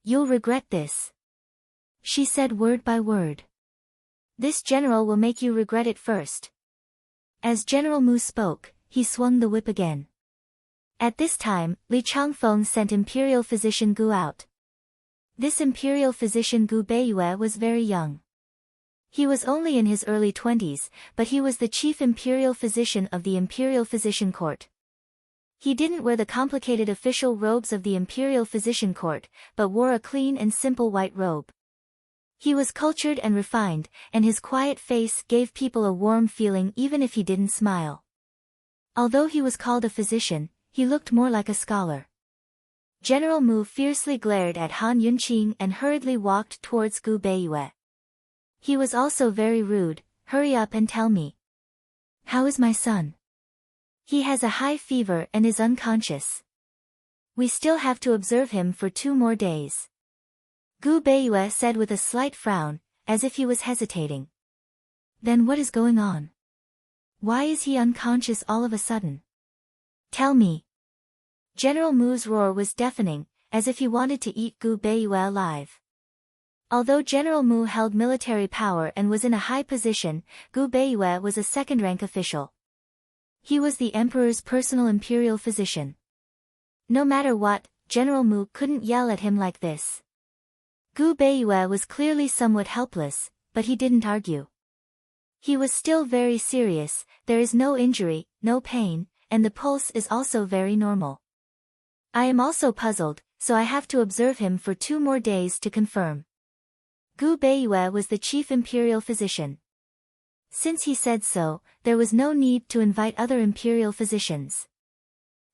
Speaker 1: You'll regret this. She said word by word. This general will make you regret it first. As General Mu spoke, he swung the whip again. At this time, Li Changfeng sent Imperial Physician Gu out. This Imperial Physician Gu Beiyue was very young. He was only in his early 20s, but he was the chief Imperial Physician of the Imperial Physician Court. He didn't wear the complicated official robes of the Imperial Physician Court, but wore a clean and simple white robe. He was cultured and refined, and his quiet face gave people a warm feeling even if he didn't smile. Although he was called a physician, he looked more like a scholar. General Mu fiercely glared at Han Yunqing and hurriedly walked towards Gu Beiyue. He was also very rude. Hurry up and tell me. How is my son? He has a high fever and is unconscious. We still have to observe him for 2 more days. Gu Beiyue said with a slight frown, as if he was hesitating. Then what is going on? Why is he unconscious all of a sudden? Tell me. General Mu's roar was deafening, as if he wanted to eat Gu Beiyue alive. Although General Mu held military power and was in a high position, Gu Beiyue was a second-rank official. He was the emperor's personal imperial physician. No matter what, General Mu couldn't yell at him like this. Gu Beiyue was clearly somewhat helpless, but he didn't argue. He was still very serious. There is no injury, no pain, and the pulse is also very normal. I am also puzzled, so I have to observe him for 2 more days to confirm. Gu Beiyue was the chief imperial physician. Since he said so, there was no need to invite other imperial physicians.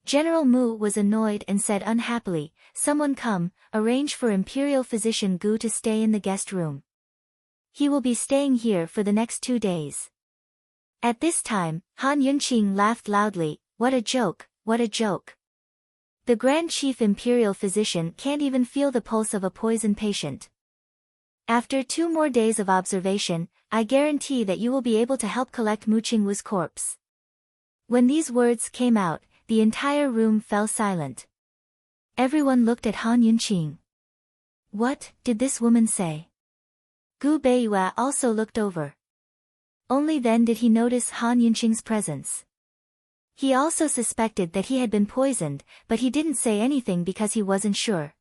Speaker 1: General Mu was annoyed and said unhappily, "Someone come, arrange for Imperial Physician Gu to stay in the guest room. He will be staying here for the next 2 days." At this time, Han Yunqing laughed loudly. "What a joke, what a joke. The Grand Chief Imperial Physician can't even feel the pulse of a poison patient. After 2 more days of observation, I guarantee that you will be able to help collect Mu Qingwu's corpse." When these words came out, the entire room fell silent. Everyone looked at Han Yunqing. What did this woman say? Gu Beiyue also looked over. Only then did he notice Han Yunqing's presence. He also suspected that he had been poisoned, but he didn't say anything because he wasn't sure.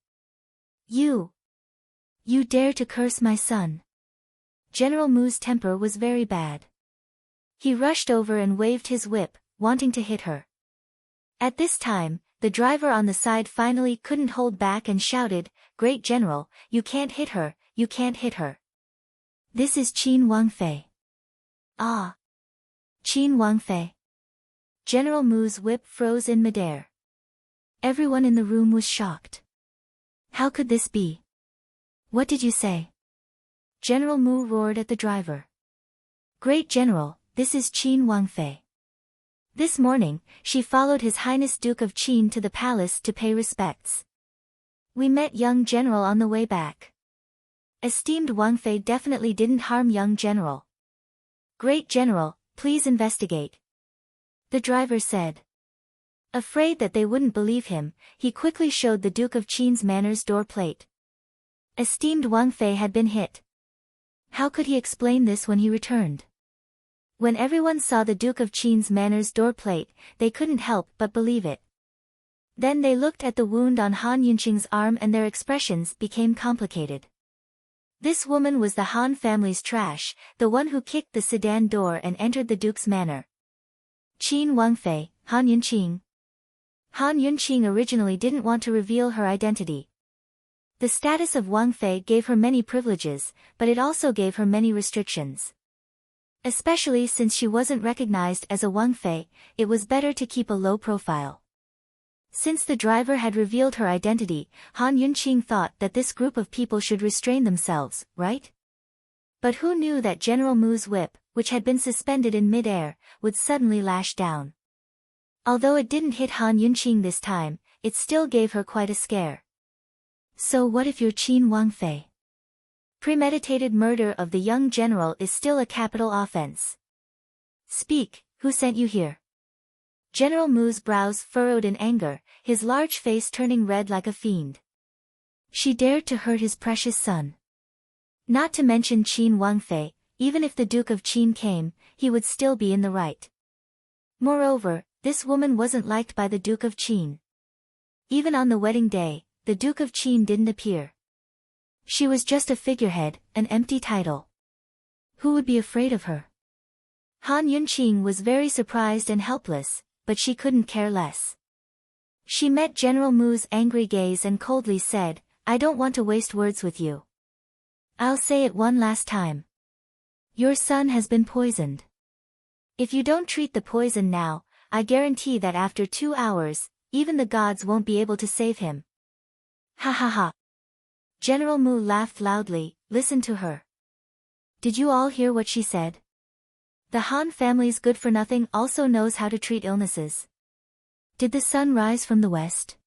Speaker 1: You dare to curse my son." General Mu's temper was very bad. He rushed over and waved his whip, wanting to hit her. At this time, the driver on the side finally couldn't hold back and shouted, "Great General, you can't hit her, you can't hit her. This is Qin Wangfei." "Ah! Qin Wangfei." General Mu's whip froze in midair. Everyone in the room was shocked. How could this be? "What did you say?" General Mu roared at the driver. "Great General, this is Qin Wangfei. This morning, she followed His Highness Duke of Qin to the palace to pay respects. We met young General on the way back. Esteemed Wangfei definitely didn't harm young General. Great General, please investigate," the driver said. Afraid that they wouldn't believe him, he quickly showed the Duke of Qin's manners door plate. Esteemed Wangfei had been hit. How could he explain this when he returned? When everyone saw the Duke of Qin's manners door plate, they couldn't help but believe it. Then they looked at the wound on Han Yunqing's arm and their expressions became complicated. This woman was the Han family's trash, the one who kicked the sedan door and entered the Duke's manor. Qin Wangfei, Han Yunqing. Han Yunqing originally didn't want to reveal her identity. The status of Wangfei gave her many privileges, but it also gave her many restrictions. Especially since she wasn't recognized as a Wangfei, it was better to keep a low profile. Since the driver had revealed her identity, Han Yunqing thought that this group of people should restrain themselves, right? But who knew that General Mu's whip, which had been suspended in mid-air, would suddenly lash down. Although it didn't hit Han Yunqing this time, it still gave her quite a scare. So what if you're Qin Wangfei? Premeditated murder of the young general is still a capital offense. Speak, who sent you here? General Mu's brows furrowed in anger, his large face turning red like a fiend. She dared to hurt his precious son. Not to mention Qin Wangfei, even if the Duke of Qin came, he would still be in the right. Moreover, this woman wasn't liked by the Duke of Qin. Even on the wedding day, the Duke of Qin didn't appear. She was just a figurehead, an empty title. Who would be afraid of her? Han Yunqing was very surprised and helpless, but she couldn't care less. She met General Mu's angry gaze and coldly said, "I don't want to waste words with you. I'll say it one last time. Your son has been poisoned. If you don't treat the poison now, I guarantee that after 2 hours, even the gods won't be able to save him." Ha ha ha. General Mu laughed loudly. Listen to her. Did you all hear what she said? The Han family's good-for-nothing also knows how to treat illnesses. Did the sun rise from the west?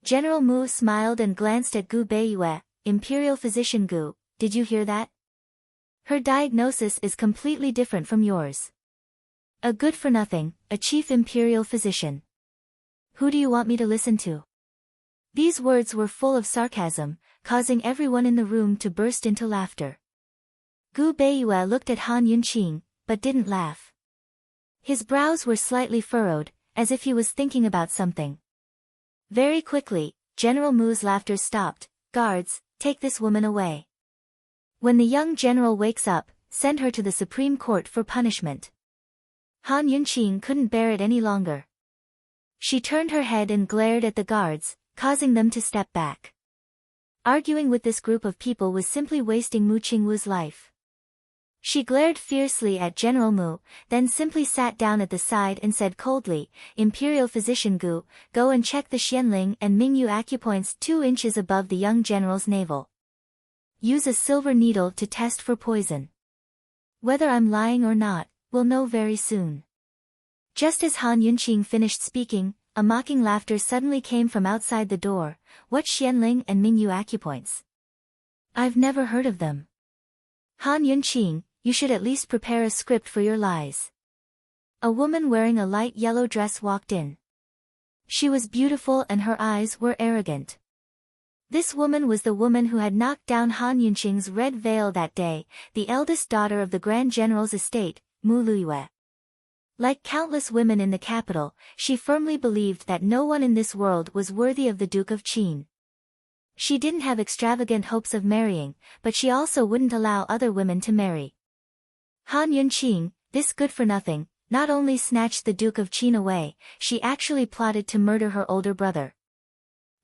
Speaker 1: General Mu smiled and glanced at Gu Beiyue, Imperial Physician Gu, did you hear that? Her diagnosis is completely different from yours. A good-for-nothing, a chief imperial physician. Who do you want me to listen to? These words were full of sarcasm, causing everyone in the room to burst into laughter. Gu Beiyue looked at Han Yunqing, but didn't laugh. His brows were slightly furrowed, as if he was thinking about something. Very quickly, General Mu's laughter stopped. Guards, take this woman away. When the young general wakes up, send her to the Supreme Court for punishment. Han Yunqing couldn't bear it any longer. She turned her head and glared at the guards, causing them to step back. Arguing with this group of people was simply wasting Mu Qingwu's life. She glared fiercely at General Mu, then simply sat down at the side and said coldly, Imperial Physician Gu, go and check the Xianling and Mingyu acupoints 2 inches above the young general's navel. Use a silver needle to test for poison. Whether I'm lying or not, we'll know very soon. Just as Han Yunqing finished speaking, a mocking laughter suddenly came from outside the door. What Xianling and Mingyu acupoints? I've never heard of them. Han Yunqing, you should at least prepare a script for your lies. A woman wearing a light yellow dress walked in. She was beautiful and her eyes were arrogant. This woman was the woman who had knocked down Han Yunqing's red veil that day, the eldest daughter of the Grand General's estate, Mu Luiyue. Like countless women in the capital, she firmly believed that no one in this world was worthy of the Duke of Qin. She didn't have extravagant hopes of marrying, but she also wouldn't allow other women to marry. Han Yunqing, this good-for-nothing, not only snatched the Duke of Qin away, she actually plotted to murder her older brother.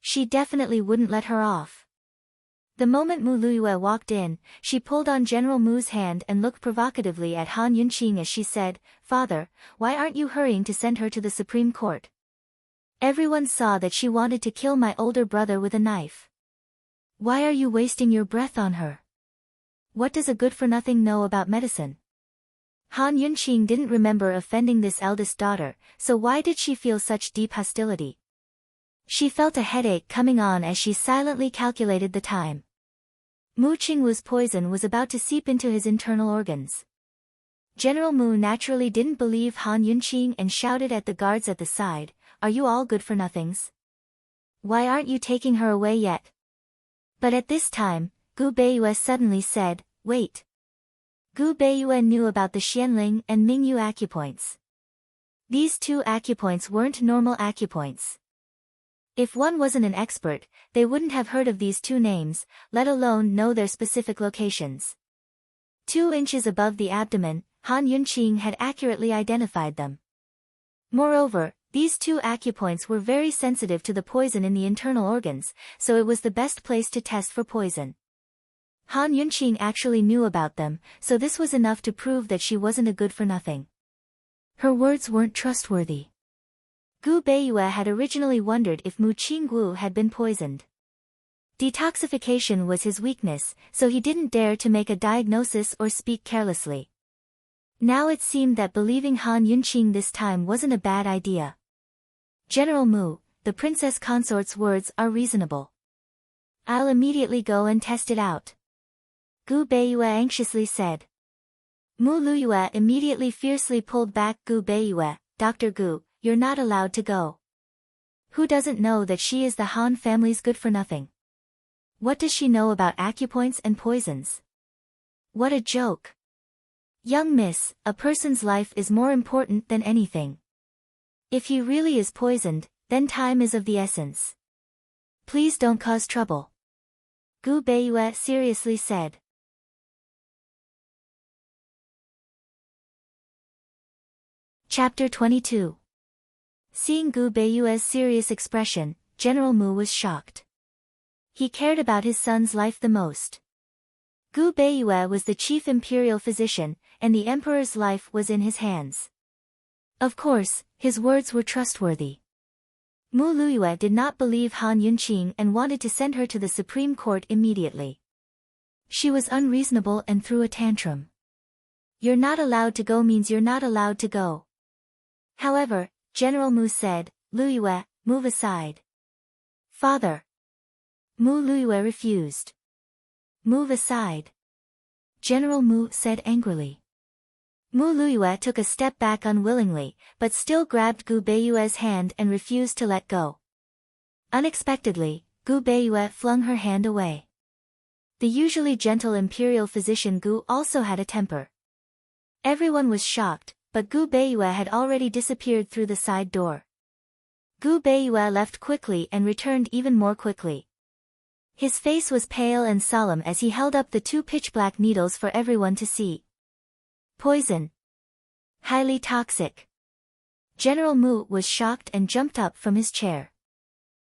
Speaker 1: She definitely wouldn't let her off. The moment Mu Luiyue walked in, she pulled on General Mu's hand and looked provocatively at Han Yunqing as she said, Father, why aren't you hurrying to send her to the Supreme Court? Everyone saw that she wanted to kill my older brother with a knife. Why are you wasting your breath on her? What does a good-for-nothing know about medicine? Han Yunqing didn't remember offending this eldest daughter, so why did she feel such deep hostility? She felt a headache coming on as she silently calculated the time. Mu Qingwu's poison was about to seep into his internal organs. General Mu naturally didn't believe Han Yunqing and shouted at the guards at the side, Are you all good-for-nothings? Why aren't you taking her away yet? But at this time, Gu Beiyue suddenly said, Wait. Gu Beiyue knew about the Xianling and Mingyu acupoints. These 2 acupoints weren't normal acupoints. If one wasn't an expert, they wouldn't have heard of these 2 names, let alone know their specific locations. 2 inches above the abdomen, Han Yunqing had accurately identified them. Moreover, these 2 acupoints were very sensitive to the poison in the internal organs, so it was the best place to test for poison. Han Yunqing actually knew about them, so this was enough to prove that she wasn't a good-for-nothing. Her words weren't trustworthy. Gu Beiyue had originally wondered if Mu Qingwu had been poisoned. Detoxification was his weakness, so he didn't dare to make a diagnosis or speak carelessly. Now it seemed that believing Han Yunqing this time wasn't a bad idea. General Mu, the Princess Consort's words are reasonable. I'll immediately go and test it out. Gu Beiyue anxiously said. Mu Luiyue immediately fiercely pulled back Gu Beiyue, Dr. Gu, you're not allowed to go. Who doesn't know that she is the Han family's good-for-nothing? What does she know about acupoints and poisons? What a joke. Young miss, a person's life is more important than anything. If he really is poisoned, then time is of the essence. Please don't cause trouble. Gu Beiyue seriously said. Chapter 22. Seeing Gu Beiyue's serious expression, General Mu was shocked. He cared about his son's life the most. Gu Beiyue was the chief imperial physician, and the emperor's life was in his hands. Of course, his words were trustworthy. Mu Luiyue did not believe Han Yunqing and wanted to send her to the Supreme Court immediately. She was unreasonable and threw a tantrum. You're not allowed to go means you're not allowed to go. However, General Mu said, Luiyue, move aside. Father. Mu Luiyue refused. Move aside. General Mu said angrily. Mu Luiyue took a step back unwillingly, but still grabbed Gu Beiyue's hand and refused to let go. Unexpectedly, Gu Beiyue flung her hand away. The usually gentle imperial physician Gu also had a temper. Everyone was shocked, but Gu Beiyue had already disappeared through the side door. Gu Beiyue left quickly and returned even more quickly. His face was pale and solemn as he held up the 2 pitch-black needles for everyone to see. Poison. Highly toxic. General Mu was shocked and jumped up from his chair.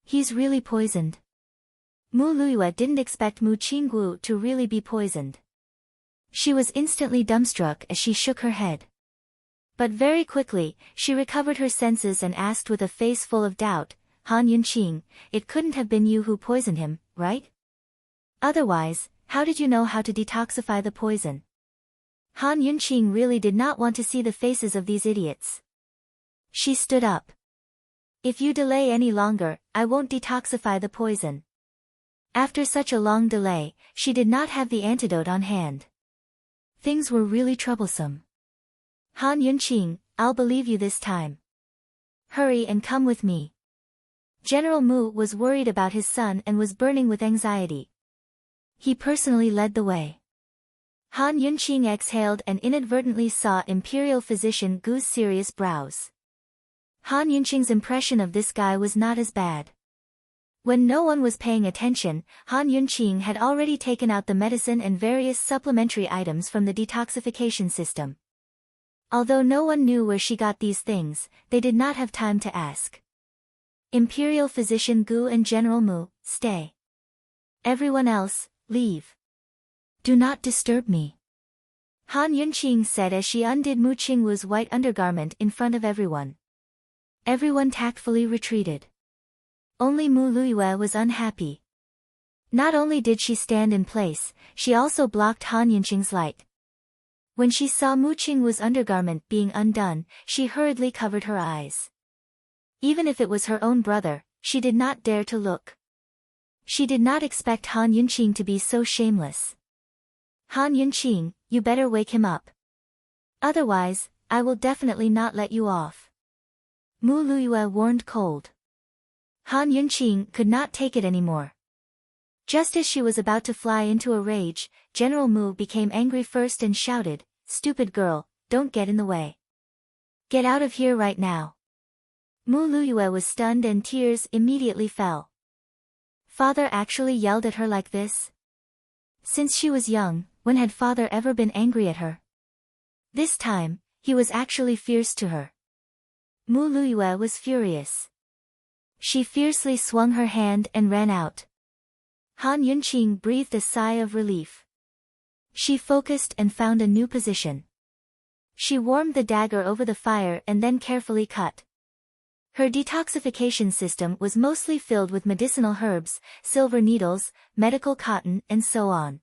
Speaker 1: He's really poisoned. Mu Luiyue didn't expect Mu Qingwu to really be poisoned. She was instantly dumbstruck as she shook her head. But very quickly, she recovered her senses and asked with a face full of doubt, Han Yunqing, it couldn't have been you who poisoned him, right? Otherwise, how did you know how to detoxify the poison? Han Yunqing really did not want to see the faces of these idiots. She stood up. If you delay any longer, I won't detoxify the poison. After such a long delay, she did not have the antidote on hand. Things were really troublesome. Han Yunqing, I'll believe you this time. Hurry and come with me. General Mu was worried about his son and was burning with anxiety. He personally led the way. Han Yunqing exhaled and inadvertently saw Imperial Physician Gu's serious brows. Han Yunqing's impression of this guy was not as bad. When no one was paying attention, Han Yunqing had already taken out the medicine and various supplementary items from the detoxification system. Although no one knew where she got these things, they did not have time to ask. Imperial Physician Gu and General Mu, stay. Everyone else, leave. Do not disturb me. Han Yunqing said as she undid Mu Qingwu's white undergarment in front of everyone. Everyone tactfully retreated. Only Mu Luiyue was unhappy. Not only did she stand in place, she also blocked Han Yunqing's light. When she saw Mu Qingwu's undergarment being undone, she hurriedly covered her eyes. Even if it was her own brother, she did not dare to look. She did not expect Han Yunqing to be so shameless. Han Yunqing, you better wake him up. Otherwise, I will definitely not let you off. Mu Luiyue warned cold. Han Yunqing could not take it anymore. Just as she was about to fly into a rage, General Mu became angry first and shouted, "Stupid girl, don't get in the way. Get out of here right now." Mu Luiyue was stunned and tears immediately fell. Father actually yelled at her like this? Since she was young, when had father ever been angry at her? This time, he was actually fierce to her. Mu Luiyue was furious. She fiercely swung her hand and ran out. Han Yunqing breathed a sigh of relief. She focused and found a new position. She warmed the dagger over the fire and then carefully cut. Her detoxification system was mostly filled with medicinal herbs, silver needles, medical cotton and so on.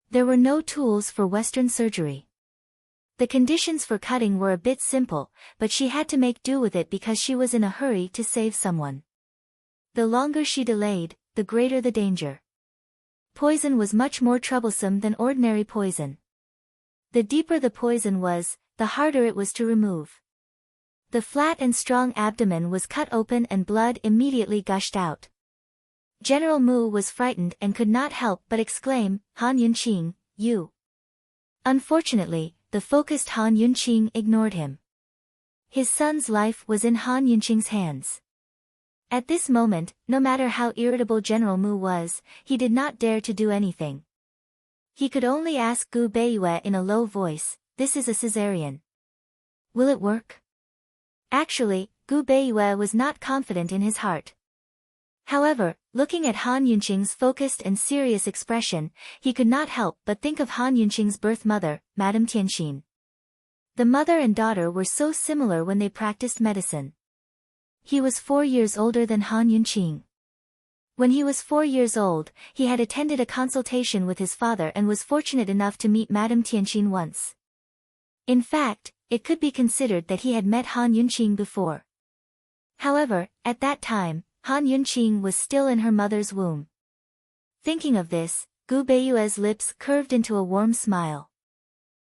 Speaker 1: There were no tools for Western surgery. The conditions for cutting were a bit simple, but she had to make do with it because she was in a hurry to save someone. The longer she delayed, the greater the danger. Poison was much more troublesome than ordinary poison. The deeper the poison was, the harder it was to remove. The flat and strong abdomen was cut open and blood immediately gushed out. General Mu was frightened and could not help but exclaim, Han Yunqing, you. Unfortunately, the focused Han Yunqing ignored him. His son's life was in Han Yunqing's hands. At this moment, no matter how irritable General Mu was, he did not dare to do anything. He could only ask Gu Beiyue in a low voice, "This is a cesarean. Will it work?" Actually, Gu Beiyue was not confident in his heart. However, looking at Han Yunqing's focused and serious expression, he could not help but think of Han Yunqing's birth mother, Madame Tianxin. The mother and daughter were so similar when they practiced medicine. He was 4 years older than Han Yunqing. When he was 4 years old, he had attended a consultation with his father and was fortunate enough to meet Madame Tianxin once. In fact, it could be considered that he had met Han Yunqing before. However, at that time, Han Yunqing was still in her mother's womb. Thinking of this, Gu Beiyue's lips curved into a warm smile.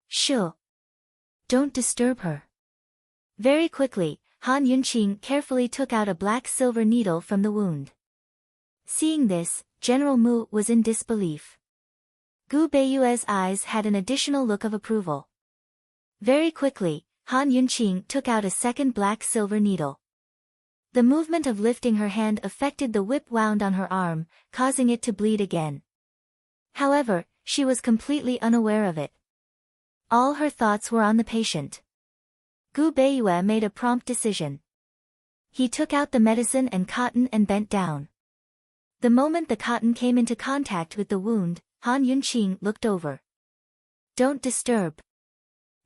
Speaker 1: Shoo! Don't disturb her. Very quickly, Han Yunqing carefully took out a black silver needle from the wound. Seeing this, General Mu was in disbelief. Gu Beiyue's eyes had an additional look of approval. Very quickly, Han Yunqing took out a second black silver needle. The movement of lifting her hand affected the whip wound on her arm, causing it to bleed again. However, she was completely unaware of it. All her thoughts were on the patient. Gu Beiyue made a prompt decision. He took out the medicine and cotton and bent down. The moment the cotton came into contact with the wound, Han Yunqing looked over. Don't disturb.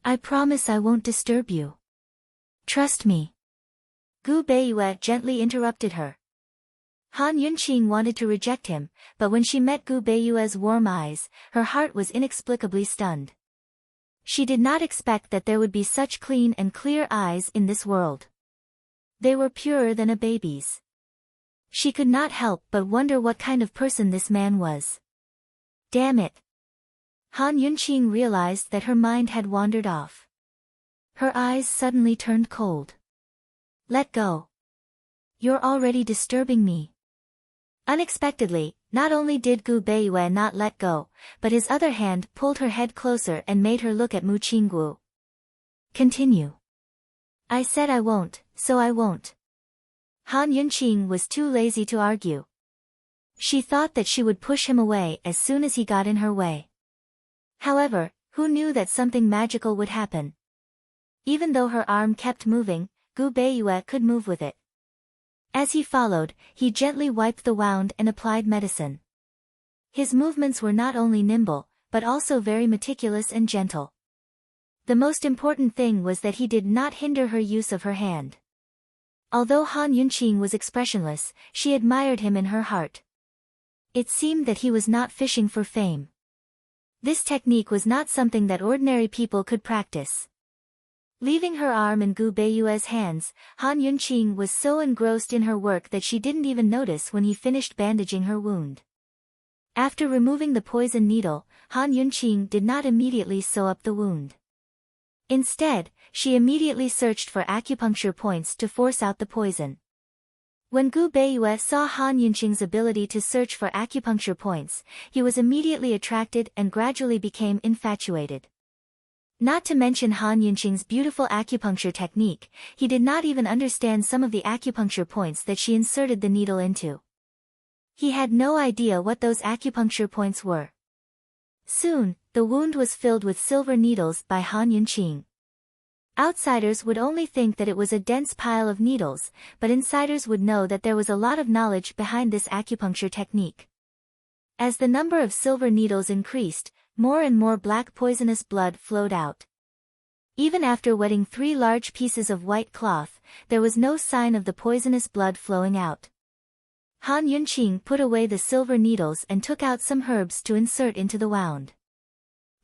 Speaker 1: I promise I won't disturb you. Trust me. Gu Beiyue gently interrupted her. Han Yunqing wanted to reject him, but when she met Gu Beiyue's warm eyes, her heart was inexplicably stunned. She did not expect that there would be such clean and clear eyes in this world. They were purer than a baby's. She could not help but wonder what kind of person this man was. Damn it. Han Yunqing realized that her mind had wandered off. Her eyes suddenly turned cold. Let go. You're already disturbing me. Unexpectedly, not only did Gu Beiyue not let go, but his other hand pulled her head closer and made her look at Mu Qinggu. Continue. I said I won't, so I won't. Han Yunqing was too lazy to argue. She thought that she would push him away as soon as he got in her way. However, who knew that something magical would happen? Even though her arm kept moving, Gu Beiyue could move with it. As he followed, he gently wiped the wound and applied medicine. His movements were not only nimble, but also very meticulous and gentle. The most important thing was that he did not hinder her use of her hand. Although Han Yunqing was expressionless, she admired him in her heart. It seemed that he was not fishing for fame. This technique was not something that ordinary people could practice. Leaving her arm in Gu Beiyue's hands, Han Yunqing was so engrossed in her work that she didn't even notice when he finished bandaging her wound. After removing the poison needle, Han Yunqing did not immediately sew up the wound. Instead, she immediately searched for acupuncture points to force out the poison. When Gu Beiyue saw Han Yunqing's ability to search for acupuncture points, he was immediately attracted and gradually became infatuated. Not to mention Han Yunqing's beautiful acupuncture technique, he did not even understand some of the acupuncture points that she inserted the needle into. He had no idea what those acupuncture points were. Soon, the wound was filled with silver needles by Han Yunqing. Outsiders would only think that it was a dense pile of needles, but insiders would know that there was a lot of knowledge behind this acupuncture technique. As the number of silver needles increased, more and more black poisonous blood flowed out. Even after wetting 3 large pieces of white cloth, there was no sign of the poisonous blood flowing out. Han Yunqing put away the silver needles and took out some herbs to insert into the wound.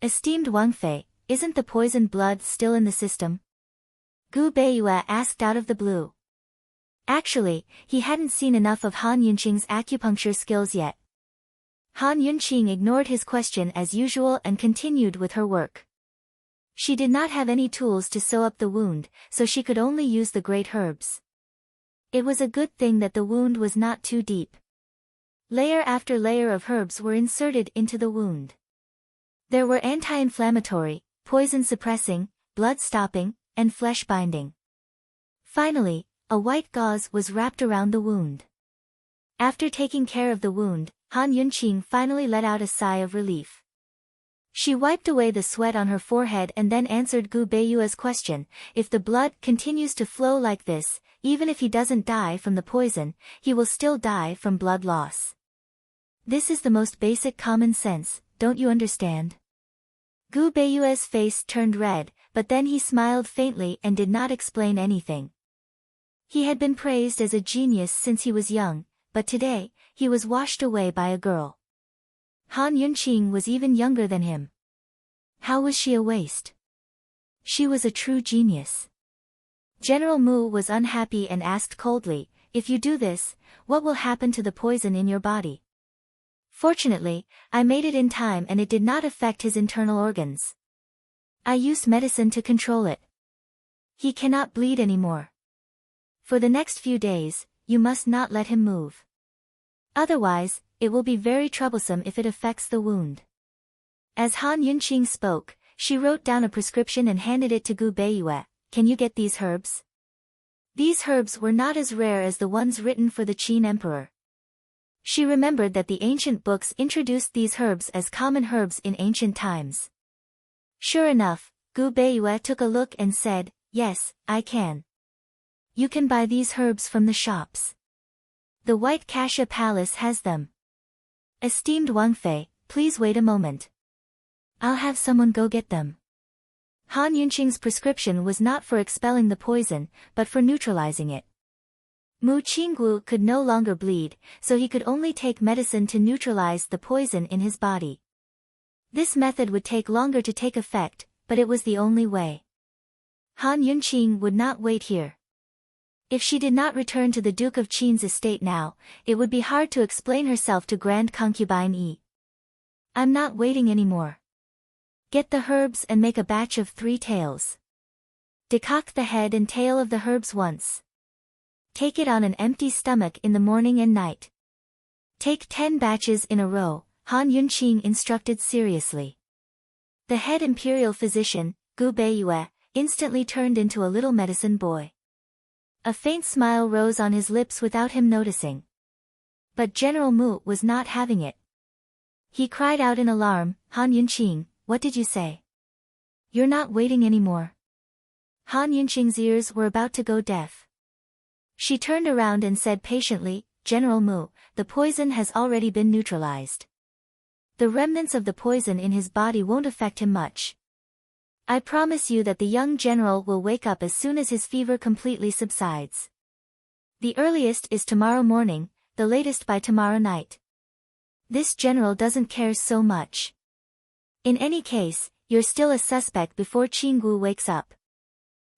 Speaker 1: Esteemed Wang Fei, isn't the poisoned blood still in the system? Gu Beiyue asked out of the blue. Actually, he hadn't seen enough of Han Yunqing's acupuncture skills yet. Han Yunqing ignored his question as usual and continued with her work. She did not have any tools to sew up the wound, so she could only use the great herbs. It was a good thing that the wound was not too deep. Layer after layer of herbs were inserted into the wound. There were anti-inflammatory, poison-suppressing, blood-stopping, and flesh-binding. Finally, a white gauze was wrapped around the wound. After taking care of the wound, Han Yunqing finally let out a sigh of relief. She wiped away the sweat on her forehead and then answered Gu Beiyue's question. If the blood continues to flow like this, even if he doesn't die from the poison, he will still die from blood loss. This is the most basic common sense, don't you understand? Gu Beiyue's face turned red, but then he smiled faintly and did not explain anything. He had been praised as a genius since he was young, but today, he was washed away by a girl. Han Yunqing was even younger than him. How was she a waste? She was a true genius. General Mu was unhappy and asked coldly, if you do this, what will happen to the poison in your body? Fortunately, I made it in time and it did not affect his internal organs. I used medicine to control it. He cannot bleed anymore. For the next few days, you must not let him move. Otherwise, it will be very troublesome if it affects the wound. As Han Yunqing spoke, she wrote down a prescription and handed it to Gu Beiyue. Can you get these herbs? These herbs were not as rare as the ones written for the Qin Emperor. She remembered that the ancient books introduced these herbs as common herbs in ancient times. Sure enough, Gu Beiyue took a look and said, yes, I can. You can buy these herbs from the shops. The White Cassia Palace has them. Esteemed Wang Fei, please wait a moment. I'll have someone go get them. Han Yunqing's prescription was not for expelling the poison, but for neutralizing it. Mu Qinggu could no longer bleed, so he could only take medicine to neutralize the poison in his body. This method would take longer to take effect, but it was the only way. Han Yunqing would not wait here. If she did not return to the Duke of Qin's estate now, it would be hard to explain herself to Grand Concubine Yi. I'm not waiting anymore. Get the herbs and make a batch of 3 tails. Decoct the head and tail of the herbs once. Take it on an empty stomach in the morning and night. Take 10 batches in a row, Han Yunqing instructed seriously. The head imperial physician, Gu Beiyue, instantly turned into a little medicine boy. A faint smile rose on his lips without him noticing. But General Mu was not having it. He cried out in alarm, Han Yunqing, what did you say? You're not waiting anymore. Han Yunqing's ears were about to go deaf. She turned around and said patiently, General Mu, the poison has already been neutralized. The remnants of the poison in his body won't affect him much. I promise you that the young general will wake up as soon as his fever completely subsides. The earliest is tomorrow morning, the latest by tomorrow night. This general doesn't care so much. In any case, you're still a suspect before Qinggu wakes up.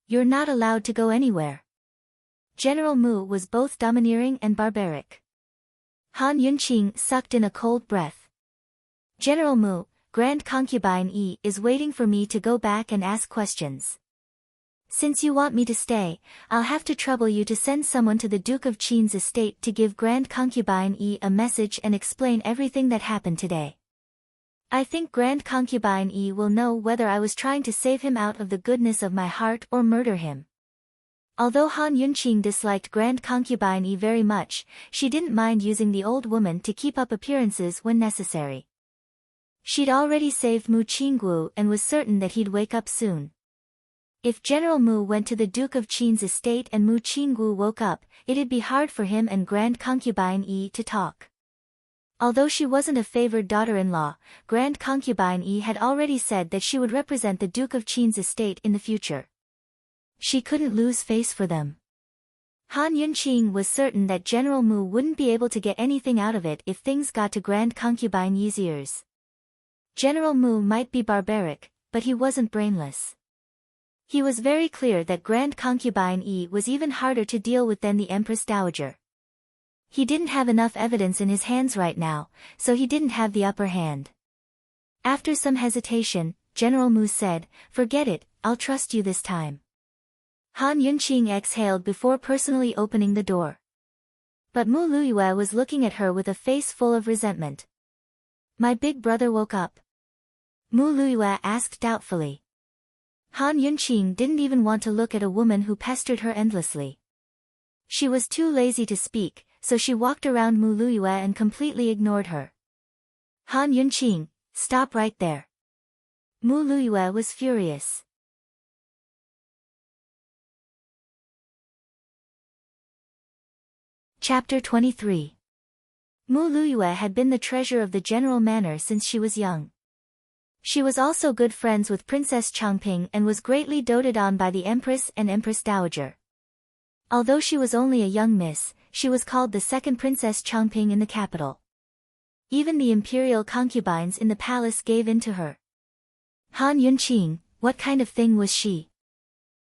Speaker 1: You're not allowed to go anywhere. General Mu was both domineering and barbaric. Han Yunqing sucked in a cold breath. General Mu, Grand Concubine Yi is waiting for me to go back and ask questions. Since you want me to stay, I'll have to trouble you to send someone to the Duke of Qin's estate to give Grand Concubine Yi a message and explain everything that happened today. I think Grand Concubine Yi will know whether I was trying to save him out of the goodness of my heart or murder him. Although Han Yunqing disliked Grand Concubine Yi very much, she didn't mind using the old woman to keep up appearances when necessary. She'd already saved Mu Qinggu and was certain that he'd wake up soon. If General Mu went to the Duke of Qin's estate and Mu Qinggu woke up, it'd be hard for him and Grand Concubine Yi to talk. Although she wasn't a favored daughter-in-law, Grand Concubine Yi had already said that she would represent the Duke of Qin's estate in the future. She couldn't lose face for them. Han Yunqing was certain that General Mu wouldn't be able to get anything out of it if things got to Grand Concubine Yi's ears. General Mu might be barbaric, but he wasn't brainless. He was very clear that Grand Concubine Yi was even harder to deal with than the Empress Dowager. He didn't have enough evidence in his hands right now, so he didn't have the upper hand. After some hesitation, General Mu said, forget it, I'll trust you this time. Han Yunqing exhaled before personally opening the door. But Mu Luyue was looking at her with a face full of resentment. My big brother woke up. Mu Luyue asked doubtfully. Han Yunqing didn't even want to look at a woman who pestered her endlessly. She was too lazy to speak, so she walked around Mu Luyue and completely ignored her. Han Yunqing, stop right there. Mu Luyue was furious. Chapter 23. Mu Luyue had been the treasure of the general manor since she was young. She was also good friends with Princess Changping and was greatly doted on by the Empress and Empress Dowager. Although she was only a young miss, she was called the second Princess Changping in the capital. Even the imperial concubines in the palace gave in to her. Han Yunqing, what kind of thing was she?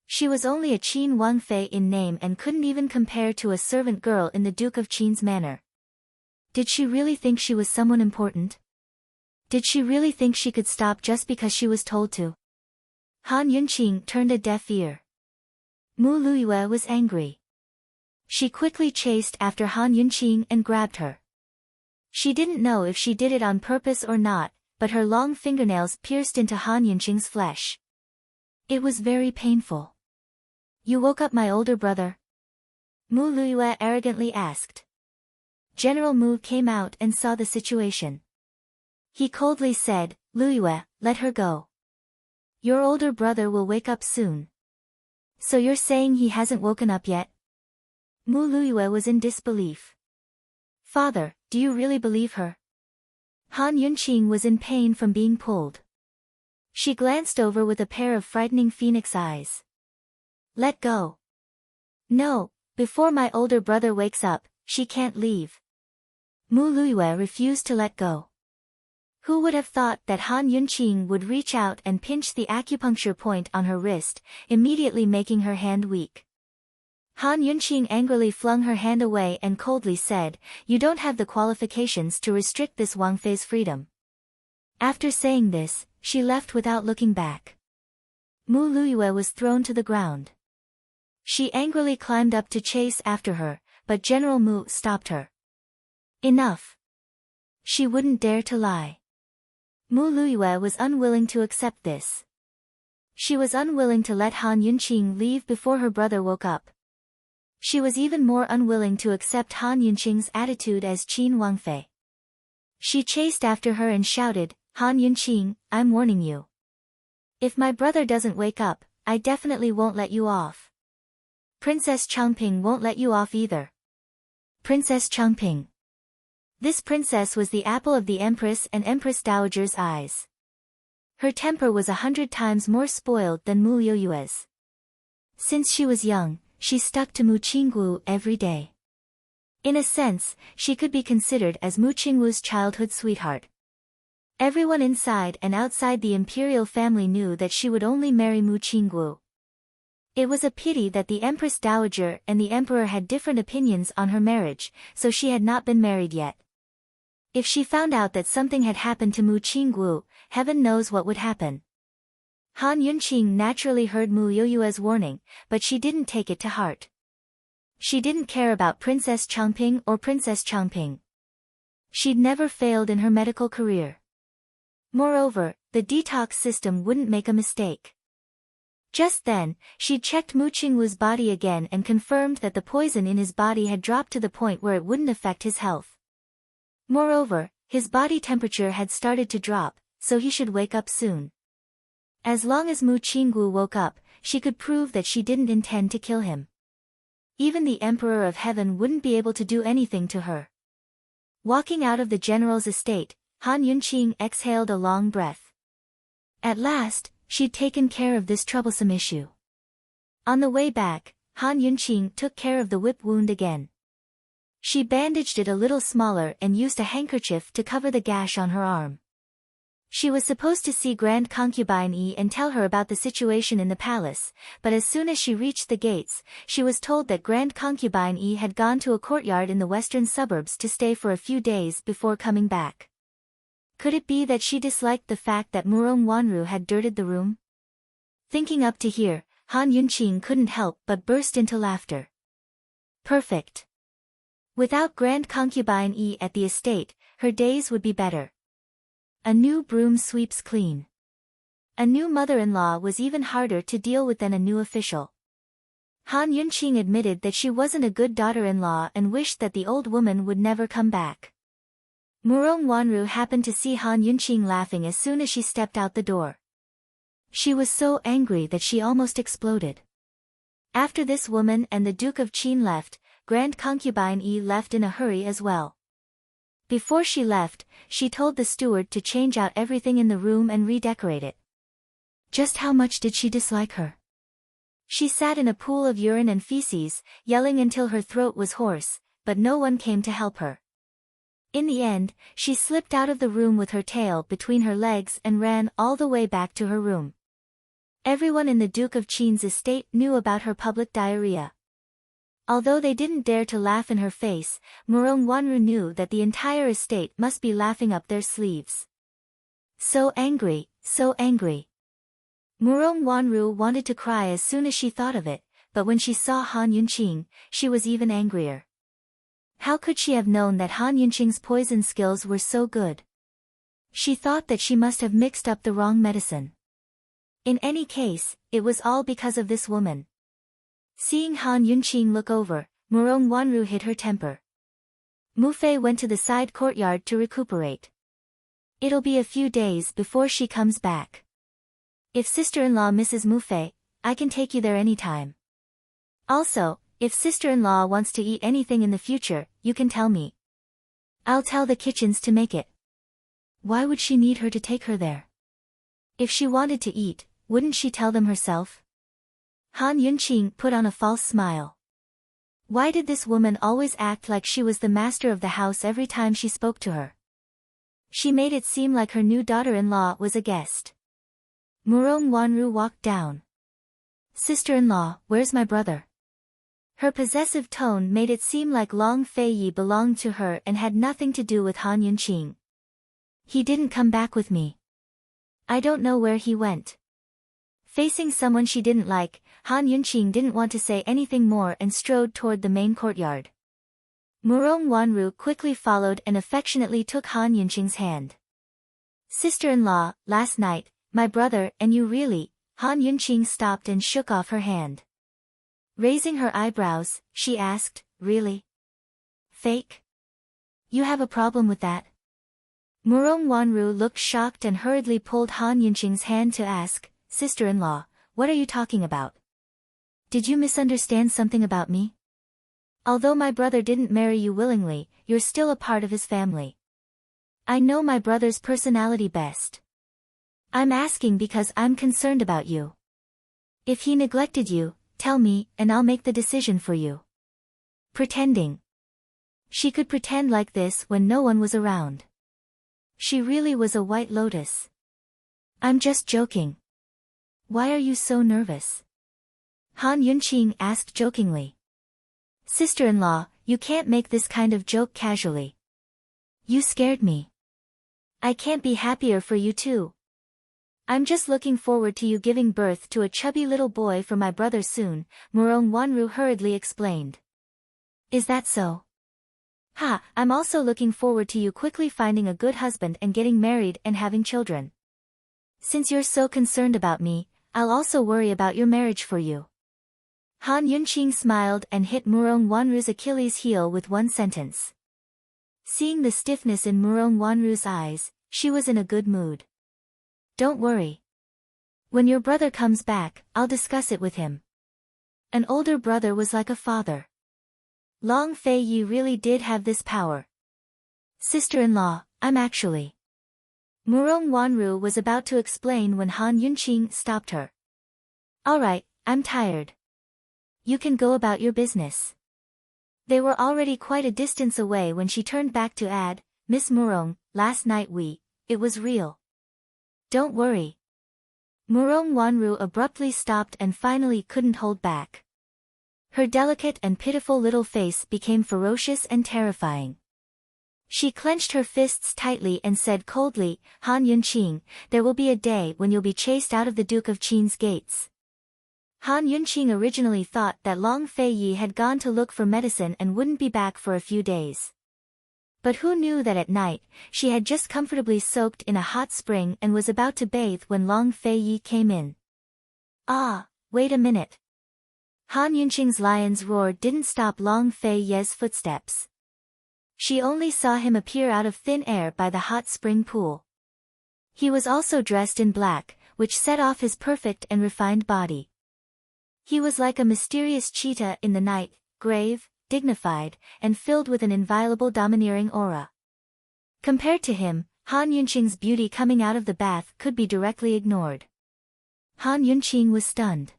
Speaker 1: She was only a Qin Wangfei in name and couldn't even compare to a servant girl in the Duke of Qin's manor. Did she really think she was someone important? Did she really think she could stop just because she was told to? Han Yunqing turned a deaf ear. Mu Luyue was angry. She quickly chased after Han Yunqing and grabbed her. She didn't know if she did it on purpose or not, but her long fingernails pierced into Han Yunqing's flesh. It was very painful. You woke up my older brother? Mu Luyue arrogantly asked. General Mu came out and saw the situation. He coldly said, Luyue, let her go. Your older brother will wake up soon. So you're saying he hasn't woken up yet? Mu Luyue was in disbelief. Father, do you really believe her? Han Yunqing was in pain from being pulled. She glanced over with a pair of frightening phoenix eyes. Let go. No, before my older brother wakes up, she can't leave. Mu Luiyue refused to let go. Who would have thought that Han Yunqing would reach out and pinch the acupuncture point on her wrist, immediately making her hand weak. Han Yunqing angrily flung her hand away and coldly said, "You don't have the qualifications to restrict this Wang Fei's freedom." After saying this, she left without looking back. Mu Luiyue was thrown to the ground. She angrily climbed up to chase after her, but General Mu stopped her. Enough. She wouldn't dare to lie. Mu Luiyue was unwilling to accept this. She was unwilling to let Han Yunqing leave before her brother woke up. She was even more unwilling to accept Han Yunqing's attitude as Qin Wangfei. She chased after her and shouted, "Han Yunqing, I'm warning you. If my brother doesn't wake up, I definitely won't let you off. Princess Changping won't let you off either." Princess Changping. This princess was the apple of the Empress and Empress Dowager's eyes. Her temper was 100 times more spoiled than Mu Yoyue's. Since she was young, she stuck to Mu Qingwu every day. In a sense, she could be considered as Mu Qingwu's childhood sweetheart. Everyone inside and outside the imperial family knew that she would only marry Mu Qingwu. It was a pity that the Empress Dowager and the Emperor had different opinions on her marriage, so she had not been married yet. If she found out that something had happened to Mu Qingwu, heaven knows what would happen. Han Yunqing naturally heard Mu Yoyue's warning, but she didn't take it to heart. She didn't care about Princess Changping or Princess Changping. She'd never failed in her medical career. Moreover, the detox system wouldn't make a mistake. Just then, she'd checked Mu Qingwu's body again and confirmed that the poison in his body had dropped to the point where it wouldn't affect his health. Moreover, his body temperature had started to drop, so he should wake up soon. As long as Mu Qingwu woke up, she could prove that she didn't intend to kill him. Even the Emperor of Heaven wouldn't be able to do anything to her. Walking out of the general's estate, Han Yunqing exhaled a long breath. At last, she'd taken care of this troublesome issue. On the way back, Han Yunqing took care of the whip wound again. She bandaged it a little smaller and used a handkerchief to cover the gash on her arm. She was supposed to see Grand Concubine Yi and tell her about the situation in the palace, but as soon as she reached the gates, she was told that Grand Concubine Yi had gone to a courtyard in the western suburbs to stay for a few days before coming back. Could it be that she disliked the fact that Murong Wanru had dirtied the room? Thinking up to here, Han Yunqing couldn't help but burst into laughter. Perfect. Without Grand Concubine Yi at the estate, her days would be better. A new broom sweeps clean. A new mother-in-law was even harder to deal with than a new official. Han Yunqing admitted that she wasn't a good daughter-in-law and wished that the old woman would never come back. Murong Wanru happened to see Han Yunqing laughing as soon as she stepped out the door. She was so angry that she almost exploded. After this woman and the Duke of Qin left, Grand Concubine Yi left in a hurry as well. Before she left, she told the steward to change out everything in the room and redecorate it. Just how much did she dislike her? She sat in a pool of urine and feces, yelling until her throat was hoarse, but no one came to help her. In the end, she slipped out of the room with her tail between her legs and ran all the way back to her room. Everyone in the Duke of Qin's estate knew about her public diarrhea. Although they didn't dare to laugh in her face, Murong Wanru knew that the entire estate must be laughing up their sleeves. So angry, so angry. Murong Wanru wanted to cry as soon as she thought of it, but when she saw Han Yunqing, she was even angrier. How could she have known that Han Yunqing's poison skills were so good? She thought that she must have mixed up the wrong medicine. In any case, it was all because of this woman. Seeing Han Yunqing look over, Murong Wanru hid her temper. Mu Fei went to the side courtyard to recuperate. It'll be a few days before she comes back. If sister-in-law misses Mu Fei, I can take you there anytime. Also, if sister-in-law wants to eat anything in the future, you can tell me. I'll tell the kitchens to make it. Why would she need her to take her there? If she wanted to eat, wouldn't she tell them herself? Han Yunqing put on a false smile. Why did this woman always act like she was the master of the house every time she spoke to her? She made it seem like her new daughter-in-law was a guest. Murong Wanru walked down. Sister-in-law, where's my brother? Her possessive tone made it seem like Long Feiyi belonged to her and had nothing to do with Han Yunqing. He didn't come back with me. I don't know where he went. Facing someone she didn't like, Han Yunqing didn't want to say anything more and strode toward the main courtyard. Murong Wanru quickly followed and affectionately took Han Yunqing's hand. Sister-in-law, last night, my brother and you really. Han Yunqing stopped and shook off her hand. Raising her eyebrows, she asked, really? Fake? You have a problem with that? Murong Wanru looked shocked and hurriedly pulled Han Yunqing's hand to ask, Sister-in-law, what are you talking about? Did you misunderstand something about me? Although my brother didn't marry you willingly, you're still a part of his family. I know my brother's personality best. I'm asking because I'm concerned about you. If he neglected you, tell me, and I'll make the decision for you. Pretending. She could pretend like this when no one was around. She really was a white lotus. I'm just joking. Why are you so nervous? Han Yunqing asked jokingly. Sister-in-law, you can't make this kind of joke casually. You scared me. I can't be happier for you too. I'm just looking forward to you giving birth to a chubby little boy for my brother soon, Murong Wanru hurriedly explained. Is that so? Ha, I'm also looking forward to you quickly finding a good husband and getting married and having children. Since you're so concerned about me, I'll also worry about your marriage for you. Han Yunqing smiled and hit Murong Wanru's Achilles heel with one sentence. Seeing the stiffness in Murong Wanru's eyes, she was in a good mood. Don't worry. When your brother comes back, I'll discuss it with him. An older brother was like a father. Long Feiyi really did have this power. Sister-in-law, I'm actually... Murong Wanru was about to explain when Han Yunqing stopped her. Alright, I'm tired. You can go about your business. They were already quite a distance away when she turned back to add, Miss Murong, last night it was real. Don't worry. Murong Wanru abruptly stopped and finally couldn't hold back. Her delicate and pitiful little face became ferocious and terrifying. She clenched her fists tightly and said coldly, Han Yunqing, there will be a day when you'll be chased out of the Duke of Qin's gates. Han Yunqing originally thought that Long Feiyi had gone to look for medicine and wouldn't be back for a few days. But who knew that at night, she had just comfortably soaked in a hot spring and was about to bathe when Long Feiyi came in. Ah, wait a minute. Han Yunqing's lion's roar didn't stop Long Feiyi's footsteps. She only saw him appear out of thin air by the hot spring pool. He was also dressed in black, which set off his perfect and refined body. He was like a mysterious cheetah in the night, grave, dignified, and filled with an inviolable domineering aura. Compared to him, Han Yunqing's beauty coming out of the bath could be directly ignored. Han Yunqing was stunned.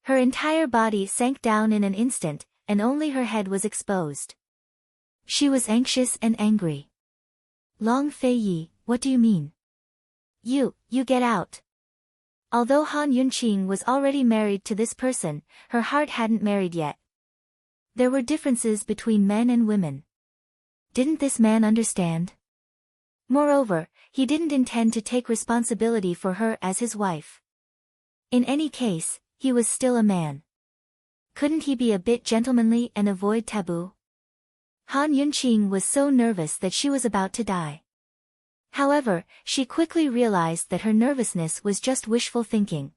Speaker 1: Her entire body sank down in an instant, and only her head was exposed. She was anxious and angry. Long Feiyi, what do you mean? You get out. Although Han Yunqing was already married to this person, her heart hadn't married yet. There were differences between men and women. Didn't this man understand? Moreover, he didn't intend to take responsibility for her as his wife. In any case, he was still a man. Couldn't he be a bit gentlemanly and avoid taboo? Han Yunqing was so nervous that she was about to die. However, she quickly realized that her nervousness was just wishful thinking.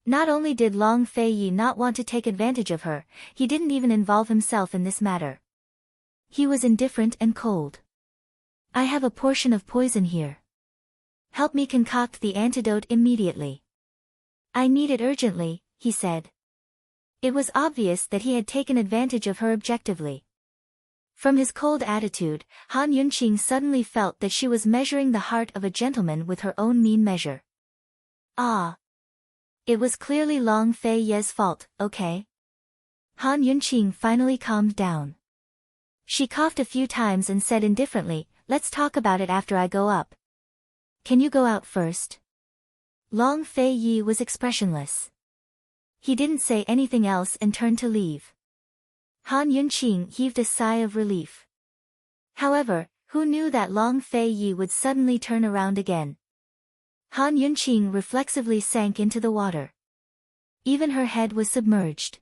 Speaker 1: Not only did Long Feiyi not want to take advantage of her, he didn't even involve himself in this matter. He was indifferent and cold. I have a portion of poison here. Help me concoct the antidote immediately. I need it urgently, he said. It was obvious that he had taken advantage of her objectively. From his cold attitude, Han Yunqing suddenly felt that she was measuring the heart of a gentleman with her own mean measure. Ah. It was clearly Long Fei Ye's fault, okay? Han Yunqing finally calmed down. She coughed a few times and said indifferently, let's talk about it after I go up. Can you go out first? Long Fei Yi was expressionless. He didn't say anything else and turned to leave. Han Yunqing heaved a sigh of relief. However, who knew that Long Fei Yi would suddenly turn around again? Han Yunqing reflexively sank into the water. Even her head was submerged.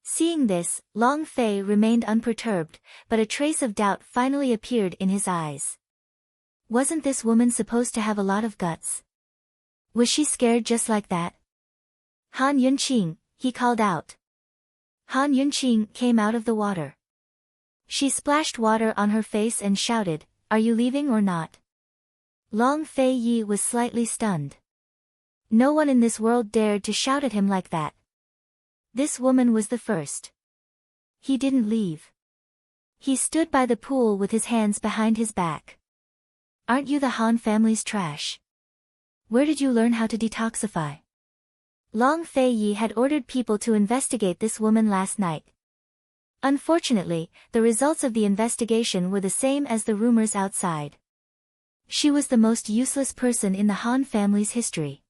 Speaker 1: Seeing this, Long Fei remained unperturbed, but a trace of doubt finally appeared in his eyes. Wasn't this woman supposed to have a lot of guts? Was she scared just like that? Han Yunqing, he called out. Han Yunqing came out of the water. She splashed water on her face and shouted, are you leaving or not? Long Fei Yi was slightly stunned. No one in this world dared to shout at him like that. This woman was the first. He didn't leave. He stood by the pool with his hands behind his back. Aren't you the Han family's trash? Where did you learn how to detoxify? Long Fei Yi had ordered people to investigate this woman last night. Unfortunately, the results of the investigation were the same as the rumors outside. She was the most useless person in the Han family's history.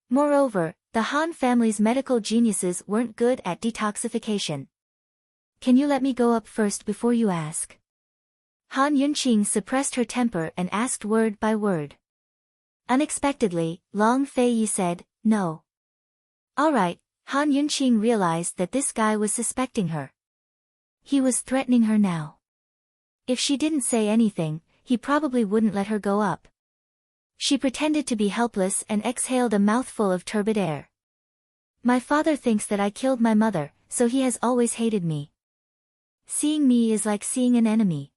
Speaker 1: Moreover, the Han family's medical geniuses weren't good at detoxification. Can you let me go up first before you ask? Han Yunqing suppressed her temper and asked word by word. Unexpectedly, Long Fei Yi said, no. Alright, Han Yunqing realized that this guy was suspecting her. He was threatening her now. If she didn't say anything, he probably wouldn't let her go up. She pretended to be helpless and exhaled a mouthful of turbid air. My father thinks that I killed my mother, so he has always hated me. Seeing me is like seeing an enemy.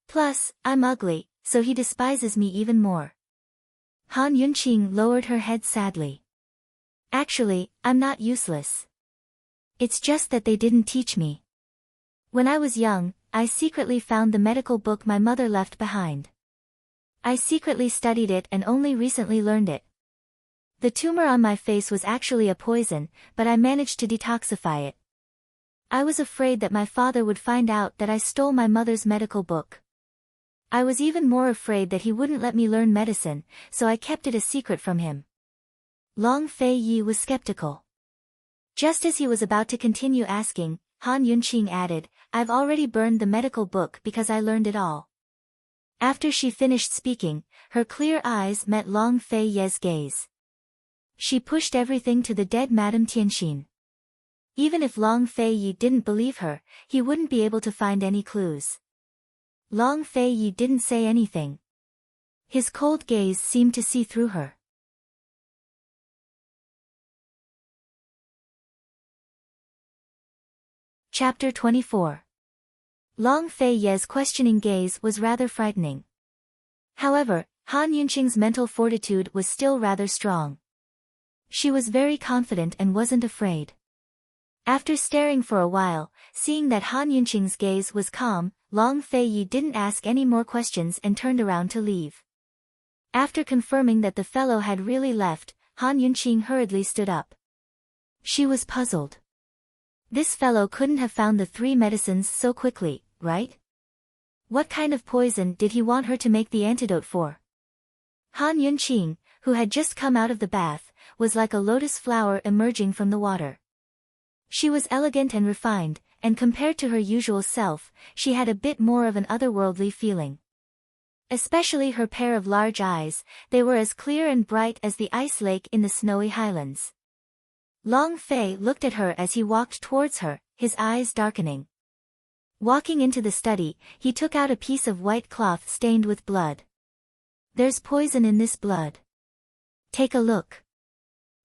Speaker 1: Plus, I'm ugly, so he despises me even more. Han Yunqing lowered her head sadly. Actually, I'm not useless. It's just that they didn't teach me. When I was young, I secretly found the medical book my mother left behind. I secretly studied it and only recently learned it. The tumor on my face was actually a poison, but I managed to detoxify it. I was afraid that my father would find out that I stole my mother's medical book. I was even more afraid that he wouldn't let me learn medicine, so I kept it a secret from him. Long Fei Yi was skeptical. Just as he was about to continue asking, Han Yunqing added, I've already burned the medical book because I learned it all. After she finished speaking, her clear eyes met Long Fei Ye's gaze. She pushed everything to the dead Madame Tianxin. Even if Long Fei Yi didn't believe her, he wouldn't be able to find any clues. Long Fei Yi didn't say anything. His cold gaze seemed to see through her. Chapter 24. Long Fei Ye's questioning gaze was rather frightening. However, Han Yunqing's mental fortitude was still rather strong. She was very confident and wasn't afraid. After staring for a while, seeing that Han Yunqing's gaze was calm, Long Fei Yi didn't ask any more questions and turned around to leave. After confirming that the fellow had really left, Han Yunqing hurriedly stood up. She was puzzled. This fellow couldn't have found the 3 medicines so quickly, right? What kind of poison did he want her to make the antidote for? Han Yunqing, who had just come out of the bath, was like a lotus flower emerging from the water. She was elegant and refined, and compared to her usual self, she had a bit more of an otherworldly feeling. Especially her pair of large eyes, they were as clear and bright as the ice lake in the snowy highlands. Long Fei looked at her as he walked towards her, his eyes darkening. Walking into the study, he took out a piece of white cloth stained with blood. There's poison in this blood. Take a look.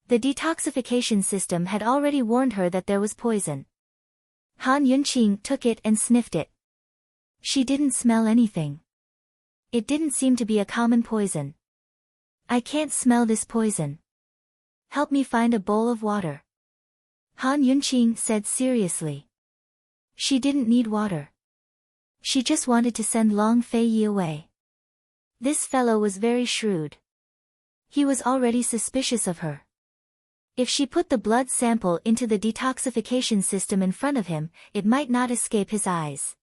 Speaker 1: The detoxification system had already warned her that there was poison. Han Yunqing took it and sniffed it. She didn't smell anything. It didn't seem to be a common poison. I can't smell this poison. Help me find a bowl of water. Han Yunqing said seriously. She didn't need water. She just wanted to send Long Fei Yi away. This fellow was very shrewd. He was already suspicious of her. If she put the blood sample into the detoxification system in front of him, it might not escape his eyes.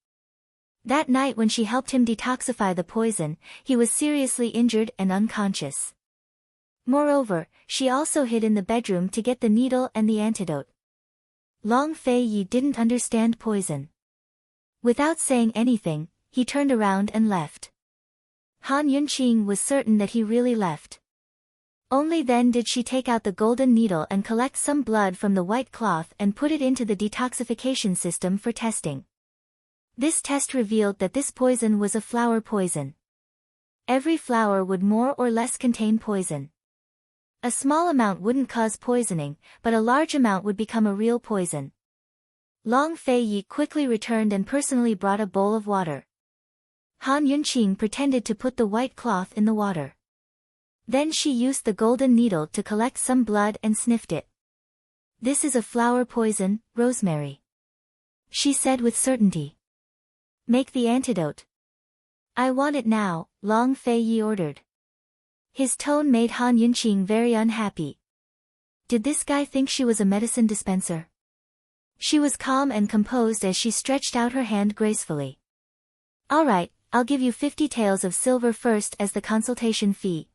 Speaker 1: That night when she helped him detoxify the poison, he was seriously injured and unconscious. Moreover, she also hid in the bedroom to get the needle and the antidote. Long Fei Yi didn't understand poison. Without saying anything, he turned around and left. Han Yunqing was certain that he really left. Only then did she take out the golden needle and collect some blood from the white cloth and put it into the detoxification system for testing. This test revealed that this poison was a flower poison. Every flower would more or less contain poison. A small amount wouldn't cause poisoning, but a large amount would become a real poison. Long Fei Yi quickly returned and personally brought a bowl of water. Han Yunqing pretended to put the white cloth in the water. Then she used the golden needle to collect some blood and sniffed it. "This is a flower poison, rosemary," she said with certainty. "Make the antidote." "I want it now," Long Fei Yi ordered. His tone made Han Yunqing very unhappy. Did this guy think she was a medicine dispenser? She was calm and composed as she stretched out her hand gracefully. "All right, I'll give you 50 taels of silver first as the consultation fee."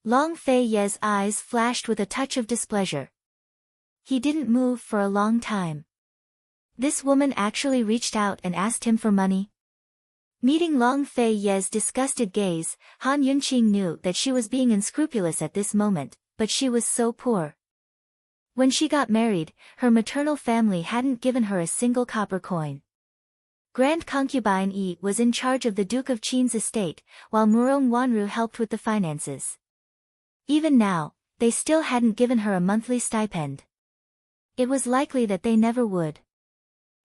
Speaker 1: Long Fei Ye's eyes flashed with a touch of displeasure. He didn't move for a long time. This woman actually reached out and asked him for money? Meeting Long Fei Ye's disgusted gaze, Han Yunqing knew that she was being unscrupulous at this moment, but she was so poor. When she got married, her maternal family hadn't given her a single copper coin. Grand concubine Yi was in charge of the Duke of Qin's estate, while Murong Wanru helped with the finances. Even now, they still hadn't given her a monthly stipend. It was likely that they never would.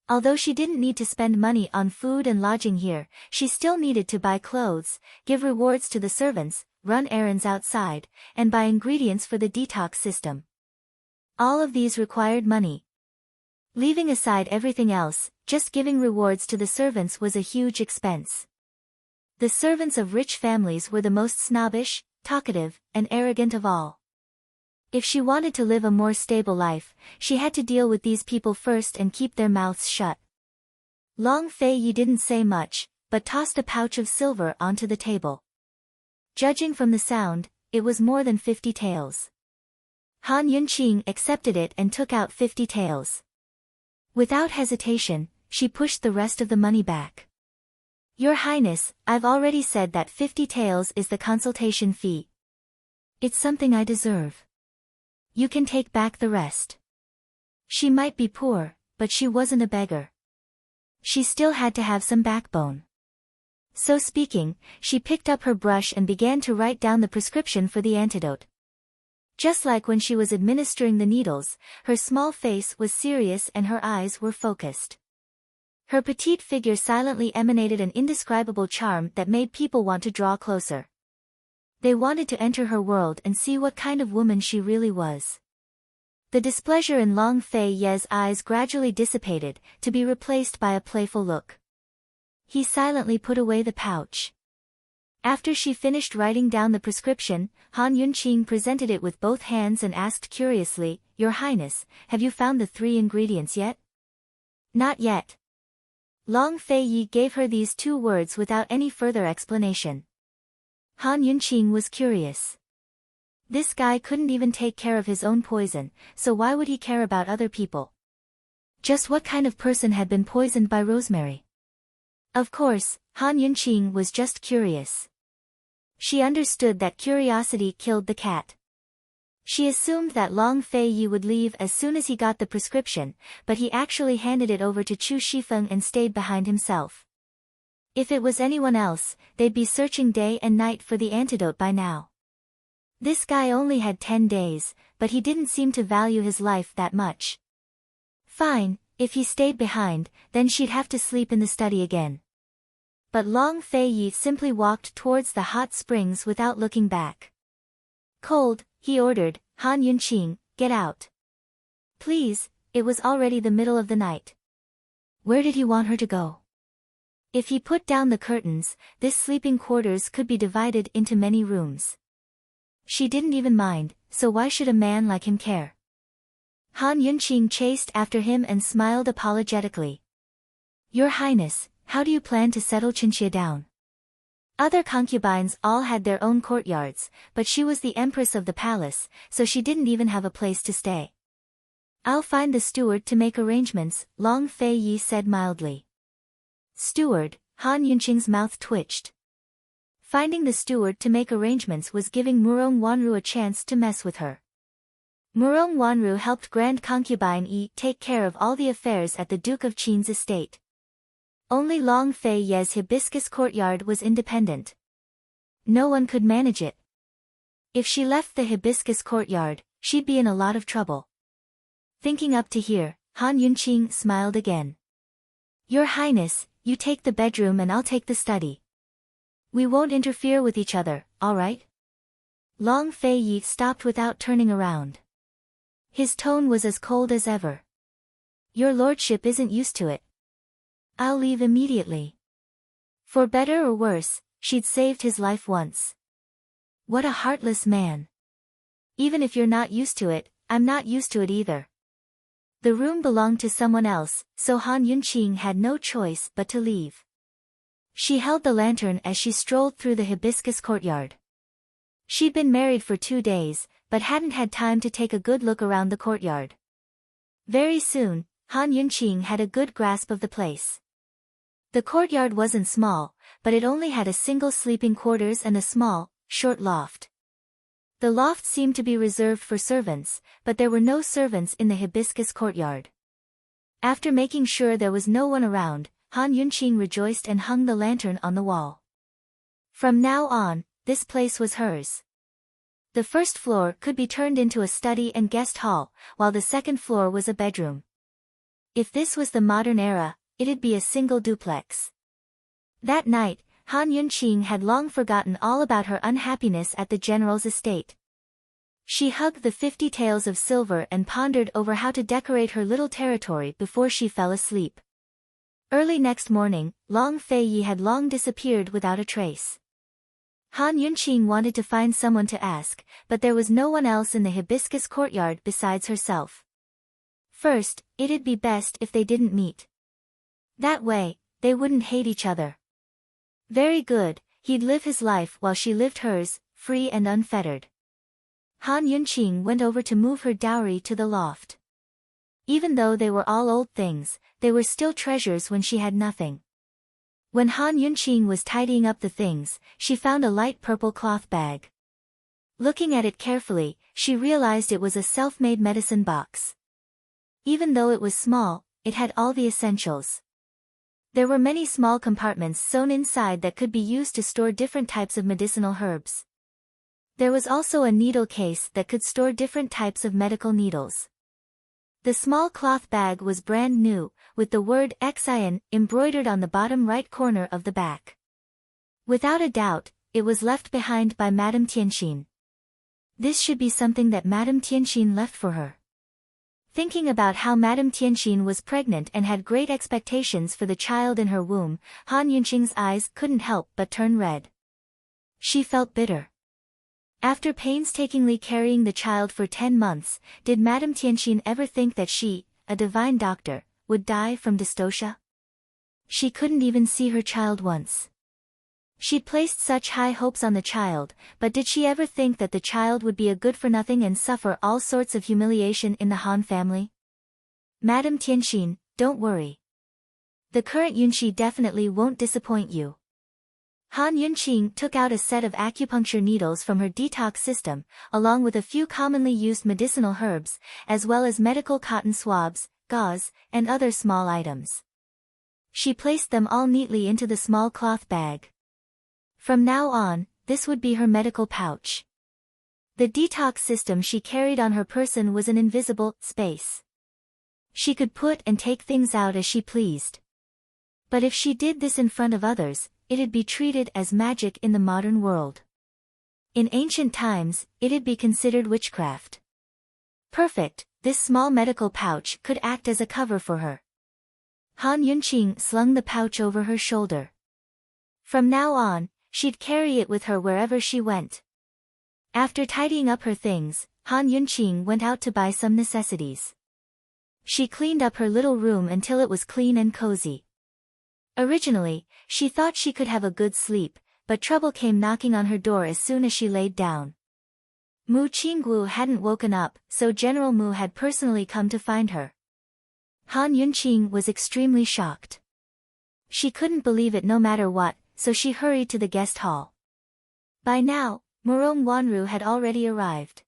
Speaker 1: Although she didn't need to spend money on food and lodging here, she still needed to buy clothes, give rewards to the servants, run errands outside, and buy ingredients for the detox system. All of these required money. Leaving aside everything else, just giving rewards to the servants was a huge expense. The servants of rich families were the most snobbish, talkative, and arrogant of all. If she wanted to live a more stable life, she had to deal with these people first and keep their mouths shut. Long Fei Yi didn't say much, but tossed a pouch of silver onto the table. Judging from the sound, it was more than 50 taels. Han Yunqing accepted it and took out 50 taels. Without hesitation, she pushed the rest of the money back. "Your Highness, I've already said that 50 taels is the consultation fee. It's something I deserve. You can take back the rest." She might be poor, but she wasn't a beggar. She still had to have some backbone. So speaking, she picked up her brush and began to write down the prescription for the antidote. Just like when she was administering the needles, her small face was serious and her eyes were focused. Her petite figure silently emanated an indescribable charm that made people want to draw closer. They wanted to enter her world and see what kind of woman she really was. The displeasure in Long Fei Ye's eyes gradually dissipated, to be replaced by a playful look. He silently put away the pouch. After she finished writing down the prescription, Han Yunqing presented it with both hands and asked curiously, "Your Highness, have you found the 3 ingredients yet?" "Not yet." Long Fei Yi gave her these 2 words without any further explanation. Han Yunqing was curious. This guy couldn't even take care of his own poison, so why would he care about other people? Just what kind of person had been poisoned by rosemary? Of course, Han Yunqing was just curious. She understood that curiosity killed the cat. She assumed that Long Fei Yi would leave as soon as he got the prescription, but he actually handed it over to Chu Shifeng and stayed behind himself. If it was anyone else, they'd be searching day and night for the antidote by now. This guy only had 10 days, but he didn't seem to value his life that much. Fine, if he stayed behind, then she'd have to sleep in the study again. But Long Fei Yi simply walked towards the hot springs without looking back. "Cold," he ordered, "Han Yunqing, get out." "Please," it was already the middle of the night. Where did he want her to go? If he put down the curtains, this sleeping quarters could be divided into many rooms. She didn't even mind, so why should a man like him care? Han Yunqing chased after him and smiled apologetically. Your Highness, how do you plan to settle Chinchia down? Other concubines all had their own courtyards, but she was the empress of the palace, so she didn't even have a place to stay. I'll find the steward to make arrangements, Long Fei Yi said mildly. Steward, Han Yunqing's mouth twitched. Finding the steward to make arrangements was giving Murong Wanru a chance to mess with her. Murong Wanru helped Grand Concubine Yi take care of all the affairs at the Duke of Qin's estate. Only Long Fei Ye's hibiscus courtyard was independent. No one could manage it. If she left the hibiscus courtyard, she'd be in a lot of trouble. Thinking up to here, Han Yunqing smiled again. Your Highness, you take the bedroom and I'll take the study. We won't interfere with each other, all right? Long Fei Yi stopped without turning around. His tone was as cold as ever. Your lordship isn't used to it. I'll leave immediately. For better or worse, she'd saved his life once. What a heartless man. Even if you're not used to it, I'm not used to it either. The room belonged to someone else, so Han Yunqing had no choice but to leave. She held the lantern as she strolled through the hibiscus courtyard. She'd been married for 2 days, but hadn't had time to take a good look around the courtyard. Very soon, Han Yunqing had a good grasp of the place. The courtyard wasn't small, but it only had a single sleeping quarters and a small, short loft. The loft seemed to be reserved for servants, but there were no servants in the hibiscus courtyard. After making sure there was no one around, Han Yunqing rejoiced and hung the lantern on the wall. From now on, this place was hers. The first floor could be turned into a study and guest hall, while the second floor was a bedroom. If this was the modern era, it'd be a single duplex. That night, Han Yunqing had long forgotten all about her unhappiness at the general's estate. She hugged the 50 taels of silver and pondered over how to decorate her little territory before she fell asleep. Early next morning, Long Fei Yi had long disappeared without a trace. Han Yunqing wanted to find someone to ask, but there was no one else in the hibiscus courtyard besides herself. First, it'd be best if they didn't meet. That way, they wouldn't hate each other. Very good, he'd live his life while she lived hers, free and unfettered. Han Yunqing went over to move her dowry to the loft. Even though they were all old things, they were still treasures when she had nothing. When Han Yunqing was tidying up the things, she found a light purple cloth bag. Looking at it carefully, she realized it was a self-made medicine box. Even though it was small, it had all the essentials. There were many small compartments sewn inside that could be used to store different types of medicinal herbs. There was also a needle case that could store different types of medical needles. The small cloth bag was brand new, with the word Xian embroidered on the bottom right corner of the back. Without a doubt, it was left behind by Madame Tianxin. This should be something that Madame Tianxin left for her. Thinking about how Madame Tianxin was pregnant and had great expectations for the child in her womb, Han Yunqing's eyes couldn't help but turn red. She felt bitter. After painstakingly carrying the child for 10 months, did Madame Tianxin ever think that she, a divine doctor, would die from dystocia? She couldn't even see her child once. She'd placed such high hopes on the child, but did she ever think that the child would be a good-for-nothing and suffer all sorts of humiliation in the Han family? Madame Tianxin, don't worry. The current Yunqi definitely won't disappoint you. Han Yunqing took out a set of acupuncture needles from her detox system, along with a few commonly used medicinal herbs, as well as medical cotton swabs, gauze, and other small items. She placed them all neatly into the small cloth bag. From now on, this would be her medical pouch. The detox system she carried on her person was an invisible space. She could put and take things out as she pleased. But if she did this in front of others, it'd be treated as magic in the modern world. In ancient times, it'd be considered witchcraft. Perfect, this small medical pouch could act as a cover for her. Han Yunqing slung the pouch over her shoulder. From now on, she'd carry it with her wherever she went. After tidying up her things, Han Yunqing went out to buy some necessities. She cleaned up her little room until it was clean and cozy. Originally, she thought she could have a good sleep, but trouble came knocking on her door as soon as she laid down. Mu Qingguo hadn't woken up, so General Mu had personally come to find her. Han Yunqing was extremely shocked. She couldn't believe it no matter what, so she hurried to the guest hall. By now, Murong Wanru had already arrived.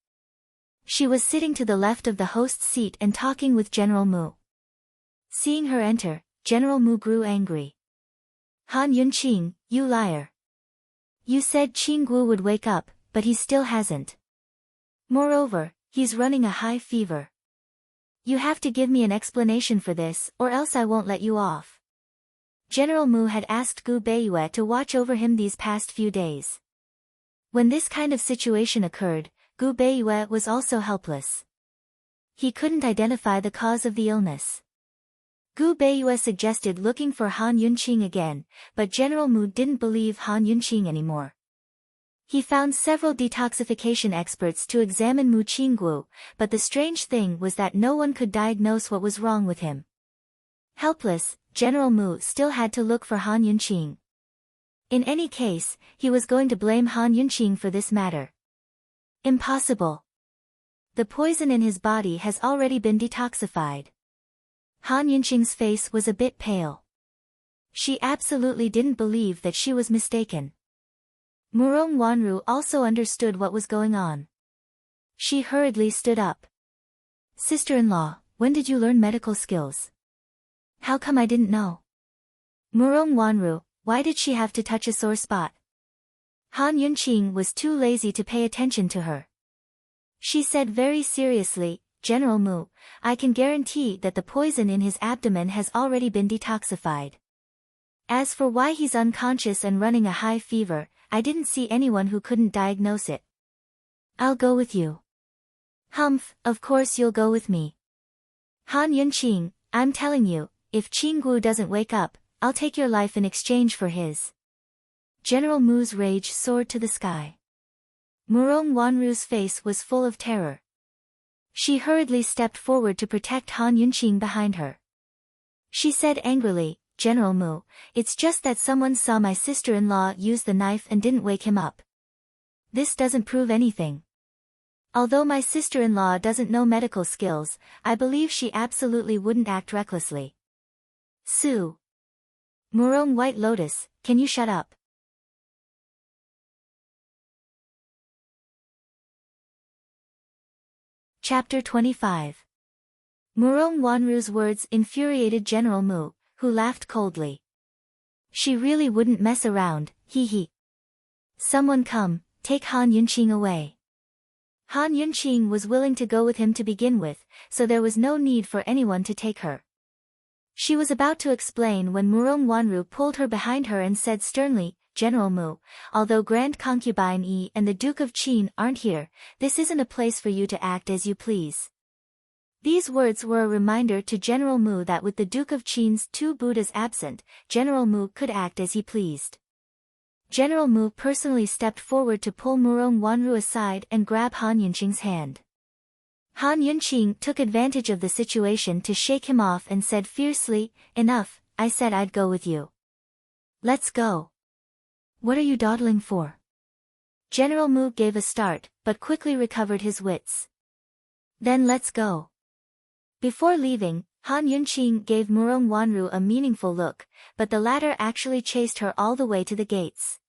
Speaker 1: She was sitting to the left of the host's seat and talking with General Mu. Seeing her enter, General Mu grew angry. Han Yunqing, you liar. You said Qingguo would wake up, but he still hasn't. Moreover, he's running a high fever. You have to give me an explanation for this, or else I won't let you off. General Mu had asked Gu Beiyue to watch over him these past few days. When this kind of situation occurred, Gu Beiyue was also helpless. He couldn't identify the cause of the illness. Gu Beiyue suggested looking for Han Yunqing again, but General Mu didn't believe Han Yunqing anymore. He found several detoxification experts to examine Mu Qingguo, but the strange thing was that no one could diagnose what was wrong with him. Helpless, General Mu still had to look for Han Yunqing. In any case, he was going to blame Han Yunqing for this matter. Impossible. The poison in his body has already been detoxified. Han Yunqing's face was a bit pale. She absolutely didn't believe that she was mistaken. Murong Wanru also understood what was going on. She hurriedly stood up. Sister-in-law, when did you learn medical skills? How come I didn't know? Murong Wanru, why did she have to touch a sore spot? Han Yunqing was too lazy to pay attention to her. She said very seriously, General Mu, I can guarantee that the poison in his abdomen has already been detoxified. As for why he's unconscious and running a high fever, I didn't see anyone who couldn't diagnose it. I'll go with you. Humph, of course you'll go with me. Han Yunqing, I'm telling you, if Qingguo doesn't wake up, I'll take your life in exchange for his. General Mu's rage soared to the sky. Murong Wanru's face was full of terror. She hurriedly stepped forward to protect Han Yunqing behind her. She said angrily, General Mu, it's just that someone saw my sister-in-law use the knife and didn't wake him up. This doesn't prove anything. Although my sister-in-law doesn't know medical skills, I believe she absolutely wouldn't act recklessly. Sue. Murong White Lotus, can you shut up? Chapter 25. Murong Wanru's words infuriated General Mu, who laughed coldly. She really wouldn't mess around, hee hee. Someone come, take Han Yunqing away. Han Yunqing was willing to go with him to begin with, so there was no need for anyone to take her. She was about to explain when Murong Wanru pulled her behind her and said sternly, General Mu, although Grand Concubine Yi and the Duke of Qin aren't here, this isn't a place for you to act as you please. These words were a reminder to General Mu that with the Duke of Qin's two Buddhas absent, General Mu could act as he pleased. General Mu personally stepped forward to pull Murong Wanru aside and grab Han Yunqing's hand. Han Yunqing took advantage of the situation to shake him off and said fiercely, Enough, I said I'd go with you. Let's go. What are you dawdling for? General Mu gave a start, but quickly recovered his wits. Then let's go. Before leaving, Han Yunqing gave Murong Wanru a meaningful look, but the latter actually chased her all the way to the gates.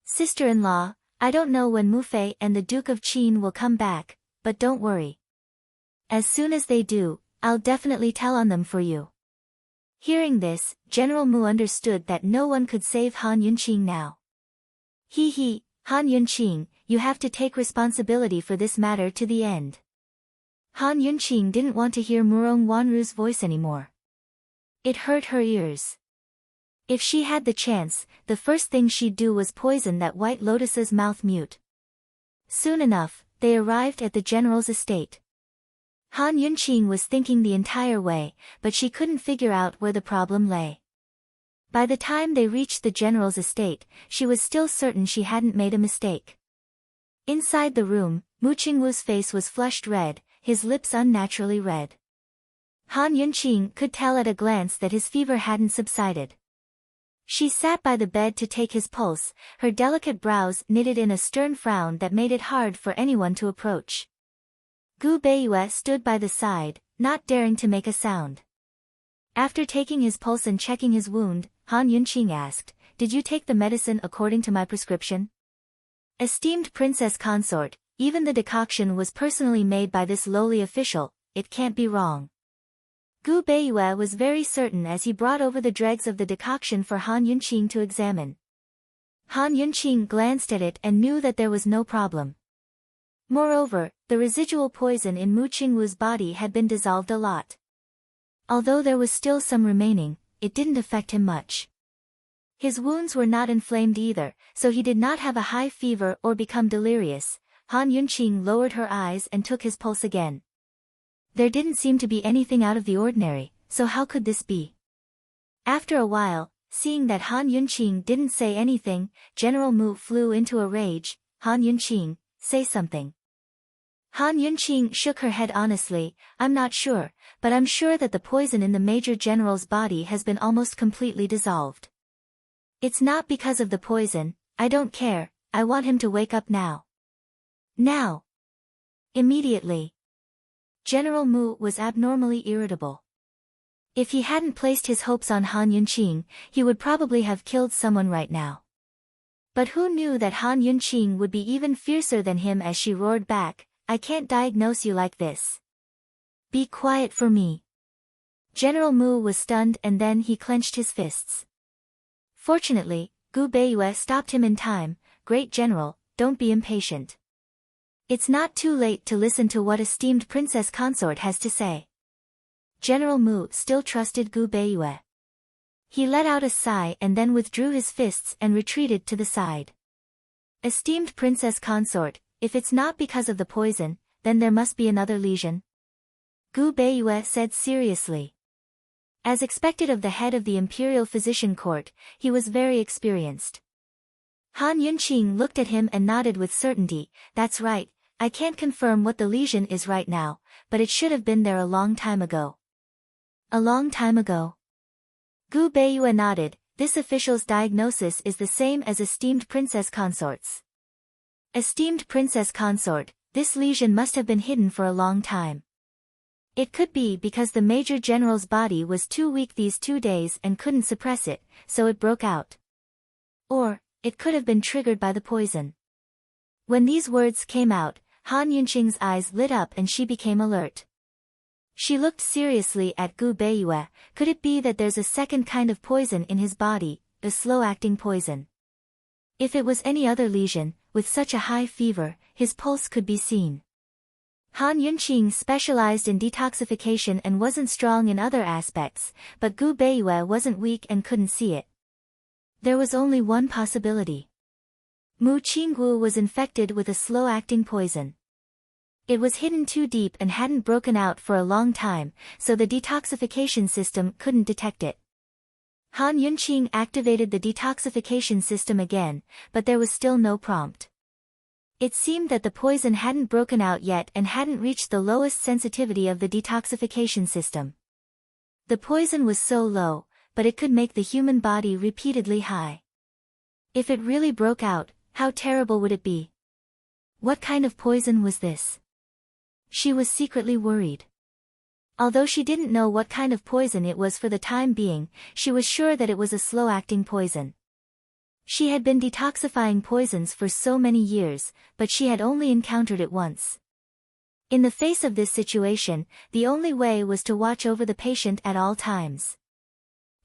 Speaker 1: Sister-in-law, I don't know when Mu Fei and the Duke of Qin will come back, but don't worry. As soon as they do, I'll definitely tell on them for you. Hearing this, General Mu understood that no one could save Han Yunqing now. Hee hee, Han Yunqing, you have to take responsibility for this matter to the end. Han Yunqing didn't want to hear Murong Wanru's voice anymore. It hurt her ears. If she had the chance, the first thing she'd do was poison that White Lotus's mouth mute. Soon enough, they arrived at the general's estate. Han Yunqing was thinking the entire way, but she couldn't figure out where the problem lay. By the time they reached the general's estate, she was still certain she hadn't made a mistake. Inside the room, Mu Qingwu's face was flushed red, his lips unnaturally red. Han Yunqing could tell at a glance that his fever hadn't subsided. She sat by the bed to take his pulse, her delicate brows knitted in a stern frown that made it hard for anyone to approach. Gu Beiyue stood by the side, not daring to make a sound. After taking his pulse and checking his wound, Han Yunqing asked, "Did you take the medicine according to my prescription?" Esteemed Princess Consort, even the decoction was personally made by this lowly official, it can't be wrong. Gu Beiyue was very certain as he brought over the dregs of the decoction for Han Yunqing to examine. Han Yunqing glanced at it and knew that there was no problem. Moreover, the residual poison in Mu Qingwu's body had been dissolved a lot. Although there was still some remaining, it didn't affect him much. His wounds were not inflamed either, so he did not have a high fever or become delirious. Han Yunqing lowered her eyes and took his pulse again. There didn't seem to be anything out of the ordinary, so how could this be? After a while, seeing that Han Yunqing didn't say anything, General Mu flew into a rage. "Han Yunqing, say something." Han Yunqing shook her head honestly, "I'm not sure, but I'm sure that the poison in the Major General's body has been almost completely dissolved. It's not because of the poison, I don't care, I want him to wake up now. Now. Immediately." General Mu was abnormally irritable. If he hadn't placed his hopes on Han Yunqing, he would probably have killed someone right now. But who knew that Han Yunqing would be even fiercer than him as she roared back, "I can't diagnose you like this. Be quiet for me." General Mu was stunned and then he clenched his fists. Fortunately, Gu Beiyue stopped him in time. "Great General, don't be impatient. It's not too late to listen to what esteemed Princess Consort has to say." General Mu still trusted Gu Beiyue. He let out a sigh and then withdrew his fists and retreated to the side. "Esteemed Princess Consort, if it's not because of the poison, then there must be another lesion," Gu Beiyue said seriously. As expected of the head of the Imperial Physician Court, he was very experienced. Han Yunqing looked at him and nodded with certainty, "That's right, I can't confirm what the lesion is right now, but it should have been there a long time ago." "A long time ago?" Gu Beiyue nodded. "This official's diagnosis is the same as esteemed Princess Consort's." "Esteemed Princess Consort, this lesion must have been hidden for a long time. It could be because the Major General's body was too weak these 2 days and couldn't suppress it, so it broke out. Or, it could have been triggered by the poison." When these words came out, Han Yunqing's eyes lit up and she became alert. She looked seriously at Gu Beiyue. "Could it be that there's a second kind of poison in his body, a slow-acting poison? If it was any other lesion, with such a high fever, his pulse could be seen." Han Yunqing specialized in detoxification and wasn't strong in other aspects, but Gu Beiyue wasn't weak and couldn't see it. There was only one possibility. Mu Qingwu was infected with a slow-acting poison. It was hidden too deep and hadn't broken out for a long time, so the detoxification system couldn't detect it. Han Yunqing activated the detoxification system again, but there was still no prompt. It seemed that the poison hadn't broken out yet and hadn't reached the lowest sensitivity of the detoxification system. The poison was so low, but it could make the human body repeatedly high. If it really broke out, how terrible would it be? What kind of poison was this? She was secretly worried. Although she didn't know what kind of poison it was for the time being, she was sure that it was a slow-acting poison. She had been detoxifying poisons for so many years, but she had only encountered it once. In the face of this situation, the only way was to watch over the patient at all times.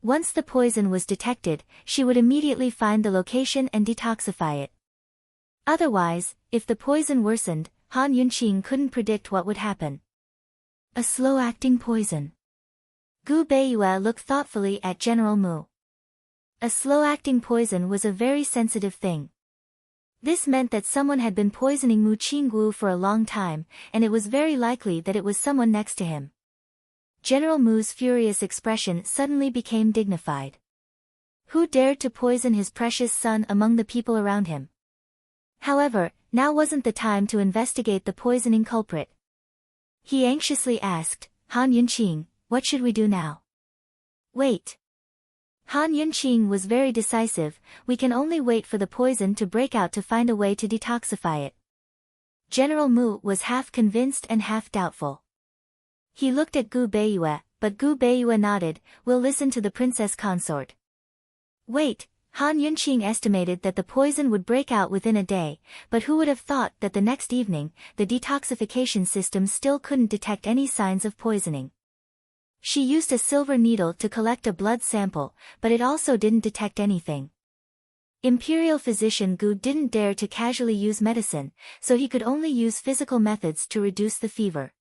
Speaker 1: Once the poison was detected, she would immediately find the location and detoxify it. Otherwise, if the poison worsened, Han Yunqing couldn't predict what would happen. A slow-acting poison. Gu Beiyue looked thoughtfully at General Mu. A slow-acting poison was a very sensitive thing. This meant that someone had been poisoning Mu Qingwu for a long time, and it was very likely that it was someone next to him. General Mu's furious expression suddenly became dignified. Who dared to poison his precious son among the people around him? However, Now wasn't the time to investigate the poisoning culprit. He anxiously asked, Han Yunqing, what should we do now? Wait. Han Yunqing was very decisive, we can only wait for the poison to break out to find a way to detoxify it. General Mu was half convinced and half doubtful. He looked at Gu Beiyue, but Gu Beiyue nodded, we'll listen to the princess consort. Wait, Han Yunqing estimated that the poison would break out within a day, but who would have thought that the next evening, the detoxification system still couldn't detect any signs of poisoning. She used a silver needle to collect a blood sample, but it also didn't detect anything. Imperial physician Gu didn't dare to casually use medicine, so he could only use physical methods to reduce the fever.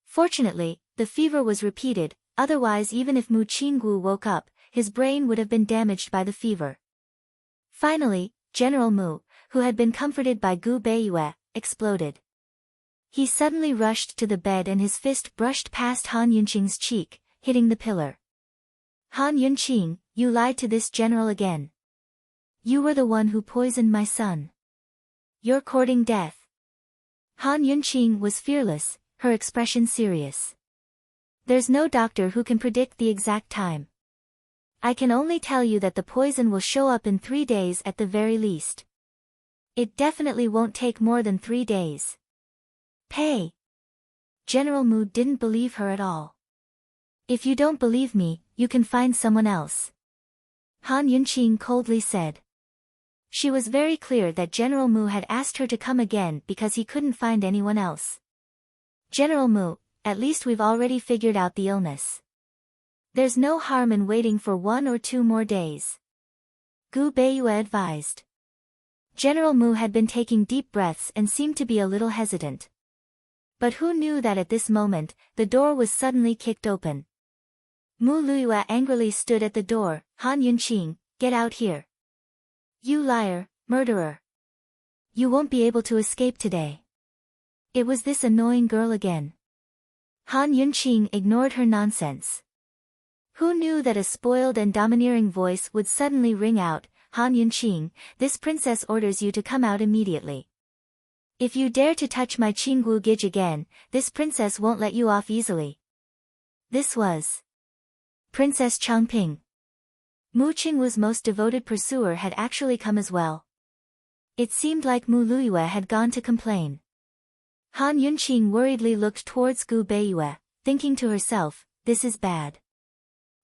Speaker 1: Fortunately, the fever was repeated, otherwise even if Mu Qinggu woke up, his brain would have been damaged by the fever. Finally, General Mu, who had been comforted by Gu Beiyue, exploded. He suddenly rushed to the bed and his fist brushed past Han Yunqing's cheek, hitting the pillar. Han Yunqing, you lied to this general again. You were the one who poisoned my son. You're courting death. Han Yunqing was fearless, her expression serious. There's no doctor who can predict the exact time. I can only tell you that the poison will show up in 3 days at the very least. It definitely won't take more than 3 days. Pay. General Mu didn't believe her at all. If you don't believe me, you can find someone else. Han Yunqing coldly said. She was very clear that General Mu had asked her to come again because he couldn't find anyone else. General Mu, at least we've already figured out the illness. There's no harm in waiting for 1 or 2 more days. Gu Beiyue advised. General Mu had been taking deep breaths and seemed to be a little hesitant. But who knew that at this moment, the door was suddenly kicked open. Mu Luiyue angrily stood at the door, Han Yunqing, get out here. You liar, murderer. You won't be able to escape today. It was this annoying girl again. Han Yunqing ignored her nonsense. Who knew that a spoiled and domineering voice would suddenly ring out, Han Yunqing, this princess orders you to come out immediately. If you dare to touch my Qinggu Gij again, this princess won't let you off easily. This was Princess Changping. Mu Qingwu's most devoted pursuer had actually come as well. It seemed like Mu Luiyue had gone to complain. Han Yunqing worriedly looked towards Gu Beiyue, thinking to herself, this is bad.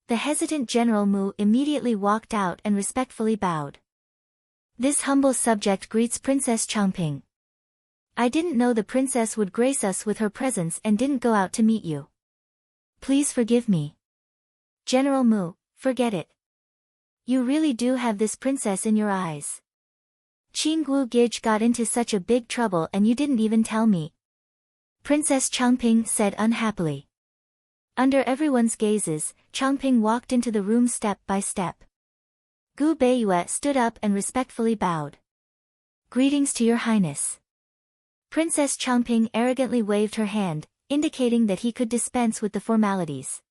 Speaker 1: The hesitant General Mu immediately walked out and respectfully bowed. This humble subject greets Princess Changping. I didn't know the princess would grace us with her presence and didn't go out to meet you. Please forgive me. General Mu, forget it. You really do have this princess in your eyes. Qinggu Gij got into such a big trouble and you didn't even tell me. Princess Changping said unhappily. Under everyone's gazes, Changping walked into the room step by step. Gu Beiyue stood up and respectfully bowed. Greetings to your highness. Princess Changping arrogantly waved her hand, indicating that he could dispense with the formalities.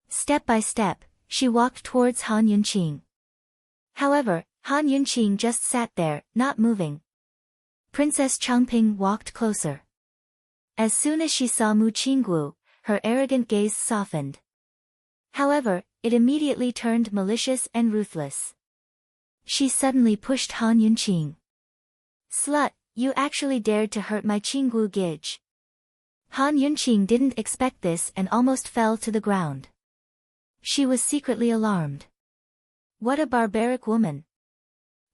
Speaker 1: Step by step, she walked towards Han Yunqing. However, Han Yunqing just sat there, not moving. Princess Changping walked closer. As soon as she saw Mu Qinggu, her arrogant gaze softened. However, it immediately turned malicious and ruthless. She suddenly pushed Han Yunqing. Slut, you actually dared to hurt my Qinggu Gij. Han Yunqing didn't expect this and almost fell to the ground. She was secretly alarmed. What a barbaric woman.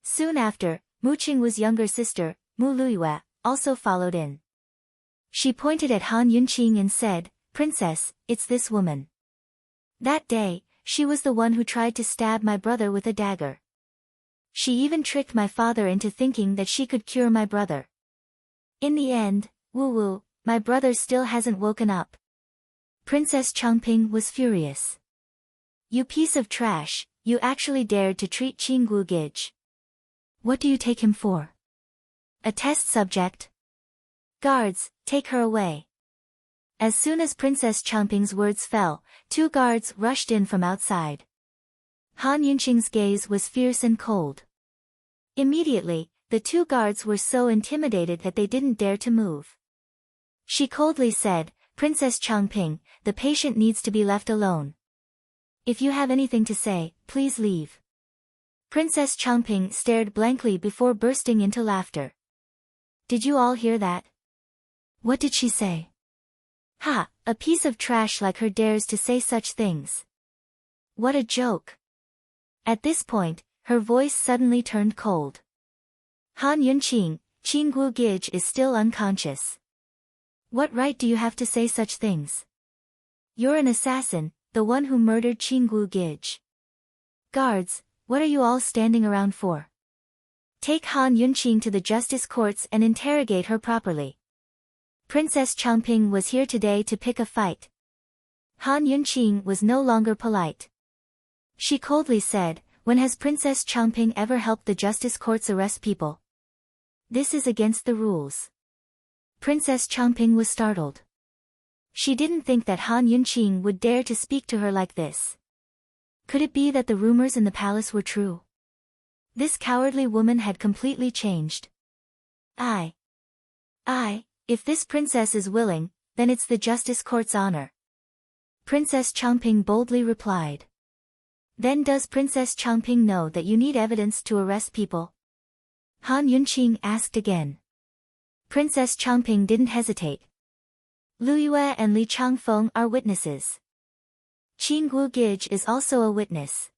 Speaker 1: Soon after, Mu Qingwu's younger sister, Mu Luiyue, also followed in. She pointed at Han Yunqing and said, Princess, it's this woman. That day, she was the one who tried to stab my brother with a dagger. She even tricked my father into thinking that she could cure my brother. In the end, woo-woo, my brother still hasn't woken up. Princess Changping was furious. You piece of trash, you actually dared to treat Qinggu Gij. What do you take him for? A test subject? Guards, take her away. As soon as Princess Changping's words fell, 2 guards rushed in from outside. Han Yunqing's gaze was fierce and cold. Immediately, the two guards were so intimidated that they didn't dare to move. She coldly said, "Princess Changping, the patient needs to be left alone. If you have anything to say, please leave." Princess Changping stared blankly before bursting into laughter. "Did you all hear that? What did she say? Ha, a piece of trash like her dares to say such things. What a joke." At this point, her voice suddenly turned cold. "Han Yunqing, Qinggu Gij is still unconscious. What right do you have to say such things? You're an assassin, the one who murdered Qinggu Gij. Guards, what are you all standing around for? Take Han Yunqing to the justice courts and interrogate her properly. Princess Changping was here today to pick a fight." Han Yunqing was no longer polite. She coldly said, "When has Princess Changping ever helped the justice courts arrest people? This is against the rules." Princess Changping was startled. She didn't think that Han Yunqing would dare to speak to her like this. Could it be that the rumors in the palace were true? This cowardly woman had completely changed. If this princess is willing, then it's the justice court's honor." Princess Changping boldly replied. "Then does Princess Changping know that you need evidence to arrest people?" Han Yunqing asked again. Princess Changping didn't hesitate. "Lu Yue and Li Changfeng are witnesses. Qinggu Gij is also a witness.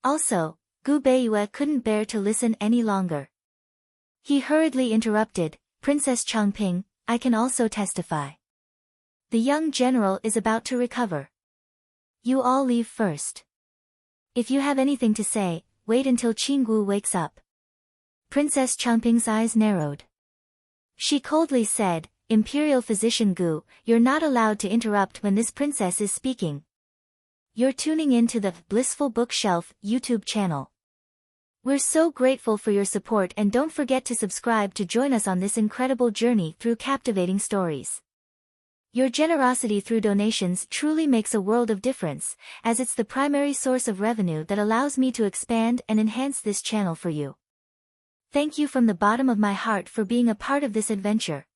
Speaker 1: Also, Gu Beiyue couldn't bear to listen any longer. He hurriedly interrupted, "Princess Changping, I can also testify. The young general is about to recover. You all leave first. If you have anything to say, wait until Qinggu wakes up." Princess Changping's eyes narrowed. She coldly said, "Imperial Physician Gu, you're not allowed to interrupt when this princess is speaking. You're tuning in to the Blissful Bookshelf YouTube channel. We're so grateful for your support, and don't forget to subscribe to join us on this incredible journey through captivating stories. Your generosity through donations truly makes a world of difference, as it's the primary source of revenue that allows me to expand and enhance this channel for you. Thank you from the bottom of my heart for being a part of this adventure.